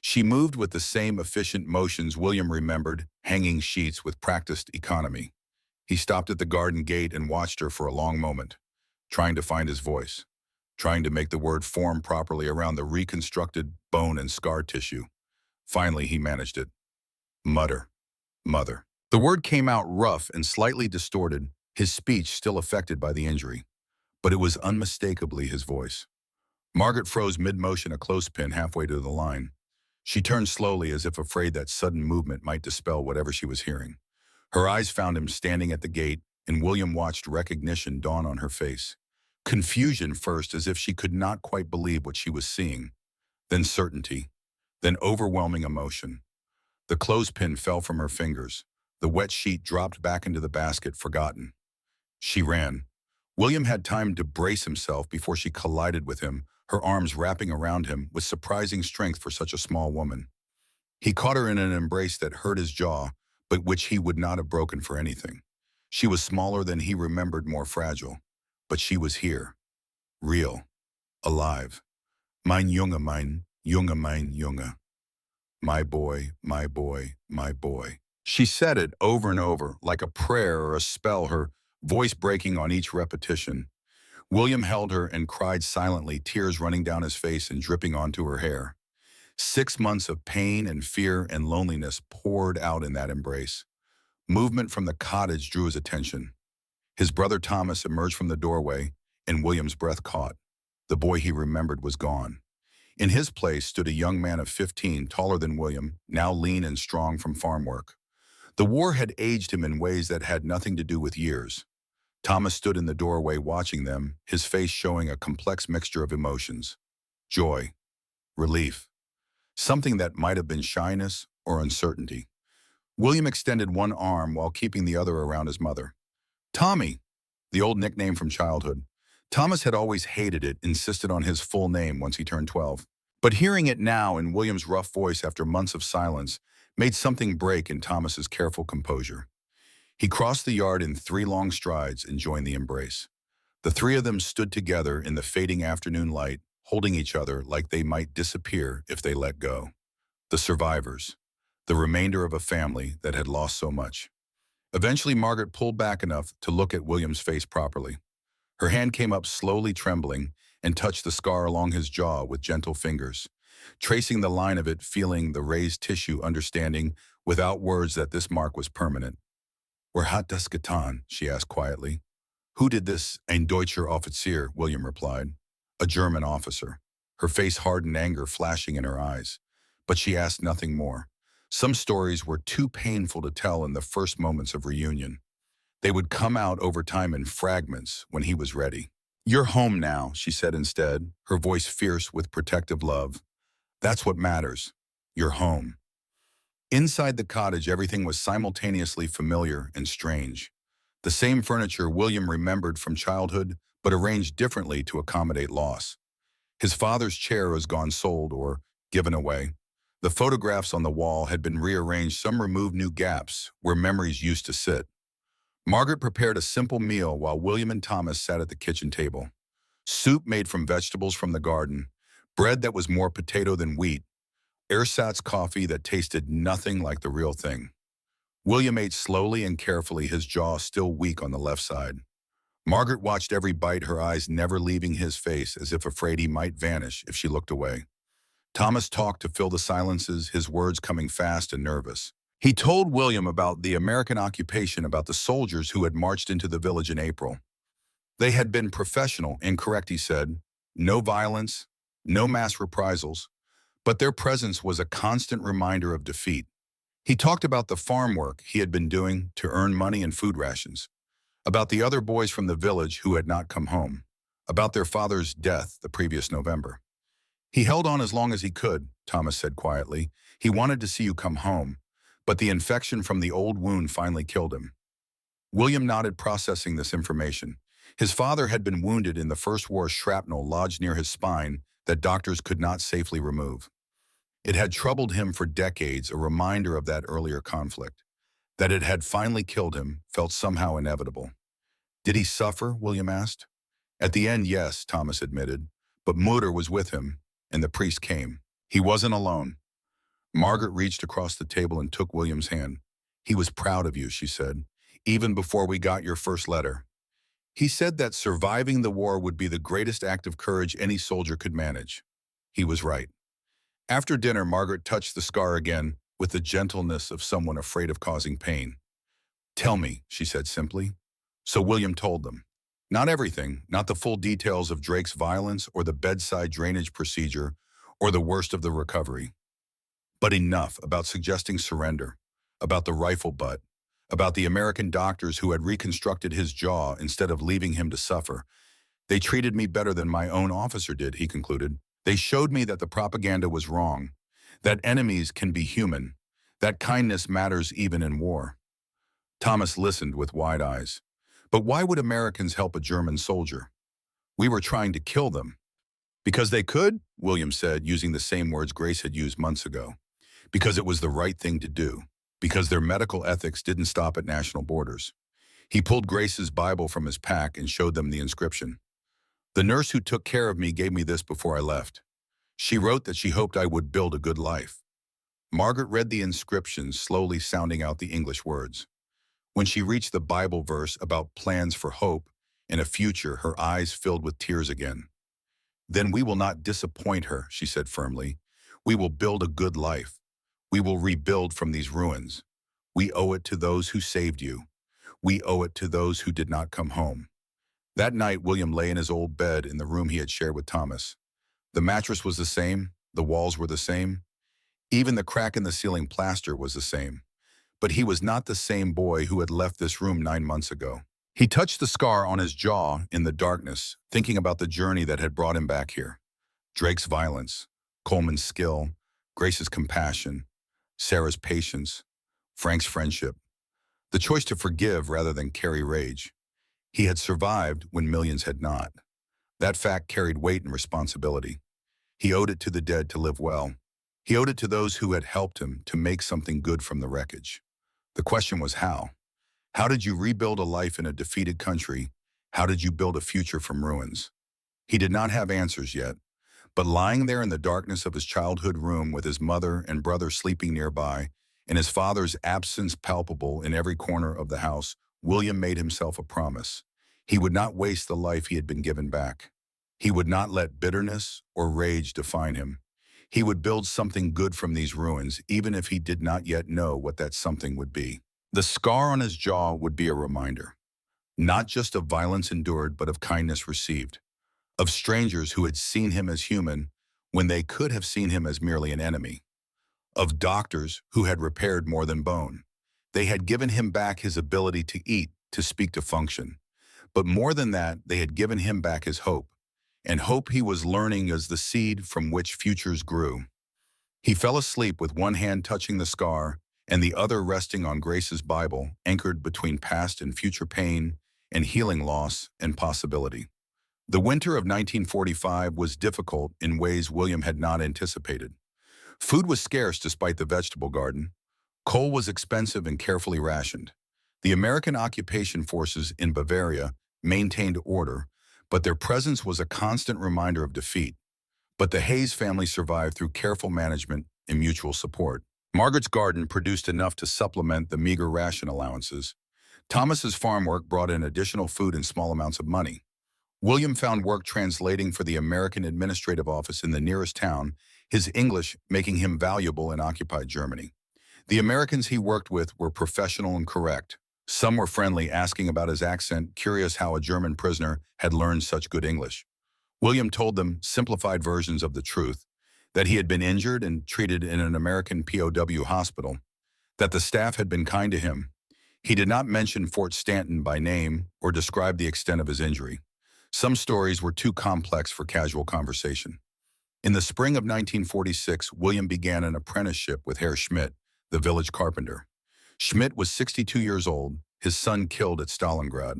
[SPEAKER 1] She moved with the same efficient motions William remembered, hanging sheets with practiced economy. He stopped at the garden gate and watched her for a long moment, trying to find his voice, trying to make the word form properly around the reconstructed bone and scar tissue. Finally, he managed it. Mutter. Mother. The word came out rough and slightly distorted, his speech still affected by the injury. But it was unmistakably his voice. Margaret froze mid-motion, a clothespin halfway to the line. She turned slowly as if afraid that sudden movement might dispel whatever she was hearing. Her eyes found him standing at the gate, and William watched recognition dawn on her face. Confusion first, as if she could not quite believe what she was seeing. Then certainty. Then overwhelming emotion. The clothespin fell from her fingers. The wet sheet dropped back into the basket, forgotten. She ran. William had time to brace himself before she collided with him, her arms wrapping around him with surprising strength for such a small woman. He caught her in an embrace that hurt his jaw, but which he would not have broken for anything. She was smaller than he remembered, more fragile. But she was here. Real. Alive. Mein Junge, mein Junge, mein Junge. My boy, my boy, my boy. She said it over and over, like a prayer or a spell, her voice breaking on each repetition. William held her and cried silently, tears running down his face and dripping onto her hair. 6 months of pain and fear and loneliness poured out in that embrace. Movement from the cottage drew his attention. His brother Thomas emerged from the doorway, and William's breath caught. The boy he remembered was gone. In his place stood a young man of 15, taller than William, now lean and strong from farm work. The war had aged him in ways that had nothing to do with years. Thomas stood in the doorway watching them, his face showing a complex mixture of emotions. Joy, relief, something that might have been shyness or uncertainty. William extended one arm while keeping the other around his mother. Tommy, the old nickname from childhood. Thomas had always hated it, insisted on his full name once he turned 12. But hearing it now in William's rough voice after months of silence made something break in Thomas's careful composure. He crossed the yard in 3 long strides and joined the embrace. The 3 of them stood together in the fading afternoon light, holding each other like they might disappear if they let go. The survivors, the remainder of a family that had lost so much. Eventually, Margaret pulled back enough to look at William's face properly. Her hand came up slowly, trembling, and touched the scar along his jaw with gentle fingers, tracing the line of it, feeling the raised tissue, understanding without words that this mark was permanent. Wer hat das getan? She asked quietly. Who did this? Ein deutscher Offizier, William replied. A German officer. Her face hardened, anger flashing in her eyes. But she asked nothing more. Some stories were too painful to tell in the first moments of reunion. They would come out over time in fragments when he was ready. You're home now, she said instead, her voice fierce with protective love. That's what matters. You're home. Inside the cottage, everything was simultaneously familiar and strange. The same furniture William remembered from childhood, but arranged differently to accommodate loss. His father's chair was gone, sold, or given away. The photographs on the wall had been rearranged, some removed new gaps where memories used to sit. Margaret prepared a simple meal while William and Thomas sat at the kitchen table. Soup made from vegetables from the garden, bread that was more potato than wheat, ersatz coffee that tasted nothing like the real thing. William ate slowly and carefully, his jaw still weak on the left side. Margaret watched every bite, her eyes never leaving his face, as if afraid he might vanish if she looked away. Thomas talked to fill the silences, his words coming fast and nervous. He told William about the American occupation, about the soldiers who had marched into the village in April. They had been professional and correct, he said. No violence, no mass reprisals, but their presence was a constant reminder of defeat. He talked about the farm work he had been doing to earn money and food rations, about the other boys from the village who had not come home, about their father's death the previous November. He held on as long as he could, Thomas said quietly. He wanted to see you come home, but the infection from the old wound finally killed him. William nodded, processing this information. His father had been wounded in the First War, shrapnel lodged near his spine that doctors could not safely remove. It had troubled him for decades, a reminder of that earlier conflict. That it had finally killed him felt somehow inevitable. Did he suffer? William asked. At the end, yes, Thomas admitted, but Mutter was with him, and the priest came. He wasn't alone. Margaret reached across the table and took William's hand. He was proud of you, she said, even before we got your first letter. He said that surviving the war would be the greatest act of courage any soldier could manage. He was right. After dinner, Margaret touched the scar again with the gentleness of someone afraid of causing pain. Tell me, she said simply. So William told them. Not everything, not the full details of Drake's violence or the bedside drainage procedure or the worst of the recovery, but enough about suggesting surrender, about the rifle butt, about the American doctors who had reconstructed his jaw instead of leaving him to suffer. They treated me better than my own officer did, he concluded. They showed me that the propaganda was wrong, that enemies can be human, that kindness matters even in war. Thomas listened with wide eyes. But why would Americans help a German soldier? We were trying to kill them. Because they could, William said, using the same words Grace had used months ago. Because it was the right thing to do. Because their medical ethics didn't stop at national borders. He pulled Grace's Bible from his pack and showed them the inscription. The nurse who took care of me gave me this before I left. She wrote that she hoped I would build a good life. Margaret read the inscription, slowly sounding out the English words. When she reached the Bible verse about plans for hope and a future, her eyes filled with tears again. Then we will not disappoint her, she said firmly. We will build a good life. We will rebuild from these ruins. We owe it to those who saved you. We owe it to those who did not come home. That night, William lay in his old bed in the room he had shared with Thomas. The mattress was the same. The walls were the same. Even the crack in the ceiling plaster was the same. But he was not the same boy who had left this room 9 months ago. He touched the scar on his jaw in the darkness, thinking about the journey that had brought him back here. Drake's violence, Coleman's skill, Grace's compassion, Sarah's patience, Frank's friendship. The choice to forgive rather than carry rage. He had survived when millions had not. That fact carried weight and responsibility. He owed it to the dead to live well. He owed it to those who had helped him to make something good from the wreckage. The question was how? How did you rebuild a life in a defeated country? How did you build a future from ruins? He did not have answers yet, but lying there in the darkness of his childhood room with his mother and brother sleeping nearby, and his father's absence palpable in every corner of the house, William made himself a promise. He would not waste the life he had been given back. He would not let bitterness or rage define him. He would build something good from these ruins, even if he did not yet know what that something would be. The scar on his jaw would be a reminder, not just of violence endured, but of kindness received, of strangers who had seen him as human when they could have seen him as merely an enemy, of doctors who had repaired more than bone. They had given him back his ability to eat, to speak, to function. But more than that, they had given him back his hope. And hope he was learning as the seed from which futures grew. He fell asleep with one hand touching the scar and the other resting on Grace's Bible, anchored between past and future pain and healing loss and possibility. The winter of 1945 was difficult in ways William had not anticipated. Food was scarce despite the vegetable garden. Coal was expensive and carefully rationed. The American occupation forces in Bavaria maintained order, but their presence was a constant reminder of defeat. But the Hayes family survived through careful management and mutual support. Margaret's garden produced enough to supplement the meager ration allowances. Thomas's farm work brought in additional food and small amounts of money. William found work translating for the American administrative office in the nearest town, his English making him valuable in occupied Germany. The Americans he worked with were professional and correct. Some were friendly, asking about his accent, curious how a German prisoner had learned such good English. William told them simplified versions of the truth, that he had been injured and treated in an American POW hospital, that the staff had been kind to him. He did not mention Fort Stanton by name or describe the extent of his injury. Some stories were too complex for casual conversation. In the spring of 1946, William began an apprenticeship with Herr Schmidt, the village carpenter. Schmidt was 62 years old, his son killed at Stalingrad.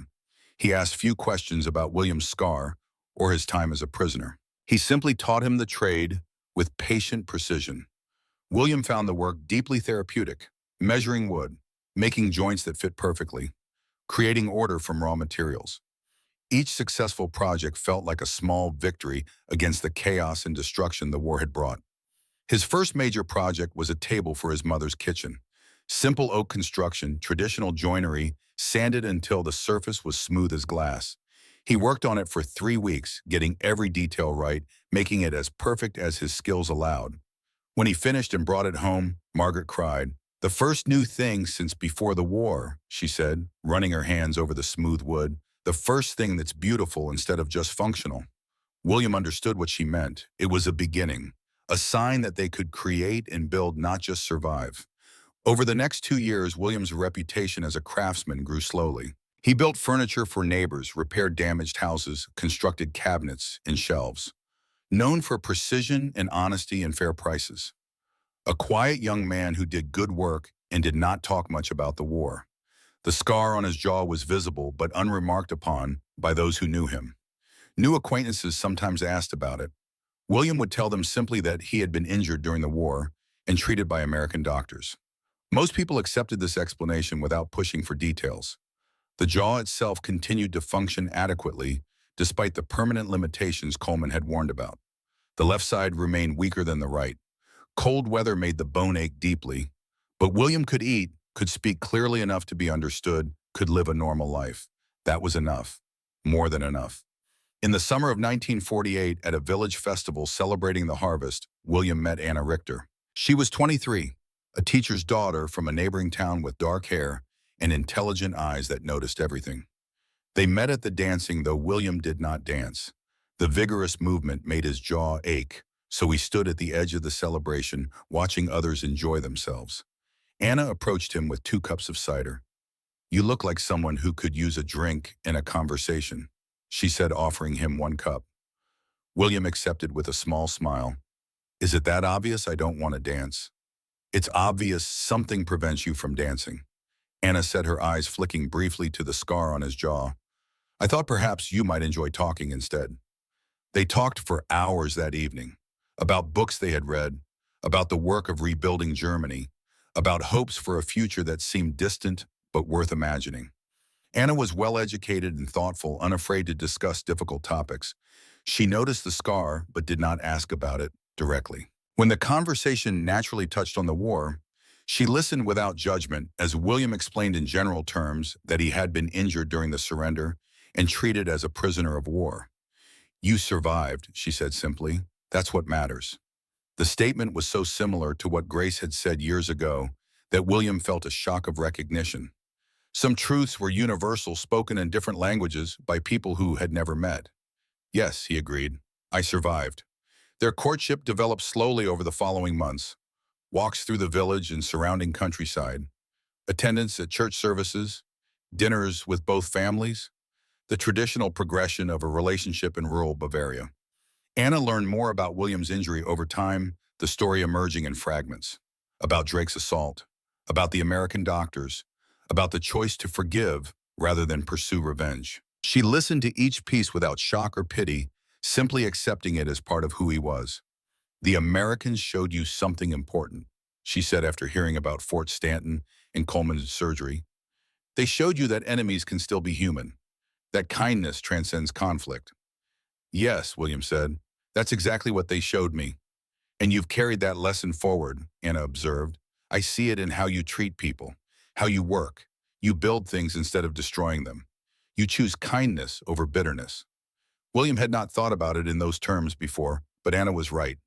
[SPEAKER 1] He asked few questions about William's scar or his time as a prisoner. He simply taught him the trade with patient precision. William found the work deeply therapeutic, measuring wood, making joints that fit perfectly, creating order from raw materials. Each successful project felt like a small victory against the chaos and destruction the war had brought. His first major project was a table for his mother's kitchen. Simple oak construction, traditional joinery, sanded until the surface was smooth as glass. He worked on it for 3 weeks, getting every detail right, making it as perfect as his skills allowed. When he finished and brought it home, Margaret cried. "The first new thing since before the war," she said, running her hands over the smooth wood. "The first thing that's beautiful instead of just functional." William understood what she meant. It was a beginning, a sign that they could create and build, not just survive. Over the next 2 years, William's reputation as a craftsman grew slowly. He built furniture for neighbors, repaired damaged houses, constructed cabinets and shelves. Known for precision and honesty and fair prices. A quiet young man who did good work and did not talk much about the war. The scar on his jaw was visible but unremarked upon by those who knew him. New acquaintances sometimes asked about it. William would tell them simply that he had been injured during the war and treated by American doctors. Most people accepted this explanation without pushing for details. The jaw itself continued to function adequately despite the permanent limitations Coleman had warned about. The left side remained weaker than the right. Cold weather made the bone ache deeply, but William could eat, could speak clearly enough to be understood, could live a normal life. That was enough. More than enough. In the summer of 1948, at a village festival celebrating the harvest, William met Anna Richter. She was 23, a teacher's daughter from a neighboring town with dark hair and intelligent eyes that noticed everything. They met at the dancing, though William did not dance. The vigorous movement made his jaw ache, so he stood at the edge of the celebration, watching others enjoy themselves. Anna approached him with 2 cups of cider. "You look like someone who could use a drink and a conversation," she said, offering him 1 cup. William accepted with a small smile. "Is it that obvious I don't want to dance?" "It's obvious something prevents you from dancing." Anna said, her eyes flicking briefly to the scar on his jaw. "I thought perhaps you might enjoy talking instead." They talked for hours that evening, about books they had read, about the work of rebuilding Germany, about hopes for a future that seemed distant but worth imagining. Anna was well-educated and thoughtful, unafraid to discuss difficult topics. She noticed the scar but did not ask about it directly. When the conversation naturally touched on the war, she listened without judgment as William explained in general terms that he had been injured during the surrender and treated as a prisoner of war. "You survived," she said simply. "That's what matters." The statement was so similar to what Grace had said years ago that William felt a shock of recognition. Some truths were universal, spoken in different languages by people who had never met. "Yes," he agreed, "I survived." Their courtship developed slowly over the following months. Walks through the village and surrounding countryside, attendance at church services, dinners with both families, the traditional progression of a relationship in rural Bavaria. Anna learned more about William's injury over time, the story emerging in fragments. About Drake's assault, about the American doctors, about the choice to forgive rather than pursue revenge. She listened to each piece without shock or pity, simply accepting it as part of who he was. "The Americans showed you something important," she said after hearing about Fort Stanton and Coleman's surgery. "They showed you that enemies can still be human, that kindness transcends conflict." "Yes," William said, "that's exactly what they showed me. And you've carried that lesson forward," Anna observed. "I see it in how you treat people, how you work. You build things instead of destroying them. You choose kindness over bitterness." William had not thought about it in those terms before, but Anna was right.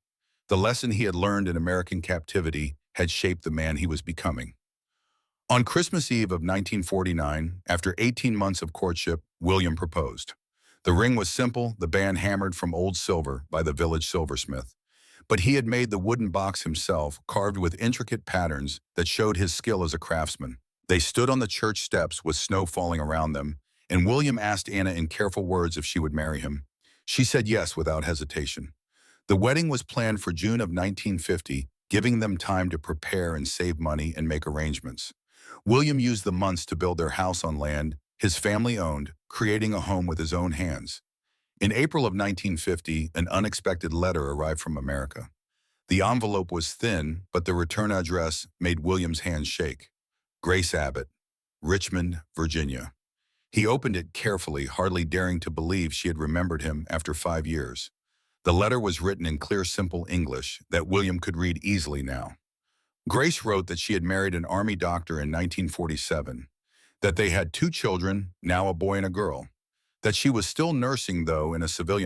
[SPEAKER 1] The lesson he had learned in American captivity had shaped the man he was becoming. On Christmas Eve of 1949, after 18 months of courtship, William proposed. The ring was simple, the band hammered from old silver by the village silversmith. But he had made the wooden box himself, carved with intricate patterns that showed his skill as a craftsman. They stood on the church steps with snow falling around them, and William asked Anna in careful words if she would marry him. She said yes without hesitation. The wedding was planned for June of 1950, giving them time to prepare and save money and make arrangements. William used the months to build their house on land his family owned, creating a home with his own hands. In April of 1950, an unexpected letter arrived from America. The envelope was thin, but the return address made William's hands shake. Grace Abbott, Richmond, Virginia. He opened it carefully, hardly daring to believe she had remembered him after 5 years. The letter was written in clear, simple English that William could read easily now. Grace wrote that she had married an army doctor in 1947, that they had 2 children, now a boy and a girl, that she was still nursing, though, in a civilian